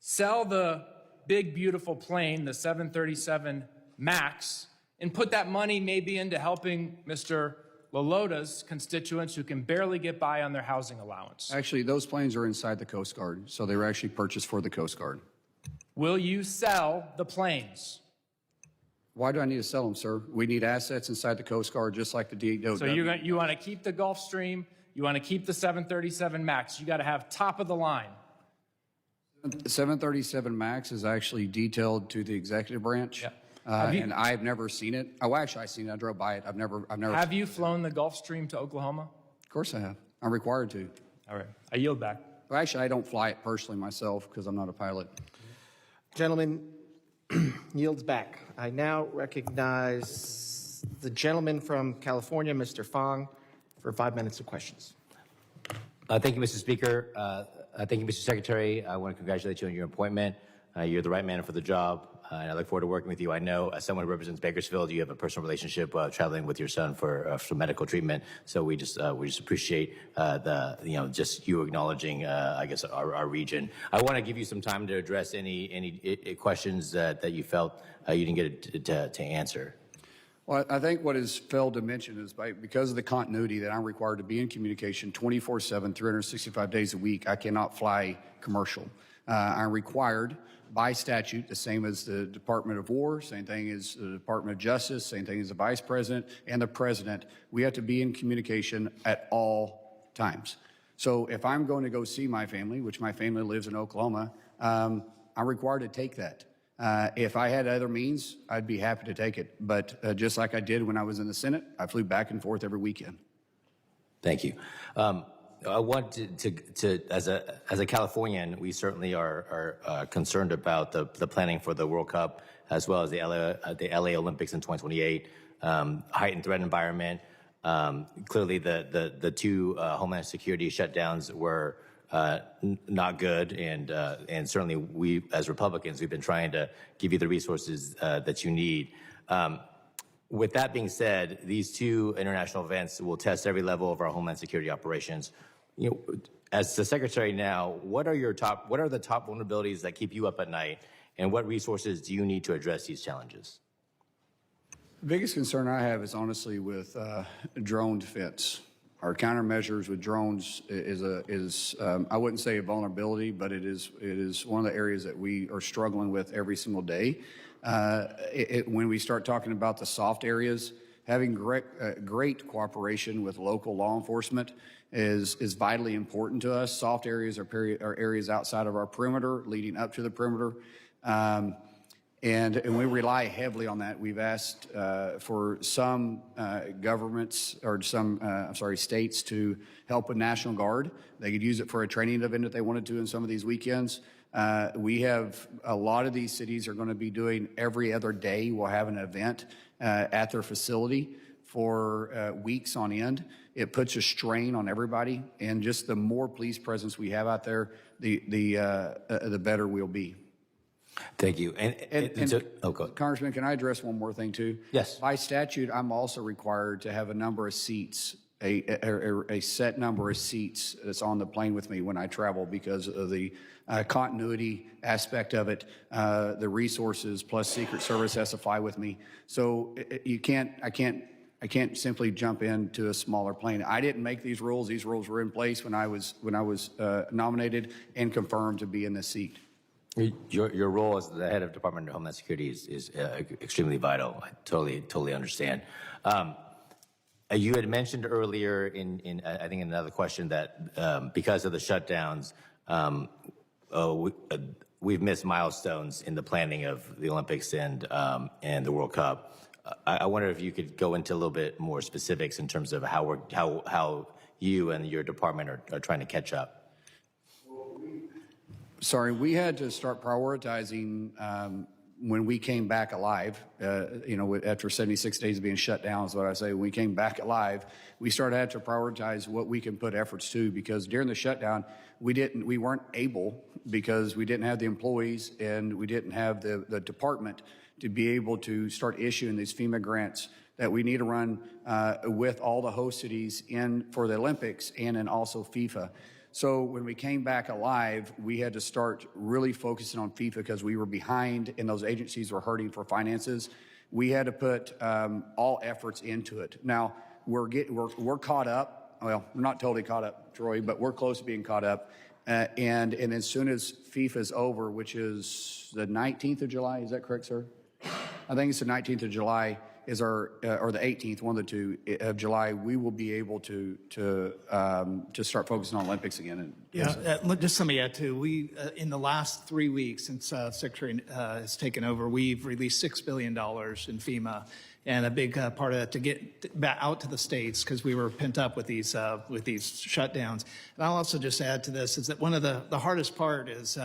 [SPEAKER 9] sell the big, beautiful plane, the 737 MAX, and put that money maybe into helping Mr. Lalota's constituents who can barely get by on their housing allowance?
[SPEAKER 2] Actually, those planes are inside the Coast Guard, so they were actually purchased for the Coast Guard.
[SPEAKER 9] Will you sell the planes?
[SPEAKER 2] Why do I need to sell them, sir? We need assets inside the Coast Guard, just like the DOW.
[SPEAKER 9] So you want to keep the Gulfstream, you want to keep the 737 MAX. You got to have top of the line.
[SPEAKER 2] The 737 MAX is actually detailed to the executive branch.
[SPEAKER 9] Yeah.
[SPEAKER 2] And I've never seen it. Oh, actually, I've seen it. I drove by it. I've never.
[SPEAKER 9] Have you flown the Gulfstream to Oklahoma?
[SPEAKER 2] Of course I have. I'm required to.
[SPEAKER 9] All right. I yield back.
[SPEAKER 2] Well, actually, I don't fly it personally myself because I'm not a pilot.
[SPEAKER 1] Gentleman yields back. I now recognize the gentleman from California, Mr. Fong, for 5 minutes of questions.
[SPEAKER 10] Thank you, Mr. Speaker. Thank you, Mr. Secretary. I want to congratulate you on your appointment. You're the right man for the job, and I look forward to working with you. I know, as someone who represents Bakersfield, you have a personal relationship traveling with your son for medical treatment. So we just appreciate just you acknowledging, I guess, our region. I want to give you some time to address any questions that you felt you didn't get to answer.
[SPEAKER 2] Well, I think what is failed to mention is because of the continuity that I'm required to be in communication 24/7, 365 days a week, I cannot fly commercial. I'm required by statute, the same as the Department of War, same thing as the Department of Justice, same thing as the Vice President and the President. We have to be in communication at all times. So if I'm going to go see my family, which my family lives in Oklahoma, I'm required to take that. If I had other means, I'd be happy to take it. But just like I did when I was in the Senate, I flew back and forth every weekend.
[SPEAKER 10] Thank you. I want to as a Californian, we certainly are concerned about the planning for the World Cup as well as the LA Olympics in 2028, heightened threat environment. Clearly, the two Homeland Security shutdowns were not good, and certainly we, as Republicans, we've been trying to give you the resources that you need. With that being said, these two international events will test every level of our Homeland Security operations. You know, as the Secretary now, what are the top vulnerabilities that keep you up at night, and what resources do you need to address these challenges?
[SPEAKER 2] The biggest concern I have is honestly with drone defense. Our countermeasures with drones is I wouldn't say a vulnerability, but it is one of the areas that we are struggling with every single day. When we start talking about the soft areas, having great cooperation with local law enforcement is vitally important to us. Soft areas are areas outside of our perimeter, leading up to the perimeter. And we rely heavily on that. We've asked for some governments or some, states to help with National Guard. They could use it for a training event if they wanted to in some of these weekends. We have a lot of these cities are going to be doing every other day. We'll have an event at their facility for weeks on end. It puts a strain on everybody, and just the more police presence we have out there, the better we'll be.
[SPEAKER 10] Thank you.
[SPEAKER 2] Congressman, can I address one more thing too?
[SPEAKER 10] Yes.
[SPEAKER 2] By statute, I'm also required to have a number of seats, a set number of seats that's on the plane with me when I travel because of the continuity aspect of it, the resources plus Secret Service has to fly with me. So I can't simply jump into a smaller plane. I didn't make these rules. These rules were in place when I was nominated and confirmed to be in this seat.
[SPEAKER 10] Your role as the head of Department of Homeland Security is extremely vital. I totally understand. You had mentioned earlier in I think in another question that because of the shutdowns, we've missed milestones in the planning of the Olympics and the World Cup. I wonder if you could go into a little bit more specifics in terms of how you and your department are trying to catch up.
[SPEAKER 2] Sorry, we had to start prioritizing when we came back alive, after 76 days of being shut down is what I say. When we came back alive, we started to prioritize what we can put efforts to, because during the shutdown, we weren't able, because we didn't have the employees and we didn't have the department to be able to start issuing these FEMA grants that we need to run with all the host cities for the Olympics and then also FIFA. So when we came back alive, we had to start really focusing on FIFA because we were behind and those agencies were hurting for finances. We had to put all efforts into it. Now, we're caught up. Well, we're not totally caught up, Troy, but we're close to being caught up. And as soon as FIFA's over, which is the 19th of July, is that correct, sir? I think it's the 19th of July. Or the 18th, one of the two of July, we will be able to start focusing on Olympics again.
[SPEAKER 6] Just let me add too. We in the last 3 weeks since Secretary has taken over, we've released $6 billion in FEMA, and a big part of that to get back out to the states because we were pent up with these shutdowns. And I'll also just add to this is that one of the hardest part is.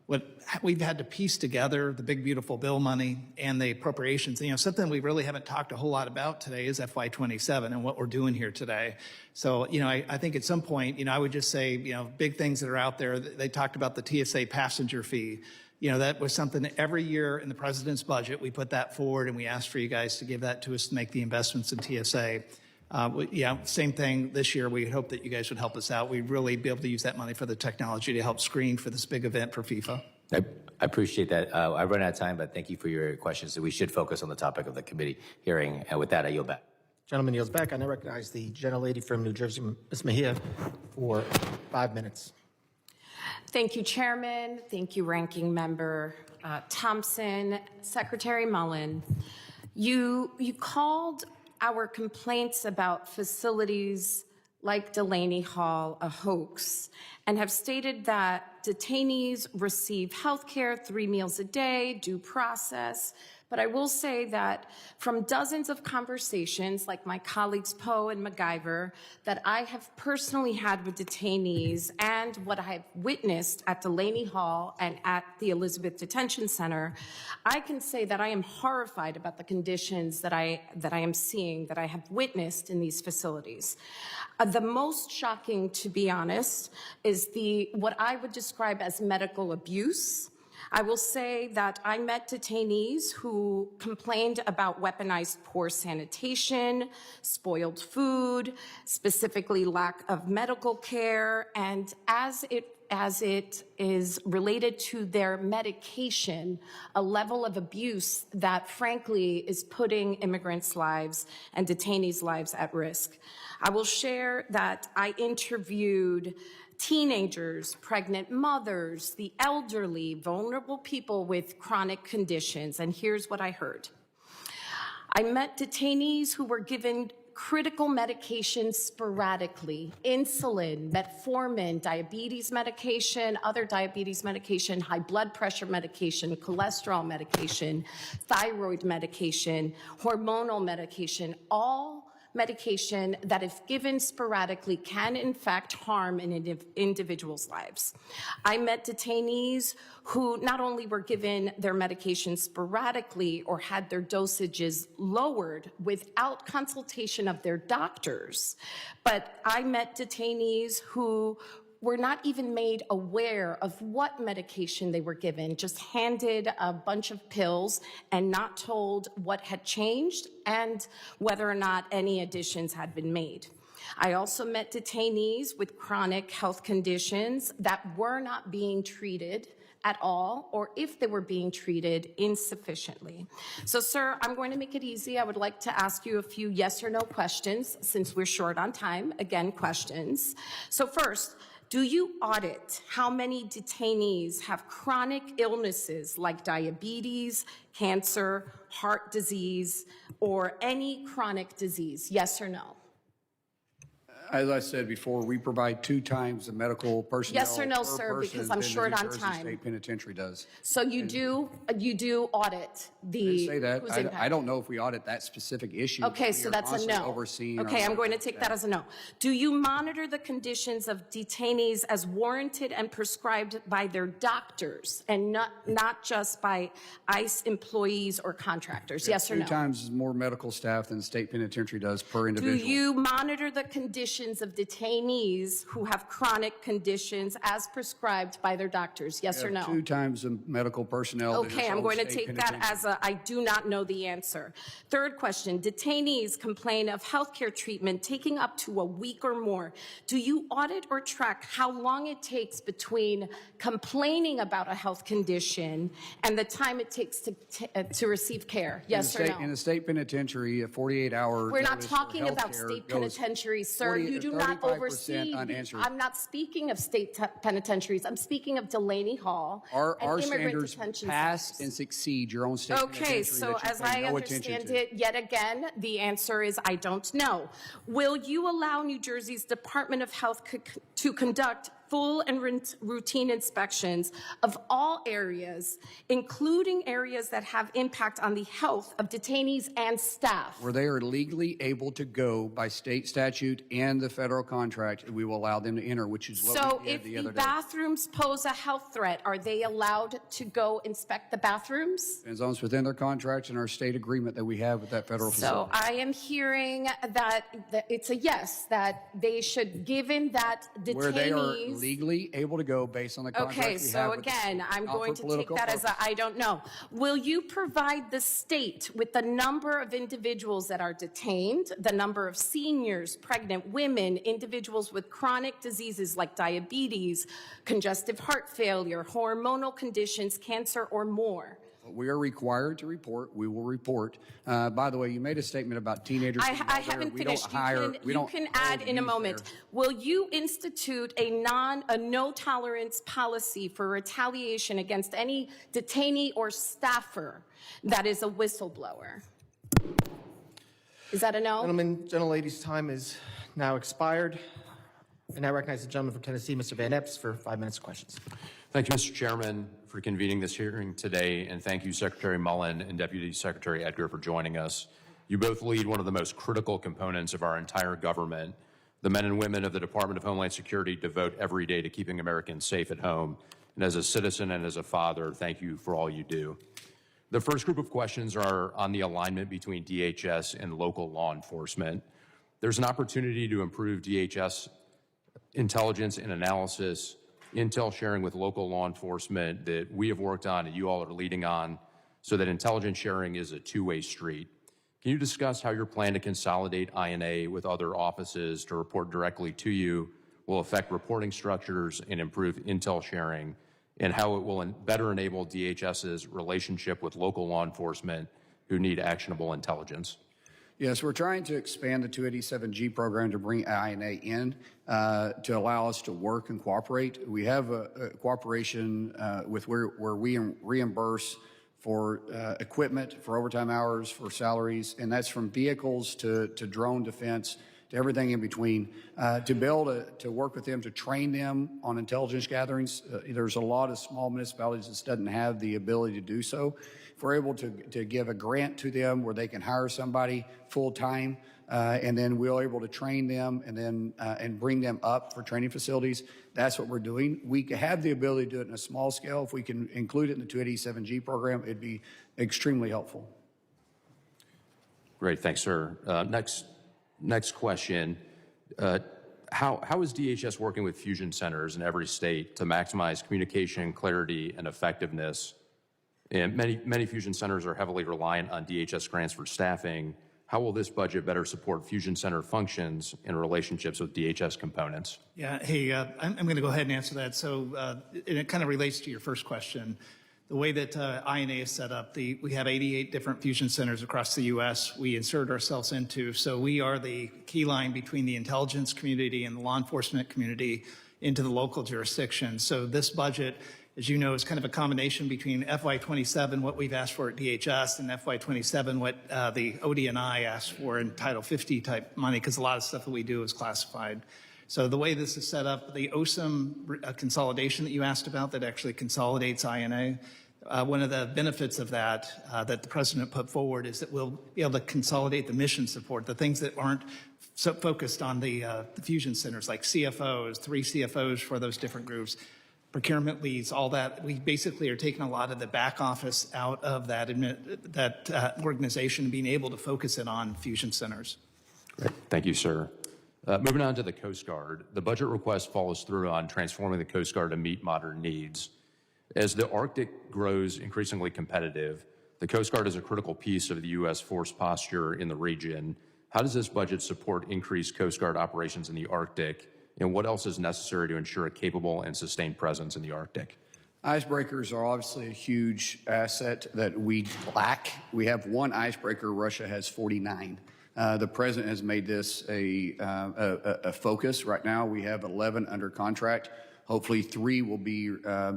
[SPEAKER 6] What we've had to piece together, the big beautiful bill money and the appropriations. Something we really haven't talked a whole lot about today is FY2027 and what we're doing here today. So, I think at some point, I would just say, big things that are out there. They talked about the TSA passenger fee. That was something that every year in the president's budget, we put that forward and we asked for you guys to give that to us to make the investments in TSA. Same thing this year. We hope that you guys would help us out. We'd really be able to use that money for the technology to help screen for this big event for FIFA.
[SPEAKER 10] I appreciate that. I've run out of time, but thank you for your questions. So we should focus on the topic of the committee hearing. And with that, I yield back.
[SPEAKER 1] Gentleman yields back. I now recognize the gentlelady from New Jersey, Ms. Mejia, for 5 minutes.
[SPEAKER 11] Thank you, Chairman. Thank you, Ranking Member Thompson. Secretary Mullin, you called our complaints about facilities like Delaney Hall a hoax and have stated that detainees receive health care, 3 meals a day, due process. But I will say that from dozens of conversations, like my colleagues Poe and MacGyver, that I have personally had with detainees and what I have witnessed at Delaney Hall and at the Elizabeth Detention Center, I can say that I am horrified about the conditions that I am seeing, that I have witnessed in these facilities. The most shocking, to be honest, is what I would describe as medical abuse. I will say that I met detainees who complained about weaponized poor sanitation, spoiled food, specifically lack of medical care, and as it is related to their medication, a level of abuse that frankly is putting immigrants' lives and detainees' lives at risk. I will share that I interviewed teenagers, pregnant mothers, the elderly, vulnerable people with chronic conditions, and here's what I heard. I met detainees who were given critical medications sporadically: insulin, metformin, diabetes medication, other diabetes medication, high blood pressure medication, cholesterol medication, thyroid medication, hormonal medication, all medication that, if given sporadically, can in fact harm an individual's lives. I met detainees who not only were given their medication sporadically or had their dosages lowered without consultation of their doctors, but I met detainees who were not even made aware of what medication they were given, just handed a bunch of pills and not told what had changed and whether or not any additions had been made. I also met detainees with chronic health conditions that were not being treated at all, or if they were being treated insufficiently. So, sir, I'm going to make it easy. I would like to ask you a few yes or no questions since we're short on time. Again, questions. So first, do you audit how many detainees have chronic illnesses like diabetes, cancer, heart disease, or any chronic disease? Yes or no?
[SPEAKER 2] As I said before, we provide 2 times the medical personnel.
[SPEAKER 11] Yes or no,
[SPEAKER 2] per
[SPEAKER 11] sir,
[SPEAKER 2] person
[SPEAKER 11] because I'm
[SPEAKER 2] than the
[SPEAKER 11] short
[SPEAKER 2] New
[SPEAKER 11] on
[SPEAKER 2] Jersey
[SPEAKER 11] time.
[SPEAKER 2] State Penitentiary does.
[SPEAKER 11] So you do audit the.
[SPEAKER 2] I didn't say that.
[SPEAKER 11] who's impacted?
[SPEAKER 2] I don't know if we audit that specific issue.
[SPEAKER 11] Okay,
[SPEAKER 2] We
[SPEAKER 11] so
[SPEAKER 2] are
[SPEAKER 11] that's a
[SPEAKER 2] constantly
[SPEAKER 11] no.
[SPEAKER 2] overseeing
[SPEAKER 11] Okay,
[SPEAKER 2] our
[SPEAKER 11] I'm going to take that
[SPEAKER 2] staff.
[SPEAKER 11] as a no. Do you monitor the conditions of detainees as warranted and prescribed by their doctors and not just by ICE employees or contractors?
[SPEAKER 2] We have
[SPEAKER 11] Yes or no?
[SPEAKER 2] 2 times more medical staff than the state penitentiary does per
[SPEAKER 11] Do
[SPEAKER 2] individual.
[SPEAKER 11] you monitor the conditions of detainees who have chronic conditions as prescribed by their doctors? Yes or
[SPEAKER 2] We
[SPEAKER 11] no?
[SPEAKER 2] have 2 times the medical personnel. than
[SPEAKER 11] Okay,
[SPEAKER 2] its
[SPEAKER 11] I'm
[SPEAKER 2] own
[SPEAKER 11] going to
[SPEAKER 2] state
[SPEAKER 11] take that
[SPEAKER 2] penitentiary.
[SPEAKER 11] as a I do not know the answer. Third question, detainees complain of healthcare treatment taking up to a week or more. Do you audit or track how long it takes between complaining about a health condition and the time it takes to receive care? Yes or no?
[SPEAKER 2] In the state penitentiary, a 48-hour.
[SPEAKER 11] We're not talking about state penitentiaries, sir. You do not oversee.
[SPEAKER 2] Unanswered.
[SPEAKER 11] I'm not speaking of state penitentiaries. I'm speaking of Delaney Hall
[SPEAKER 2] Our
[SPEAKER 11] and immigrant
[SPEAKER 2] standards
[SPEAKER 11] detention
[SPEAKER 2] pass
[SPEAKER 11] centers.
[SPEAKER 2] and succeed your own state
[SPEAKER 11] Okay,
[SPEAKER 2] penitentiary
[SPEAKER 11] so
[SPEAKER 2] that you
[SPEAKER 11] as
[SPEAKER 2] pay
[SPEAKER 11] I
[SPEAKER 2] no attention
[SPEAKER 11] understand
[SPEAKER 2] to.
[SPEAKER 11] it, yet again, the answer is I don't know. Will you allow New Jersey's Department of Health to conduct full and routine inspections of all areas, including areas that have impact on the health of detainees and staff?
[SPEAKER 2] Where they are legally able to go by state statute and the federal contract, we will allow them to enter, which is what
[SPEAKER 11] So
[SPEAKER 2] we did
[SPEAKER 11] if
[SPEAKER 2] the
[SPEAKER 11] the
[SPEAKER 2] other day.
[SPEAKER 11] bathrooms pose a health threat, are they allowed to go inspect the bathrooms?
[SPEAKER 2] Depends on what's within their contract and our state agreement that we have with that federal
[SPEAKER 11] So
[SPEAKER 2] facility.
[SPEAKER 11] I am hearing that it's a yes, that they should, given that
[SPEAKER 2] Where they are
[SPEAKER 11] detainees
[SPEAKER 2] legally able to go based on the contract
[SPEAKER 11] Okay,
[SPEAKER 2] we have
[SPEAKER 11] so
[SPEAKER 2] with the
[SPEAKER 11] again,
[SPEAKER 2] state,
[SPEAKER 11] I'm
[SPEAKER 2] not
[SPEAKER 11] going
[SPEAKER 2] for
[SPEAKER 11] to take
[SPEAKER 2] political
[SPEAKER 11] that as
[SPEAKER 2] purposes.
[SPEAKER 11] I don't know. Will you provide the state with the number of individuals that are detained, the number of seniors, pregnant women, individuals with chronic diseases like diabetes, congestive heart failure, hormonal conditions, cancer, or more?
[SPEAKER 2] We are required to report. We will report. By the way, you made a statement about teenagers.
[SPEAKER 11] I
[SPEAKER 2] being out there.
[SPEAKER 11] haven't
[SPEAKER 2] We
[SPEAKER 11] finished.
[SPEAKER 2] don't hire.
[SPEAKER 11] You can add in a moment. Will you institute a no tolerance policy for retaliation against any detainee or staffer that is a whistleblower? Is that a no?
[SPEAKER 1] Gentlemen, gentlelady's time is now expired. I now recognize the gentleman from Tennessee, Mr. Van Epps, for 5 minutes of questions.
[SPEAKER 12] Thank you, Mr. Chairman, for convening this hearing today, and thank you, Secretary Mullin and Deputy Secretary Edgar, for joining us. You both lead one of the most critical components of our entire government. The men and women of the Department of Homeland Security devote every day to keeping Americans safe at home. And as a citizen and as a father, thank you for all you do. The first group of questions are on the alignment between DHS and local law enforcement. There's an opportunity to improve DHS intelligence and analysis, intel sharing with local law enforcement that we have worked on and you all are leading on, so that intelligence sharing is a two-way street. Can you discuss how your plan to consolidate INA with other offices to report directly to you will affect reporting structures and improve intel sharing, and how it will better enable DHS's relationship with local law enforcement who need actionable intelligence?
[SPEAKER 2] Yes, we're trying to expand the 287G program to bring INA in to allow us to work and cooperate. We have a cooperation with where we reimburse for equipment, for overtime hours, for salaries, and that's from vehicles to drone defense, to everything in between, to be able to work with them, to train them on intelligence gatherings. There's a lot of small municipalities that doesn't have the ability to do so. If we're able to give a grant to them where they can hire somebody full-time, and then we're able to train them and then and bring them up for training facilities, that's what we're doing. We have the ability to do it in a small scale. If we can include it in the 287G program, it'd be extremely helpful.
[SPEAKER 12] Great, thanks, sir. Next question. How is DHS working with fusion centers in every state to maximize communication, clarity, and effectiveness? And many fusion centers are heavily reliant on DHS grants for staffing. How will this budget better support fusion center functions and relationships with DHS components?
[SPEAKER 6] Yeah, hey, I'm going to go ahead and answer that. So and it kind of relates to your first question. The way that INA is set up, we have 88 different fusion centers across the U.S. we insert ourselves into. So we are the key line between the intelligence community and the law enforcement community into the local jurisdiction. So this budget, as you know, is kind of a combination between FY2027, what we've asked for at DHS, and FY2027, what the ODNI asked for in Title 50 type money, because a lot of stuff that we do is classified. So the way this is set up, the OSIM consolidation that you asked about that actually consolidates INA, one of the benefits of that that the President put forward is that we'll be able to consolidate the mission support, the things that aren't so focused on the fusion centers, like CFOs, 3 CFOs for those different groups, procurement leads, all that. We basically are taking a lot of the back office out of that organization and being able to focus it on fusion centers.
[SPEAKER 12] Great. Thank you, sir. Moving on to the Coast Guard, the budget request follows through on transforming the Coast Guard to meet modern needs. As the Arctic grows increasingly competitive, the Coast Guard is a critical piece of the U.S. force posture in the region. How does this budget support increased Coast Guard operations in the Arctic, and what else is necessary to ensure a capable and sustained presence in the Arctic?
[SPEAKER 2] Icebreakers are obviously a huge asset that we lack. We have one icebreaker. Russia has 49. The president has made this a focus. Right now, we have 11 under contract. Hopefully, 3 will be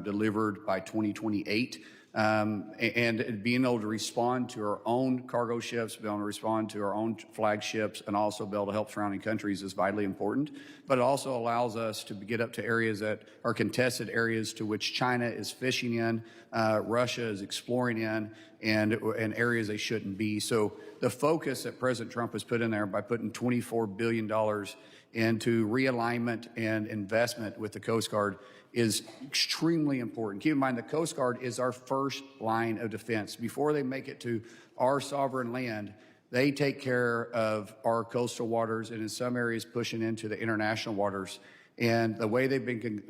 [SPEAKER 2] delivered by 2028. And being able to respond to our own cargo ships, being able to respond to our own flagships, and also be able to help surrounding countries is vitally important. But it also allows us to get up to areas that are contested areas to which China is fishing in, Russia is exploring in, and areas they shouldn't be. So the focus that President Trump has put in there by putting $24 billion into realignment and investment with the Coast Guard is extremely important. Keep in mind, the Coast Guard is our first line of defense. Before they make it to our sovereign land, they take care of our coastal waters and in some areas pushing into the international waters. And the way they've been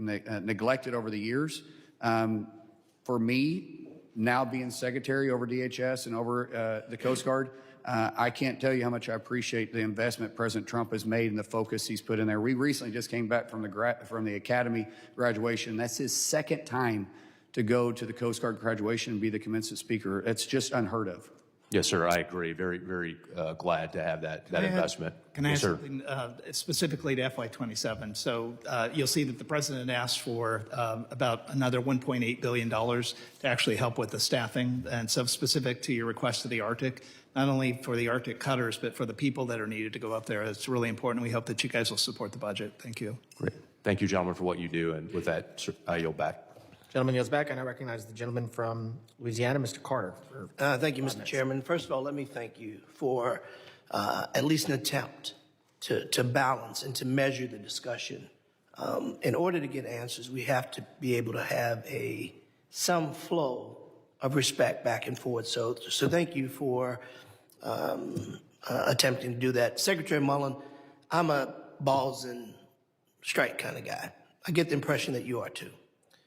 [SPEAKER 2] neglected over the years, for me, now being secretary over DHS and over the Coast Guard, I can't tell you how much I appreciate the investment President Trump has made and the focus he's put in there. We recently just came back from the Academy graduation. That's his second time to go to the Coast Guard graduation and be the commencement speaker. It's just unheard of.
[SPEAKER 12] Yes, sir, I agree. Very, very glad to have that investment.
[SPEAKER 6] Can I add
[SPEAKER 12] Yes, sir.
[SPEAKER 6] something specifically to FY27? So you'll see that the president asked for about another $1.8 billion to actually help with the staffing. And so specific to your request to the Arctic, not only for the Arctic cutters, but for the people that are needed to go up there. It's really important. We hope that you guys will support the budget. Thank you.
[SPEAKER 12] Great. Thank you, gentlemen, for what you do. And with that, sir, I yield back.
[SPEAKER 1] Gentleman yields back. I now recognize the gentleman from Louisiana, Mr. Carter.
[SPEAKER 13] Thank you, Mr. Chairman. First of all, let me thank you for at least an attempt to balance and to measure the discussion. In order to get answers, we have to be able to have some flow of respect back and forth. So thank you for attempting to do that. Secretary Mullin, I'm a balls and strike kind of guy. I get the impression that you are too.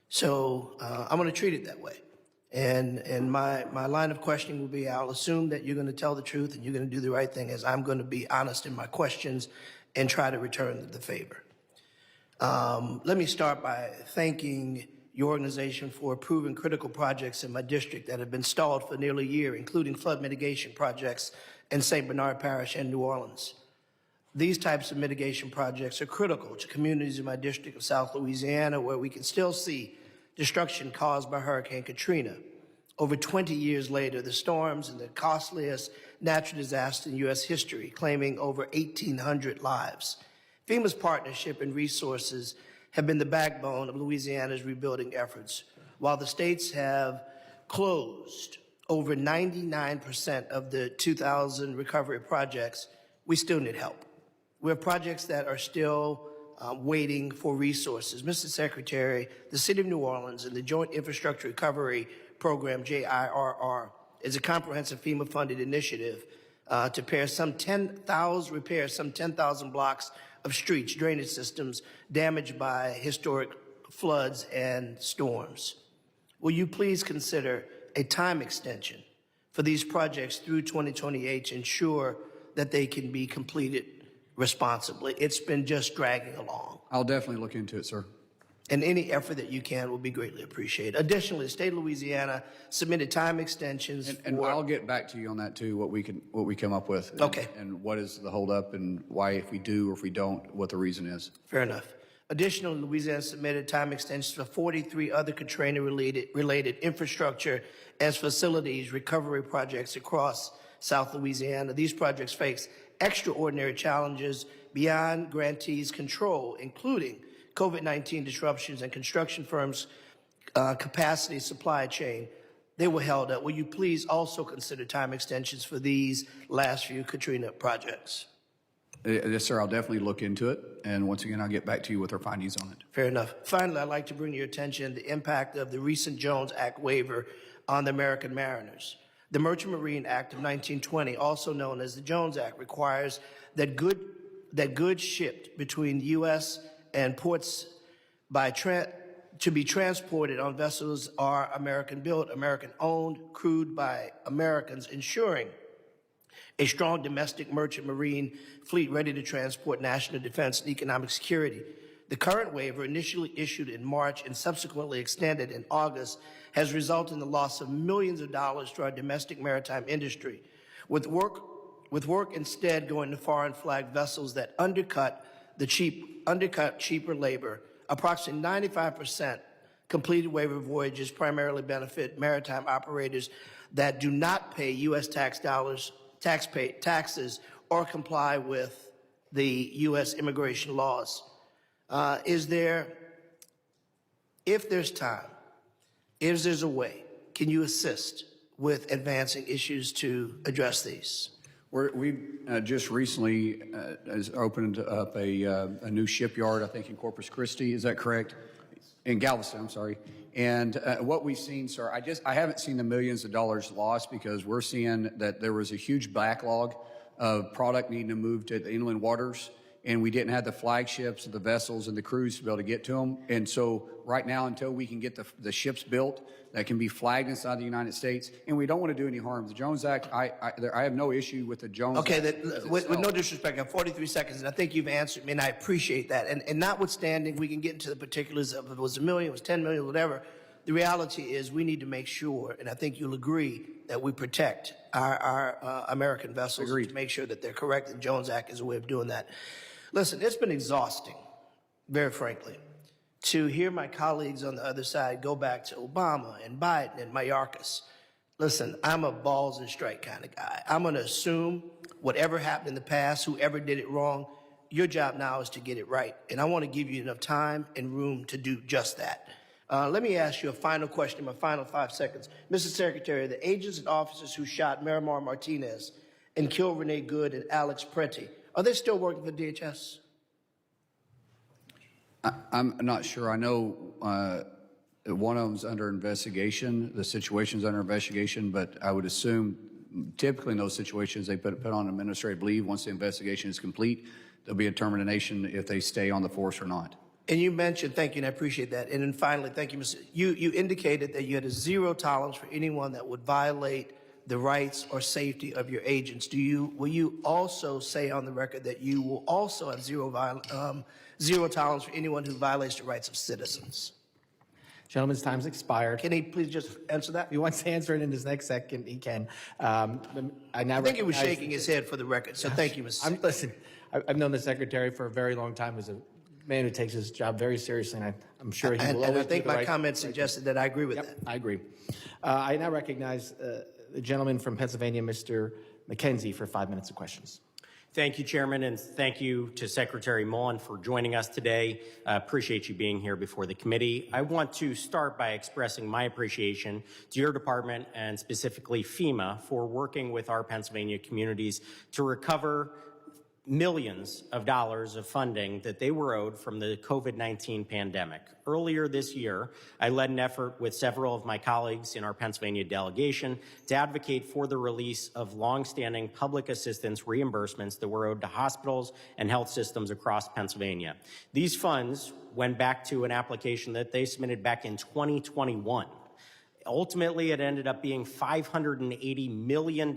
[SPEAKER 13] So I'm going to treat it that way. And my line of questioning will be, I'll assume that you're going to tell the truth and you're going to do the right thing, as I'm going to be honest in my questions and try to return the favor. Let me start by thanking your organization for approving critical projects in my district that have been stalled for nearly a year, including flood mitigation projects in St. Bernard Parish and New Orleans. These types of mitigation projects are critical to communities in my district of South Louisiana, where we can still see destruction caused by Hurricane Katrina. Over 20 years later, the storms and the costliest natural disaster in U.S. history, claiming over 1,800 lives. FEMA's partnership and resources have been the backbone of Louisiana's rebuilding efforts. While the states have closed over 99% of the 2,000 recovery projects, we still need help. We have projects that are still waiting for resources. Mr. Secretary, the City of New Orleans and the Joint Infrastructure Recovery Program, JIRR, is a comprehensive FEMA-funded initiative to repair some 10,000 blocks of streets, drainage systems damaged by historic floods and storms. Will you please consider a time extension for these projects through 2028 to ensure that they can be completed responsibly? It's been just dragging along.
[SPEAKER 2] I'll definitely look into it, sir.
[SPEAKER 13] And any effort that you can will be greatly appreciated. Additionally, the state of Louisiana submitted time extensions.
[SPEAKER 2] And I'll get back to you on that too, what we come up with.
[SPEAKER 13] Okay.
[SPEAKER 2] And what is the holdup and why, if we do or if we don't, what the reason is.
[SPEAKER 13] Fair enough. Additionally, Louisiana submitted time extensions for 43 other Katrina-related infrastructure and facilities recovery projects across South Louisiana. These projects face extraordinary challenges beyond grantees' control, including COVID-19 disruptions and construction firms' capacity supply chain. They were held up. Will you please also consider time extensions for these last few Katrina projects?
[SPEAKER 2] Yes, sir. I'll definitely look into it. And once again, I'll get back to you with our findings on it.
[SPEAKER 13] Fair enough. Finally, I'd like to bring to your attention the impact of the recent Jones Act waiver on the American mariners. The Merchant Marine Act of 1920, also known as the Jones Act, requires that goods shipped between the U.S. and ports to be transported on vessels are American-built, American-owned, crewed by Americans, ensuring a strong domestic merchant marine fleet ready to transport national defense and economic security. The current waiver, initially issued in March and subsequently extended in August, has resulted in the loss of millions of dollars to our domestic maritime industry, with work instead going to foreign flag vessels that undercut cheaper labor. Approximately 95% completed waiver voyages primarily benefit maritime operators that do not pay U.S. taxes or comply with the U.S. immigration laws. If there's time, if there's a way, can you assist with advancing issues to address these?
[SPEAKER 2] We just recently has opened up a new shipyard, I think in Corpus Christi. Is that correct? In Galveston, I'm sorry. And what we've seen, sir, I haven't seen the millions of dollars lost, because we're seeing that there was a huge backlog of product needing to move to the inland waters. and we didn't have the flagships, the vessels, and the crews to be able to get to them. And so right now, until we can get the ships built that can be flagged inside the United States, and we don't want to do any harm. The Jones Act, I have no issue with the Jones
[SPEAKER 13] Okay,
[SPEAKER 2] Act.
[SPEAKER 13] with no disrespect, I have 43 seconds, and I think you've answered me, and I appreciate that. And notwithstanding, we can get into the particulars of if it was $1 million, it was 10 million, whatever. The reality is we need to make sure, and I think you'll agree, that we protect our American vessels to make sure that they're correct, and Jones Act is a way of doing that. Listen, it's been exhausting, very frankly, to hear my colleagues on the other side go back to Obama and Biden and Mayorkas. Listen, I'm a balls and strike kind of guy. I'm going to assume whatever happened in the past, whoever did it wrong, your job now is to get it right. And I want to give you enough time and room to do just that. Let me ask you a final question in my final 5 seconds. Mr. Secretary, the agents and officers who shot Miramar Martinez and killed Renee Good and Alex Preti, are they still working for DHS?
[SPEAKER 2] I'm not sure. I know one of them's under investigation. The situation's under investigation, but I would assume typically in those situations they put on administrative leave. Once the investigation is complete, there'll be a determination if they stay on the force or not.
[SPEAKER 13] And you mentioned, thank you, and I appreciate that. And then finally, thank you, Mr. You indicated that you had a zero tolerance for anyone that would violate the rights or safety of your agents. Will you also say on the record that you will also have zero tolerance for anyone who violates the rights of citizens?
[SPEAKER 1] Gentleman's time's expired.
[SPEAKER 13] Can he please just answer that?
[SPEAKER 1] If he wants to answer it in his next second, he can.
[SPEAKER 13] I think he was shaking his head for the record, so thank you, Mr. Secretary.
[SPEAKER 1] Listen, I've known the Secretary for a very long time as a man who takes his job very seriously, and I'm sure he will always
[SPEAKER 13] And I
[SPEAKER 1] do
[SPEAKER 13] think
[SPEAKER 1] the
[SPEAKER 13] my
[SPEAKER 1] right
[SPEAKER 13] comment suggested that I agree with
[SPEAKER 1] Yep,
[SPEAKER 13] that.
[SPEAKER 1] I agree. I now recognize the gentleman from Pennsylvania, Mr. McKenzie, for 5 minutes of questions.
[SPEAKER 14] Thank you, Chairman, and thank you to Secretary Mullin for joining us today. Appreciate you being here before the committee. I want to start by expressing my appreciation to your department and specifically FEMA for working with our Pennsylvania communities to recover millions of dollars of funding that they were owed from the COVID-19 pandemic. Earlier this year, I led an effort with several of my colleagues in our Pennsylvania delegation to advocate for the release of longstanding public assistance reimbursements that were owed to hospitals and health systems across Pennsylvania. These funds went back to an application that they submitted back in 2021. Ultimately, it ended up being $580 million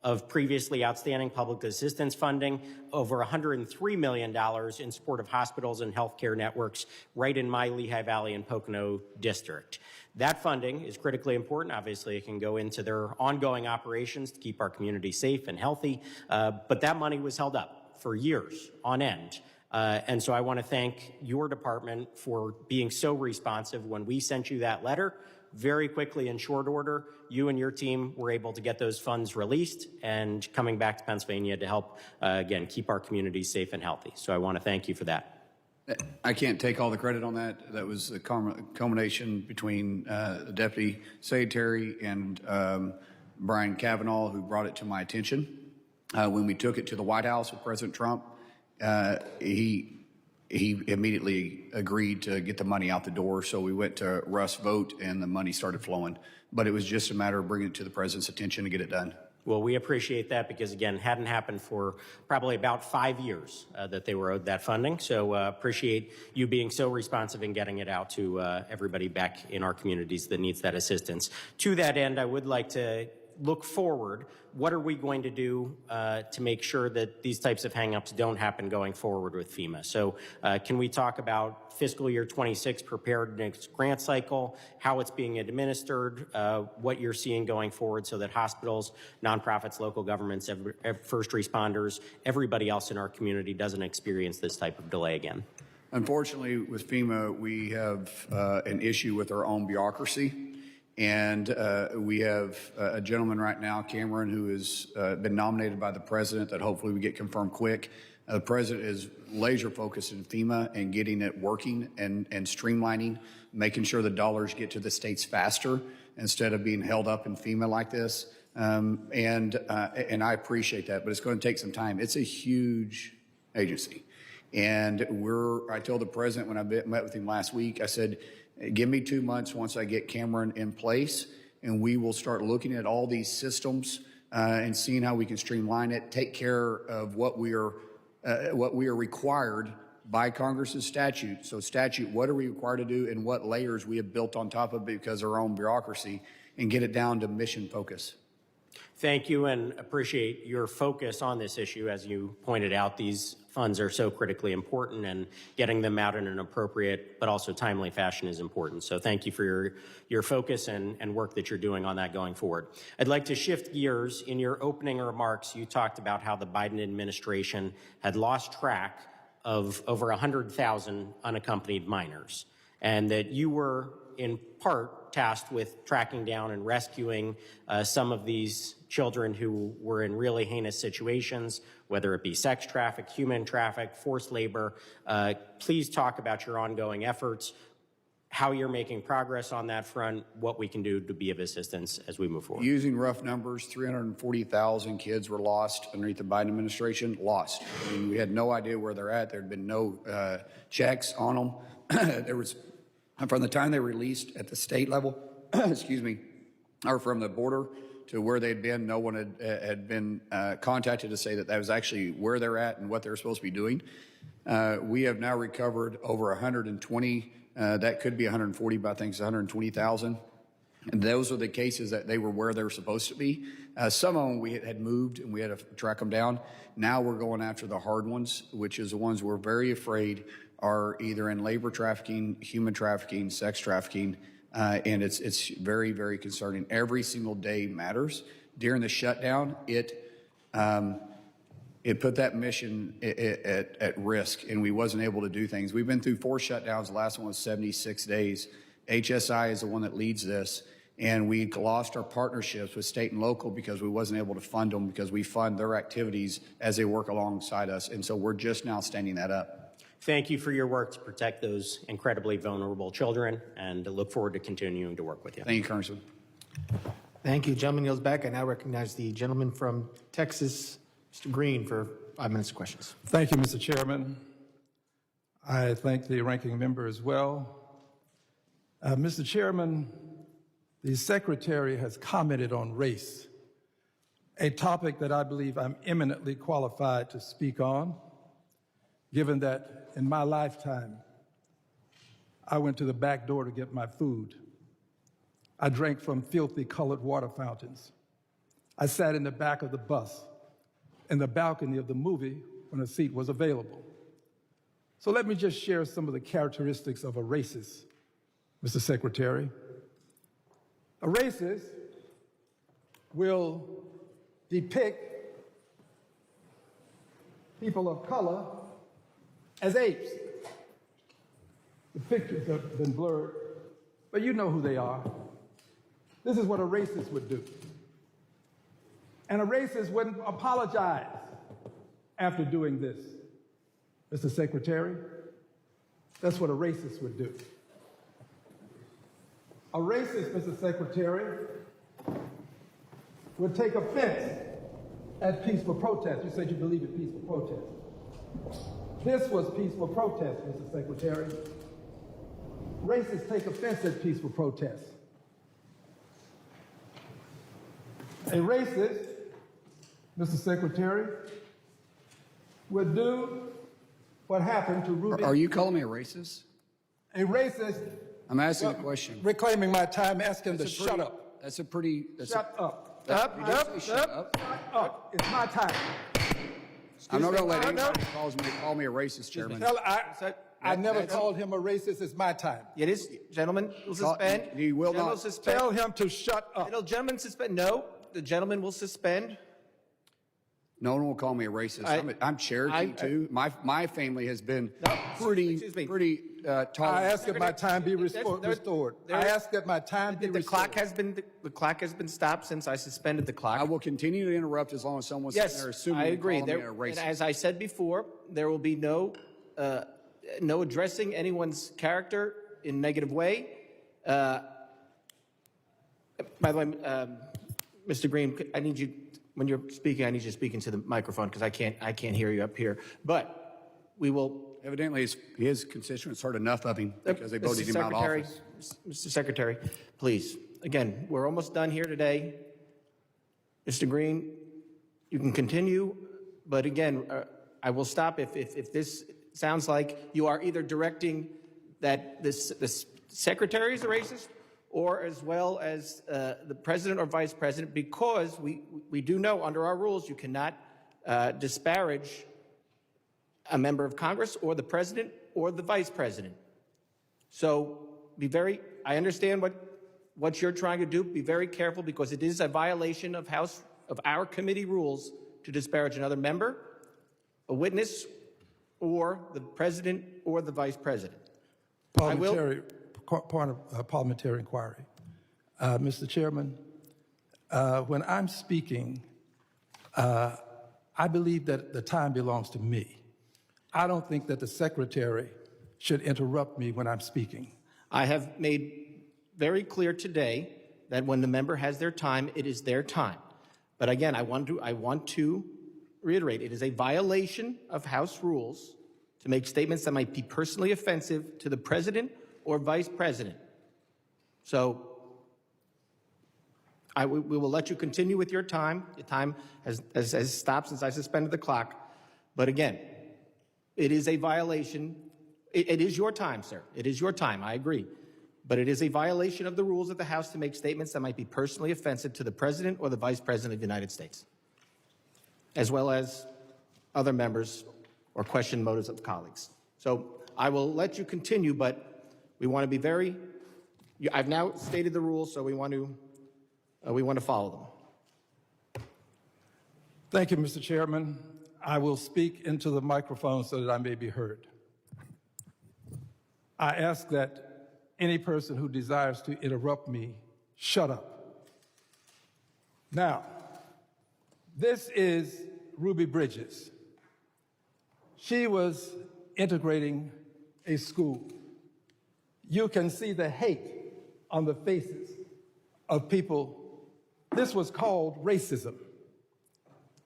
[SPEAKER 14] of previously outstanding public assistance funding, over $103 million in support of hospitals and healthcare networks right in my Lehigh Valley and Pocono district. That funding is critically important. Obviously, it can go into their ongoing operations to keep our community safe and healthy, but that money was held up for years on end. And so I want to thank your department for being so responsive when we sent you that letter. Very quickly, in short order, you and your team were able to get those funds released and coming back to Pennsylvania to help, again, keep our communities safe and healthy. So I want to thank you for that.
[SPEAKER 2] I can't take all the credit on that. That was a culmination between the Deputy Secretary and Brian Kavanaugh, who brought it to my attention. When we took it to the White House with President Trump, he immediately agreed to get the money out the door. So we went to Russ vote and the money started flowing. But it was just a matter of bringing it to the president's attention to get it done.
[SPEAKER 14] Well, we appreciate that because, again, hadn't happened for probably about 5 years that they were owed that funding. So appreciate you being so responsive in getting it out to everybody back in our communities that needs that assistance. To that end, I would like to look forward. What are we going to do to make sure that these types of hangups don't happen going forward with FEMA? So can we talk about fiscal year 26 preparedness grant cycle, how it's being administered, what you're seeing going forward so that hospitals, nonprofits, local governments, first responders, everybody else in our community doesn't experience this type of delay again?
[SPEAKER 2] Unfortunately, with FEMA, we have an issue with our own bureaucracy. And we have a gentleman right now, Cameron, who has been nominated by the president that hopefully we get confirmed quick. The president is laser focused in FEMA and getting it working and streamlining, making sure the dollars get to the states faster instead of being held up in FEMA like this. And I appreciate that, but it's going to take some time. It's a huge agency. And I told the president when I met with him last week, I said, give me 2 months once I get Cameron in place, and we will start looking at all these systems and seeing how we can streamline it, take care of what we are what we are required by Congress's statute. So statute, what are we required to do and what layers we have built on top of it because of our own bureaucracy, and get it down to mission focus.
[SPEAKER 14] Thank you, and appreciate your focus on this issue. As you pointed out, these funds are so critically important, and getting them out in an appropriate but also timely fashion is important. So thank you for your focus and work that you're doing on that going forward. I'd like to shift gears. In your opening remarks, you talked about how the Biden administration had lost track of over 100,000 unaccompanied minors, and that you were in part tasked with tracking down and rescuing some of these children who were in really heinous situations, whether it be sex traffic, human traffic, forced labor. Please talk about your ongoing efforts, how you're making progress on that front, what we can do to be of assistance as we move forward.
[SPEAKER 2] Using rough numbers, 340,000 kids were lost underneath the Biden administration, lost. I mean, we had no idea where they're at. There had been no checks on them. There was, from the time they were released at the state level, excuse me, or from the border to where they'd been, no one had been contacted to say that that was actually where they're at and what they're supposed to be doing. We have now recovered over 120, that could be 140, but I think it's 120,000. And those are the cases that they were where they were supposed to be. Some of them we had moved and we had to track them down. Now we're going after the hard ones, which is the ones we're very afraid are either in labor trafficking, human trafficking, sex trafficking, and it's very, very concerning. Every single day matters. During the shutdown, it put that mission at risk, and we wasn't able to do things. We've been through 4 shutdowns. The last one was 76 days. HSI is the one that leads this, and we lost our partnerships with state and local because we wasn't able to fund them because we fund their activities as they work alongside us, and so we're just now standing that up.
[SPEAKER 14] Thank you for your work to protect those incredibly vulnerable children, and look forward to continuing to work with you.
[SPEAKER 2] Thank you, Congressman.
[SPEAKER 1] Thank you. Gentleman yields back. I now recognize the gentleman from Texas, Mr. Green, for 5 minutes of questions.
[SPEAKER 15] Thank you, Mr. Chairman. I thank the ranking member as well. Mr. Chairman, the Secretary has commented on race, a topic that I believe I'm eminently qualified to speak on, given that in my lifetime, I went to the back door to get my food. I drank from filthy colored water fountains. I sat in the back of the bus, in the balcony of the movie when a seat was available. So let me just share some of the characteristics of a racist, Mr. Secretary. A racist will depict people of color as apes. The pictures have been blurred, but you know who they are. This is what a racist would do. And a racist wouldn't apologize after doing this. Mr. Secretary, that's what a racist would do. A racist, Mr. Secretary, would take offense at peaceful protest. You said you believe in peaceful protest. This was peaceful protest, Mr. Secretary. Racists take offense at peaceful protest. A racist, Mr. Secretary, would do what happened to Ruby.
[SPEAKER 2] Are you calling me a racist?
[SPEAKER 15] A racist.
[SPEAKER 2] I'm asking a question.
[SPEAKER 15] Reclaiming my time, asking to shut up.
[SPEAKER 2] That's a pretty.
[SPEAKER 15] Shut up.
[SPEAKER 2] Shut up.
[SPEAKER 15] It's my time.
[SPEAKER 2] I'm not going to let anybody call me a racist, Chairman.
[SPEAKER 15] I never called him a racist. It's my time.
[SPEAKER 1] It is, gentlemen, will suspend.
[SPEAKER 2] You will not.
[SPEAKER 1] Suspend.
[SPEAKER 15] Tell him to shut up.
[SPEAKER 1] Gentlemen, suspend. No, the gentleman will suspend.
[SPEAKER 2] No one will call me a racist. I'm Cherokee, too. My family has been pretty tolerant.
[SPEAKER 15] I ask that my time be restored. I ask that my time be restored.
[SPEAKER 1] The clock has been stopped since I suspended the clock.
[SPEAKER 2] I will continue to interrupt as long as someone's sitting there assuming
[SPEAKER 1] I agree.
[SPEAKER 2] calling me a racist.
[SPEAKER 1] And as I said before, there will be no addressing anyone's character in a negative way. By the way, Mr. Green, I need you, when you're speaking, I need you to speak into the microphone because I can't hear you up here. But we will.
[SPEAKER 2] Evidently, his constituents heard enough of him because they voted him out of office.
[SPEAKER 1] Mr. Secretary, please. Again, we're almost done here today. Mr. Green, you can continue, but again, I will stop if this sounds like you are either directing that the secretary is a racist, or as well as the president or vice president, because we do know under our rules you cannot disparage a member of Congress or the president or the vice president. So I understand what you're trying to do. Be very careful, because it is a violation of our committee rules to disparage another member, a witness, or the president or the vice president.
[SPEAKER 15] Parliamentary inquiry. Mr. Chairman, when I'm speaking, I believe that the time belongs to me. I don't think that the secretary should interrupt me when I'm speaking.
[SPEAKER 1] I have made very clear today that when the member has their time, it is their time. But again, I want to reiterate, it is a violation of House rules to make statements that might be personally offensive to the president or vice president. So we will let you continue with your time. The time has stopped since I suspended the clock. But again, it is a violation. It is your time, sir. It is your time, I agree. But it is a violation of the rules of the House to make statements that might be personally offensive to the president or the vice president of the United States, as well as other members or question motives of colleagues. So I will let you continue, but we want to be very, I've now stated the rules, so we want to follow them.
[SPEAKER 15] Thank you, Mr. Chairman. I will speak into the microphone so that I may be heard. I ask that any person who desires to interrupt me, shut up. Now, this is Ruby Bridges. She was integrating a school. You can see the hate on the faces of people. This was called racism.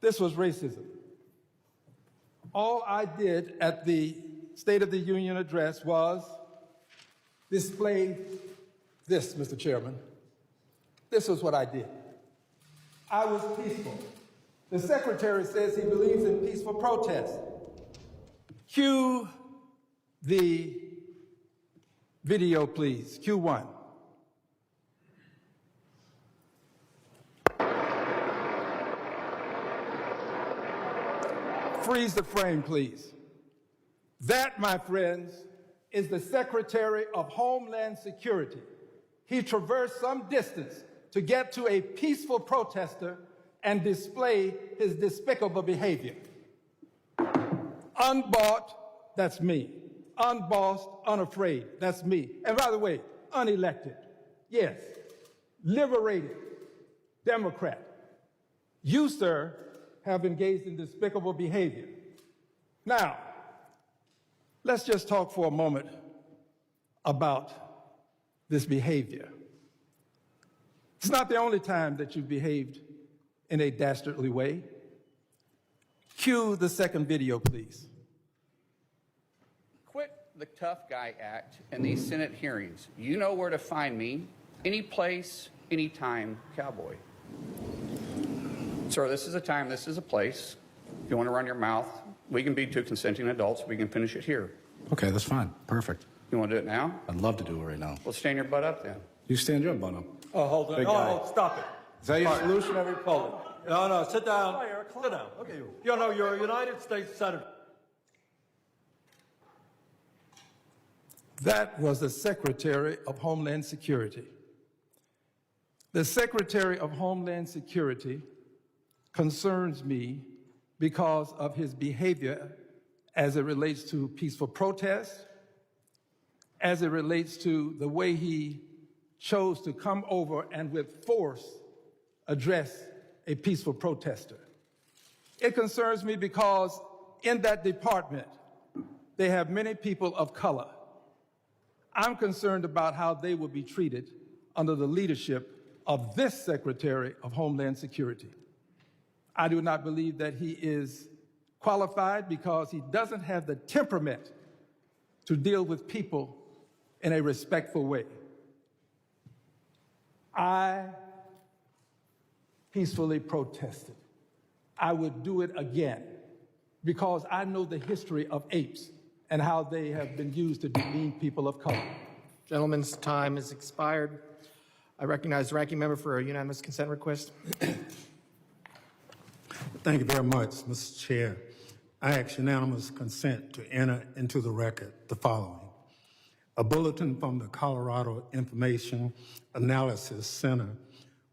[SPEAKER 15] This was racism. All I did at the State of the Union address was display this, Mr. Chairman. This is what I did. I was peaceful. The secretary says he believes in peaceful protest. Cue the video, please. Cue one. Freeze the frame, please. That, my friends, is the Secretary of Homeland Security. He traversed some distance to get to a peaceful protester and display his despicable behavior. Unbought, that's me. Unbossed, unafraid, that's me. And by the way, unelected, yes. Liberated, Democrat. You, sir, have engaged in despicable behavior. Now, let's just talk for a moment about this behavior. It's not the only time that you've behaved in a dastardly way. Cue the second video, please.
[SPEAKER 2] Quit the tough guy act in these Senate hearings. You know where to find me, any place, anytime, cowboy. Sir, this is a time, this is a place. If you want to run your mouth, we can be two consenting adults. We can finish it here.
[SPEAKER 16] Okay, that's fine. Perfect.
[SPEAKER 2] You want to do it now?
[SPEAKER 16] I'd love to do it right now.
[SPEAKER 2] Well, stand your butt up then.
[SPEAKER 16] You stand your butt up.
[SPEAKER 22] Oh, hold on.
[SPEAKER 16] Big guy.
[SPEAKER 22] Oh, stop it.
[SPEAKER 16] Is that your solution?
[SPEAKER 22] Hold it. No, sit down. Sit down. Okay. You know, you're a United States Senator.
[SPEAKER 15] That was the Secretary of Homeland Security. The Secretary of Homeland Security concerns me because of his behavior as it relates to peaceful protest, as it relates to the way he chose to come over and with force address a peaceful protester. It concerns me because in that department, they have many people of color. I'm concerned about how they will be treated under the leadership of this Secretary of Homeland Security. I do not believe that he is qualified because he doesn't have the temperament to deal with people in a respectful way. I peacefully protested. I would do it again. because I know the history of apes and how they have been used to demean people of color.
[SPEAKER 1] Gentleman's time has expired. I recognize the ranking member for a unanimous consent request.
[SPEAKER 16] Thank you very much, Mr. Chair. I ask unanimous consent to enter into the record the following. A bulletin from the Colorado Information Analysis Center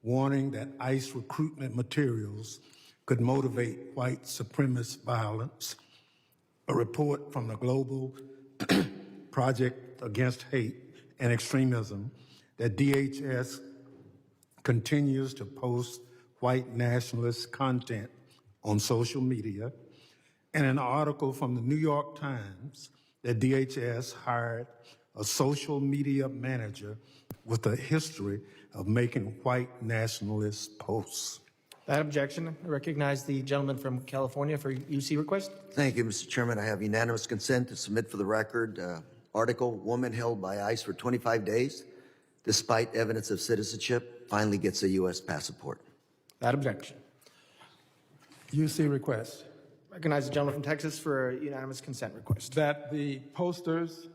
[SPEAKER 16] warning that ICE recruitment materials could motivate white supremacist violence. A report from the Global Project Against Hate and Extremism that DHS continues to post white nationalist content on social media, and an article from the New York Times that DHS hired a social media manager with a history of making white nationalist posts.
[SPEAKER 1] Without objection, I recognize the gentleman from California for UC request.
[SPEAKER 3] Thank you, Mr. Chairman. I have unanimous consent to submit for the record article, woman held by ICE for 25 days, despite evidence of citizenship, finally gets a U.S. passport.
[SPEAKER 1] Without objection.
[SPEAKER 15] UC request.
[SPEAKER 1] Recognize the gentleman from Texas for a unanimous consent request.
[SPEAKER 15] That the posters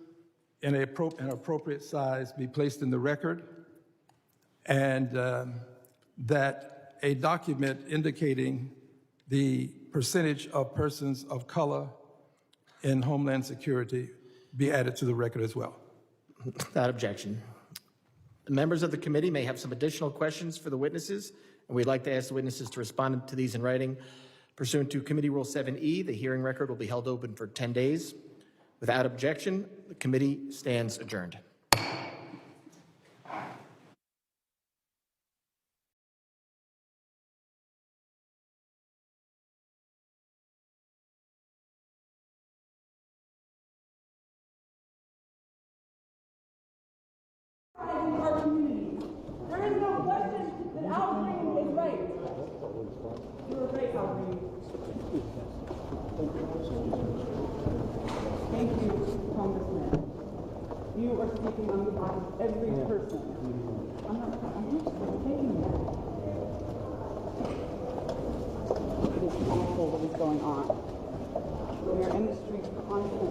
[SPEAKER 15] in an appropriate size be placed in the record, and that a document indicating the percentage of persons of color in Homeland Security be added to the record as well.
[SPEAKER 1] Without objection. The members of the committee may have some additional questions for the witnesses, and we'd like to ask the witnesses to respond to these in writing. Pursuant to Committee Rule 7E, the hearing record will be held open for 10 days. Without objection, the committee stands adjourned.
[SPEAKER 17] Our community. There is no question that Alvin is right. You were right, Alvin. Thank you, Congressman. You are speaking on behalf of every person. I'm not taking that. It is awful what is going on. We are in the streets constantly.